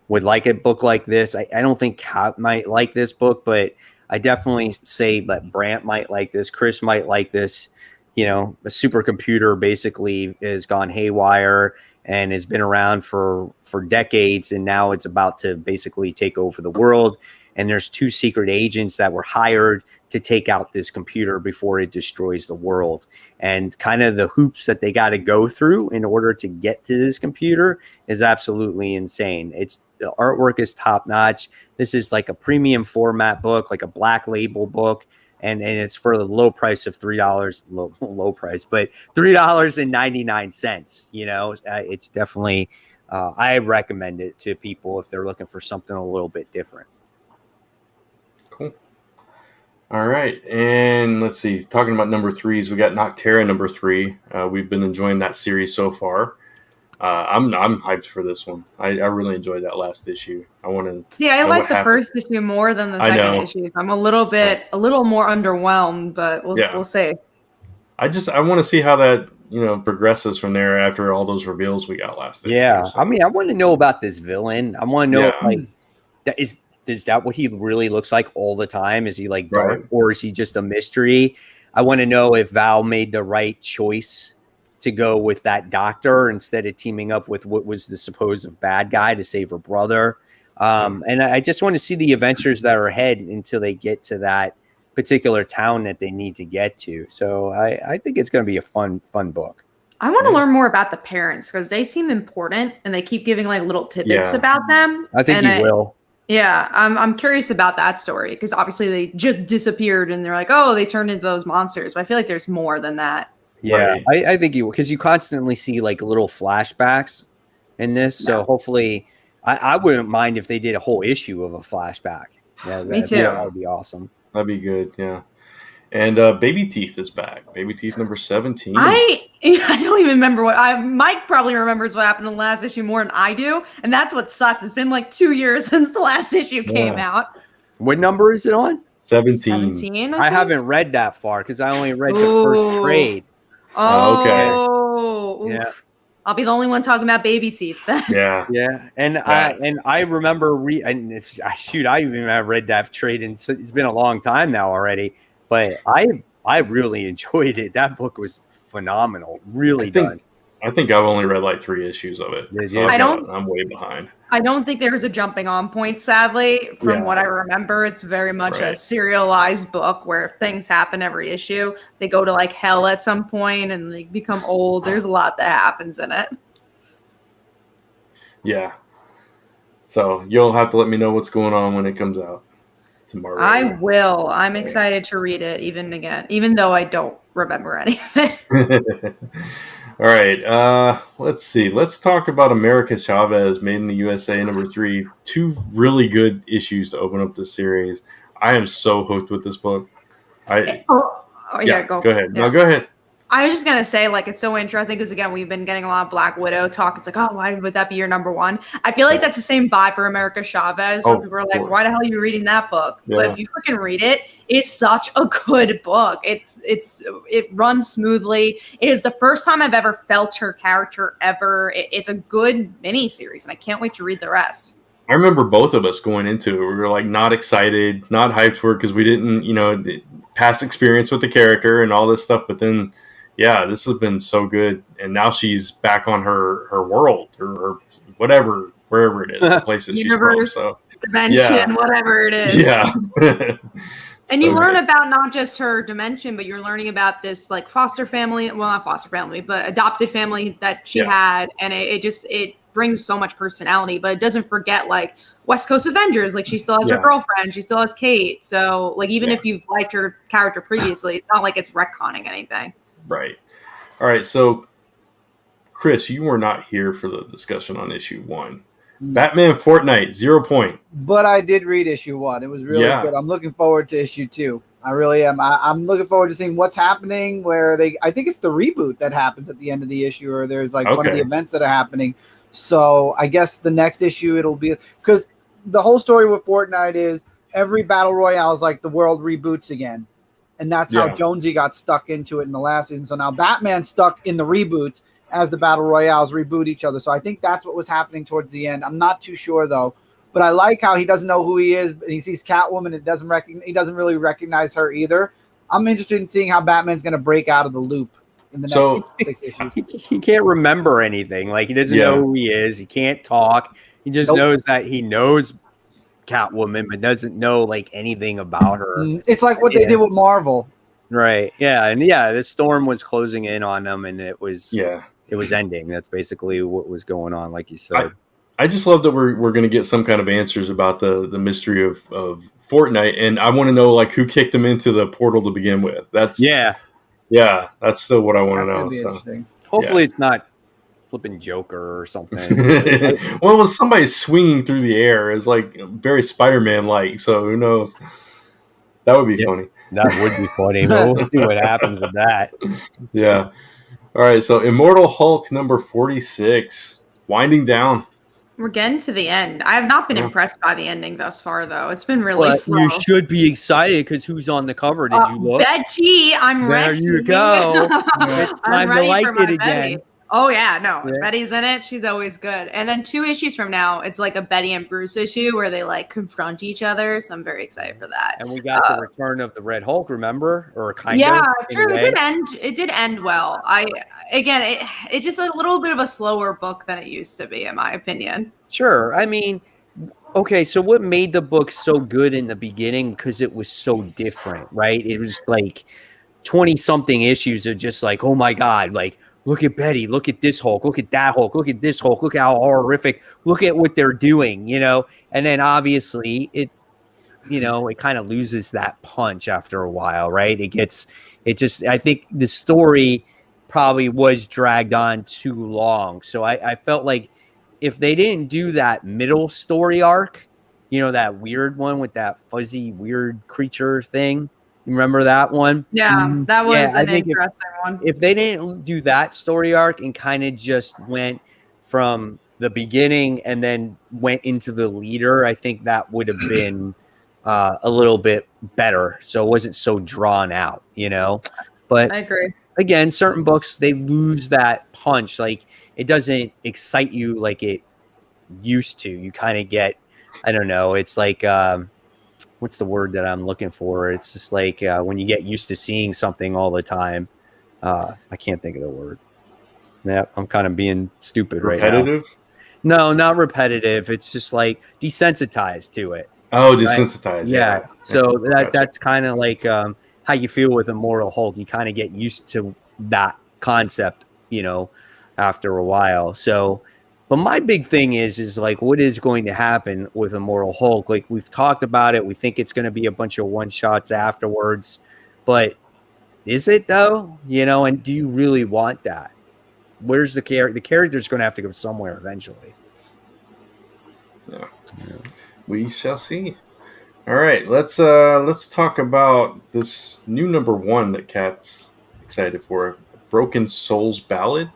would like a book like this. I don't think Kat might like this book, but I definitely say that Brant might like this. Chris might like this. A supercomputer basically has gone haywire and has been around for decades, and now it's about to basically take over the world. And there's 2 secret agents that were hired to take out this computer before it destroys the world. And kind of the hoops that they got to go through in order to get to this computer is absolutely insane. The artwork is top notch. This is like a premium format book, like a black label book. And it's for the low price of $3, low price, but $3.99. It's definitely, I recommend it to people if they're looking for something a little bit different. Cool. All right. And let's see, talking about number 3s, we got Noctera number 3. We've been enjoying that series so far. I'm hyped for this one. I really enjoyed that last issue. I like the first issue more than the second issues. I'm a little more underwhelmed, but we'll see. I want to see how that progresses from there after all those reveals we got last issue. Yeah, so. I mean, I want to know about this villain. I want to know if is that what he really looks like all the time? Is he like dark, or is he just a mystery? I want to know if Val made the right choice to go with that doctor instead of teaming up with what was the supposed bad guy to save her brother. And I just want to see the adventures that are ahead until they get to that particular town that they need to get to. So I think it's going to be a fun book. I want to learn more about the parents because they seem important and they keep giving like little tidbits about them. I think you will. Yeah, I'm curious about that story because obviously they just disappeared and they're like, oh, they turned into those monsters. But I feel like there's more than that. Yeah, I think you will, because you constantly see like little flashbacks in this. So hopefully, I wouldn't mind if they did a whole issue of a flashback. Yeah, me too. That would be awesome. That'd be good. Yeah. And Baby Teeth is back. Baby Teeth number 17. I don't even remember Mike probably remembers what happened in the last issue more than I do, and that's what sucks. It's been like 2 years since the last issue came out. What number is it on? 17. I haven't read that far because I only read the first trade. Oh, okay. Yeah. I'll be the only one talking about Baby Teeth. Yeah. And I remember I even have read that trade, and it's been a long time now already. But I really enjoyed it. That book was phenomenal. Really done. I think I've only read like 3 issues of it. So I'm way behind. I don't think there's a jumping on point, sadly. From what I remember, it's very much a serialized book where things happen every issue. They go to like hell at some point and they become old. There's a lot that happens in it. Yeah. So you'll have to let me know what's going on when it comes out tomorrow. I will. I'm excited to read it even though I don't remember any of it. All right, let's see. Let's talk about America Chavez, Made in the USA, number 3. 2 really good issues to open up this series. I am so hooked with this book. Go ahead. Yeah. No, go ahead. I was just going to say, like, it's so interesting because, again, we've been getting a lot of Black Widow talk. It's like, oh, why would that be your number 1? I feel like that's the same vibe for America Chavez. Where people are like, why the hell are you reading that book? Yeah. But if you freaking read it, it's such a good book. It runs smoothly. It is the first time I've ever felt her character ever. It's a good mini-series, and I can't wait to read the rest. I remember both of us going into it. We were, like, not excited, not hyped for it because we didn't, past experience with the character and all this stuff. But then... yeah, this has been so good, and now she's back on her world or whatever wherever it is, the place that she's from. Universe, So dimension, whatever it is. Yeah. And you learn about not just her dimension, but you're learning about this like foster family. Well, not foster family, but adopted family that she had. And it brings so much personality, but it doesn't forget like West Coast Avengers. Like she still has her girlfriend. She still has Kate. So like, even if you've liked her character previously, it's not like it's retconning anything. Right. All right. So Chris, you were not here for the discussion on issue 1. Batman Fortnite, 0 point. But I did read issue 1. It was really good. I'm looking forward to issue 2. I really am. I'm looking forward to seeing what's happening. I think it's the reboot that happens at the end of the issue, or there's like one of the events that are happening. So I guess the next issue it'll be, because the whole story with Fortnite is every battle royale is like the world reboots again, and that's how Jonesy got stuck into it in the last season. So now Batman's stuck in the reboots as the battle royales reboot each other. So I think that's what was happening towards the end. I'm not too sure though, but I like how he doesn't know who he is, and he sees Catwoman and he doesn't really recognize her either. I'm interested in seeing how Batman's going to break out of the loop in the next 6 issues. He can't remember anything. Like he doesn't know who he is. He can't talk. He just knows that he knows Catwoman, but doesn't know like anything about her. It's like what they did with Marvel. Right. Yeah. And the storm was closing in on them, and it was ending. That's basically what was going on, like you said. I just love that we're going to get some kind of answers about the mystery of Fortnite, and I want to know like who kicked him into the portal to begin with. That's that's still what I want to know. So hopefully it's not flipping Joker or something. Well, it was somebody swinging through the air. It's like very Spider-Man like. So who knows? That would be funny. That would be funny. But we'll see what happens with that. Yeah. All right. So Immortal Hulk number 46, winding down. We're getting to the end. I have not been impressed by the ending thus far, though. It's been really slow. You should be excited because who's on the cover? Did you look? Betty, I'm ready. There you go. It's time to like it again. Betty. Oh, yeah. No, Betty's in it. She's always good. And then 2 issues from now, it's like a Betty and Bruce issue where they like confront each other. So I'm very excited for that. And we got the return of the Red Hulk, remember? Or kind of. Yeah, true. It did end well. It's just a little bit of a slower book than it used to be, in my opinion. Sure. I mean, okay, so what made the book so good in the beginning? Because it was so different, right? It was like 20-something issues of just like, oh my God, like, look at Betty, look at this Hulk, look at that Hulk, look at this Hulk, look how horrific, look at what they're doing, And then obviously it kind of loses that punch after a while, right? I think the story probably was dragged on too long. So I felt like if they didn't do that middle story arc, that weird one with that fuzzy weird creature thing. Remember that one? Yeah, that was an interesting one. If they didn't do that story arc and kind of just went from the beginning and then went into the leader, I think that would have been a little bit better. So it wasn't so drawn out, But I agree. Again, certain books, they lose that punch. Like it doesn't excite you like it used to. You kind of get, I don't know. It's like, what's the word that I'm looking for? It's just like when you get used to seeing something all the time. I can't think of the word. Yeah, I'm kind of being stupid right now. Repetitive? No, not repetitive. It's just like desensitized to it. Oh, desensitized. Right? Yeah. So that's kind of like how you feel with Immortal Hulk. You kind of get used to that concept, after a while. So, but my big thing is like, what is going to happen with Immortal Hulk? Like we've talked about it. We think it's going to be a bunch of one-shots afterwards, but is it though? And do you really want that? Where's the character? The character's going to have to go somewhere eventually. Yeah. We shall see. All right, let's talk about this new number 1 that Kat's excited for, Broken Souls Ballad.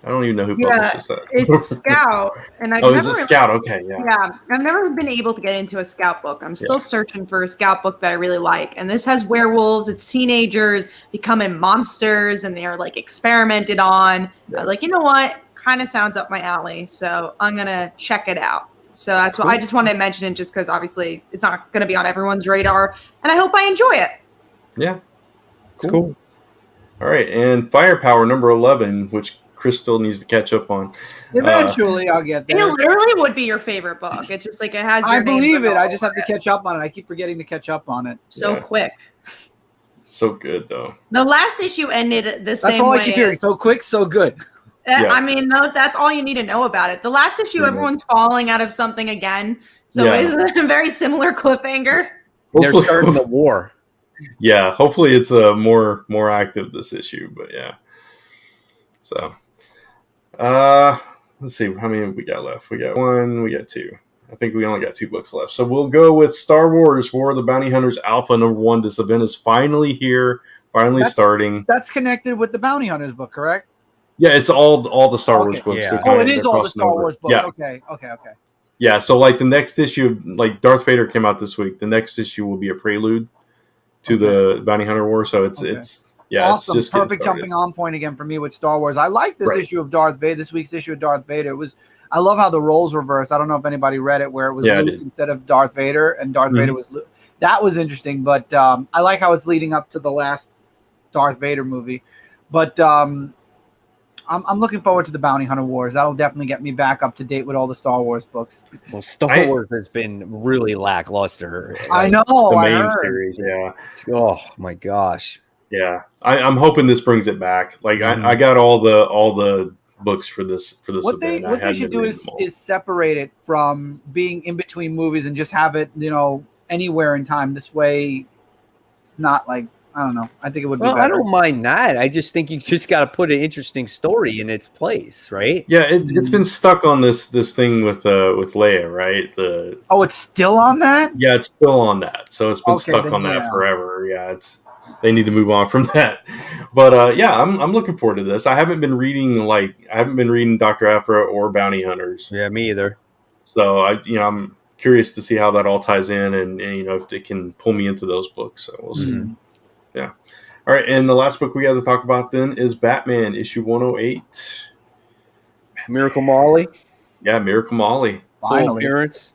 I don't even know who publishes that. It's Scout, and is it Scout? Okay, yeah. I've never been able to get into a Scout book. I'm still searching for a Scout book that I really like, and this has werewolves. It's teenagers becoming monsters, and they are like experimented on. Like, you know what? Kind of sounds up my alley, so I'm gonna check it out. So that's what I just wanted to mention it, just because obviously it's not going to be on everyone's radar, and I hope I enjoy it. Yeah, cool. All right, and Firepower number 11, which Chris still needs to catch up on. Eventually, I'll get there. It literally would be your favorite book. It's just like it has your I name believe written it. I all just have to over catch up on it. I keep forgetting to catch up on it. so Yeah. quick. So good though. The last issue ended the same way. That's all I keep hearing. So quick, so good. Yeah. I mean, that's all you need to know about it. The last issue, Pretty everyone's falling out of something again. So Yeah. it's a very similar cliffhanger. They're starting the war. Yeah, hopefully it's more active this issue, but yeah. So, let's see how many we got left. We got one, we got two. I think we only got 2 books left. So we'll go with Star Wars War of the Bounty Hunters Alpha #1. This event is finally here, starting. That's connected with the Bounty Hunters book, correct? Yeah, it's all the Star Wars books. Yeah. They're Oh, kind it of- is they're all the crossing Star over. Wars books. Yeah. Okay. Yeah, so like the next issue, like Darth Vader came out this week. The next issue will be a prelude to the Bounty Hunter War. So it's Awesome. it's just getting Perfect started. jumping on point again for me with Star Wars. I like this Right. issue of Darth Vader. This week's issue of Darth Vader. I love how the roles reversed. I don't know if anybody read it where it was Yeah, I Luke did. instead of Darth Vader, and Darth Vader was Luke. That was interesting, but I like how it's leading up to the last Darth Vader movie. But I'm looking forward to the Bounty Hunter Wars. That'll definitely get me back up to date with all the Star Wars books. Well, Star Wars has been really lackluster. I know. The I main heard. series, yeah. Oh my gosh. Yeah, I'm hoping this brings it back. Like I got all the books for this What they event. I hadn't should been do reading them all. is separate it from being in between movies and just have it, anywhere in time. This way, it's not like, I don't know. I think it would be Well, better. I don't mind that. I just think you just got to put an interesting story in its place, right? Yeah, it's been stuck on this thing with Leia, right? Oh, it's still on that? Yeah, it's still on that. So it's been Okay, stuck then on that yeah. forever. Yeah, they need to move on from that. But yeah, I'm looking forward to this. I haven't been reading Dr. Aphra or Bounty Hunters. Yeah, me either. So I'm curious to see how that all ties in and if it can pull me into those books. So we'll see. Mhm. Yeah. All right, and the last book we got to talk about then is Batman issue 108. Miracle Molly, Yeah, Miracle Molly. full Finally. appearance.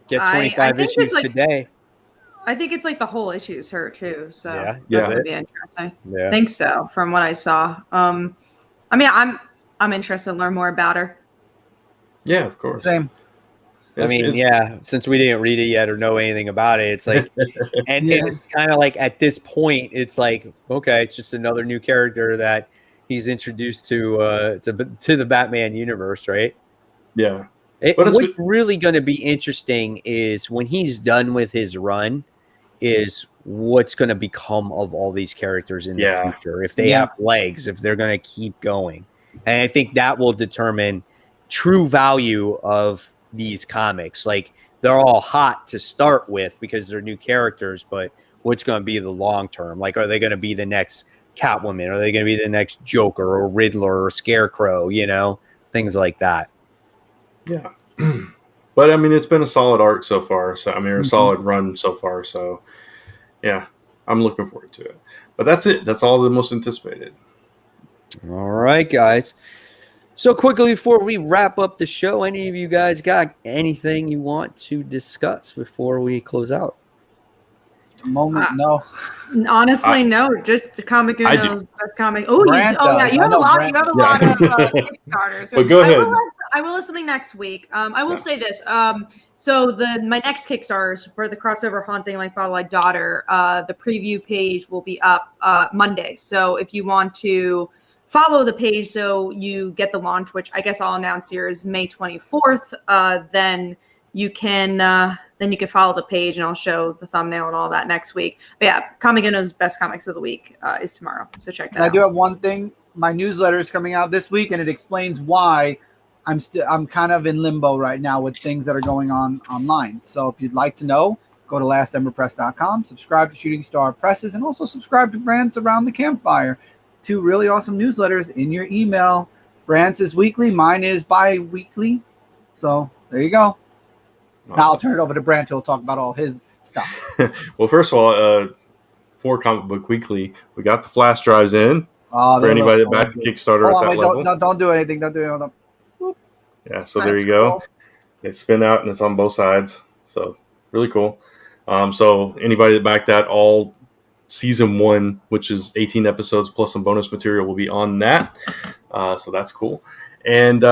Get I 25 think issues it's like- today. I think it's like the whole issue's her too. So Yeah, yeah. that would be interesting. Yeah. I think so from what I saw. I mean, I'm interested to learn more about her. Yeah, of course. Same. I mean, yeah, since we didn't read it yet or know anything about it, it's like, and Yeah. it's kind of like at this point, it's like, okay, it's just another new character that he's introduced to the Batman universe, right? Yeah. It, But it's- what's really going to be interesting is when he's done with his run, is what's going to become of all these characters in the future, if they have legs, if they're going to keep going. And I think that will determine true value of these comics. Like, they're all hot to start with because they're new characters, but what's going to be the long term? Like, are they going to be the next Catwoman? Are they going to be the next Joker or Riddler or Scarecrow? Things like that. Yeah. But I mean, it's been a solid arc so far. So I mean, a solid run so far. So yeah, I'm looking forward to it. But that's it. That's all the most anticipated. All right, guys. So quickly before we wrap up the show, any of you guys got anything you want to discuss before we close out? Moment, no. Honestly, no. Just the Comic I do. Uno's best comic. Oh, Brant yeah. does. You I have a know lot. Brant You have a does. lot Yeah. of Kickstarters. But go ahead. I will have something next week. I will Yeah. say this. So my next Kickstarters for the crossover Haunting Like Father Like Daughter. The preview page will be up Monday. So if you want to follow the page, so you get the launch, which I guess I'll announce here is May 24th. Then you can follow the page, and I'll show the thumbnail and all that next week. But yeah, Comic Uno's best comics of the week is tomorrow. So check that And I out. do have one thing. My newsletter is coming out this week, and it explains why I'm kind of in limbo right now with things that are going on online. So if you'd like to know, go to lastemberpress.com, subscribe to Shooting Star Presses, and also subscribe to Brands Around the Campfire. 2 really awesome newsletters in your email. Brands is weekly, mine is bi-weekly. So there you go. Now I'll turn it over to Brant, who'll talk about all his stuff. Well, first of all, for Comic Book Weekly, we got the flash drives in Oh, for anybody that backed the Kickstarter Hold at on, that level. don't do anything. Don't do anything. Yeah, so there That's you go. cool. They spin out and it's on both sides. So really cool. So anybody that backed that, all season 1, which is 18 episodes plus some bonus material, will be on that. So that's cool. And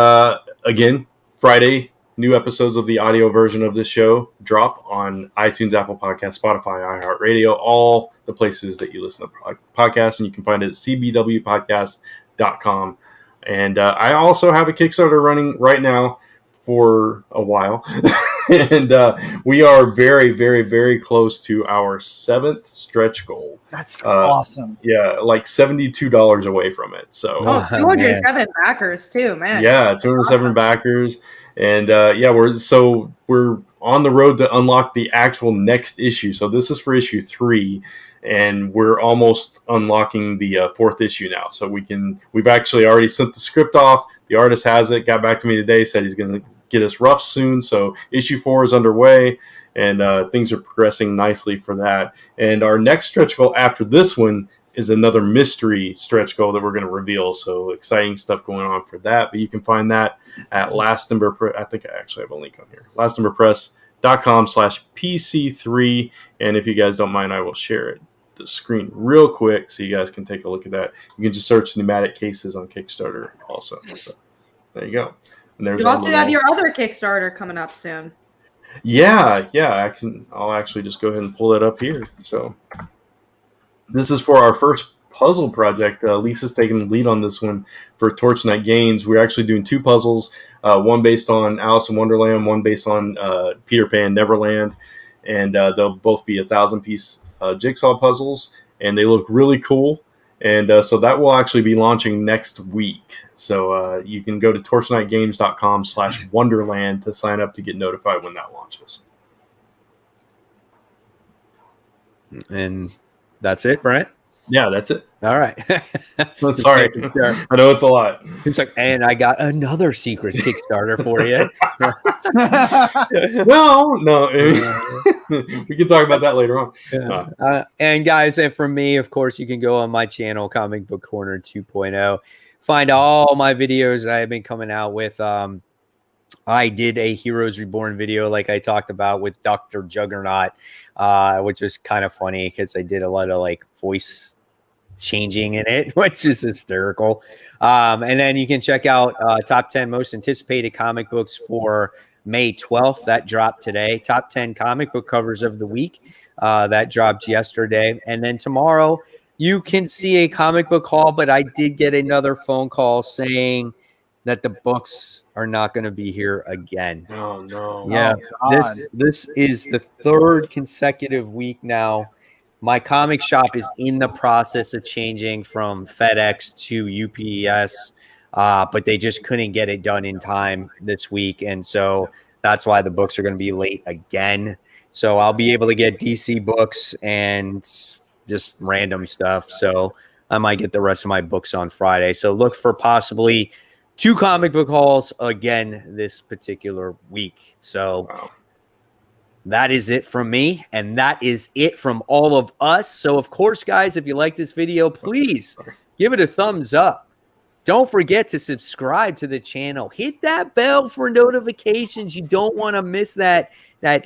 again, Friday, new episodes of the audio version of this show drop on iTunes, Apple Podcasts, Spotify, iHeartRadio, all the places that you listen to podcasts, and you can find it at cbwpodcast.com. And I also have a Kickstarter running right now for a while. And we are very, very, very close to our 7th stretch goal. That's awesome. Yeah, like $72 away from it. So 207 backers too, man. Yeah, 207 backers. And we're on the road to unlock the actual next issue. So this is for issue 3, and we're almost unlocking the 4th issue now. So we've actually already sent the script off. The artist has it, got back to me today, said he's going to get us rough soon. So issue 4 is underway, and things are progressing nicely for that. And our next stretch goal after this one is another mystery stretch goal that we're going to reveal. So exciting stuff going on for that. But you can find that at Last Number. I think I actually have a link on here. lastnumberpress.com/PC3. And if you guys don't mind, I will share the screen real quick so you guys can take a look at that. You can just search Pneumatic Cases on Kickstarter also. So there you go. And there's you also have your other Kickstarter coming up soon. Yeah. I'll actually just go ahead and pull that up here. So this is for our first puzzle project. Lisa's taking the lead on this one for Torchlight Games. We're actually doing 2 puzzles, one based on Alice in Wonderland, one based on Peter Pan Neverland, and they'll both be 1,000-piece jigsaw puzzles, and they look really cool. And so that will actually be launching next week. So you can go to torchnightgames.com/Wonderland to sign up to get notified when that launches. And that's it, Brent? Yeah, that's it. All right. Sorry. I know it's a lot. It's like, and I got another secret Kickstarter for you. Well, no. We can talk about that later on. Yeah. And guys, and from me, of course, you can go on my channel, Comic Book Corner 2.0. Find all my videos that I've been coming out with. I did a Heroes Reborn video like I talked about with Dr. Juggernaut, which was kind of funny because I did a lot of like voice changing in it, which is hysterical. And then you can check out top 10 most anticipated comic books for May 12th. That dropped today. Top 10 comic book covers of the week. That dropped yesterday. And then tomorrow you can see a comic book haul, but I did get another phone call saying that the books are not going to be here again. Oh no! Yeah, this is the 3rd consecutive week now. My comic shop is in the process of changing from FedEx to UPS, but they just couldn't get it done in time this week, and so that's why the books are going to be late again. So I'll be able to get DC books and just random stuff. So I might get the rest of my books on Friday. So look for possibly 2 comic book hauls again this particular week. So that is it from me, and that is it from all of us. So of course, guys, if you like this video, please give it a thumbs up. Don't forget to subscribe to the channel. Hit that bell for notifications. You don't want to miss that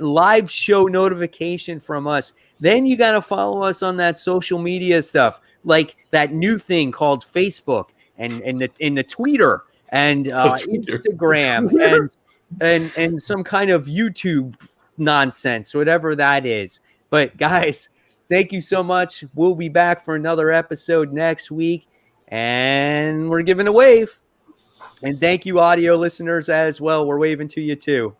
live show notification from us. Then you got to follow us on that social media stuff, like that new thing called Facebook and the Twitter. And Instagram and some kind of YouTube nonsense, whatever that is. But guys, thank you so much. We'll be back for another episode next week, and we're giving a wave. And thank you, audio listeners, as well. We're waving to you too.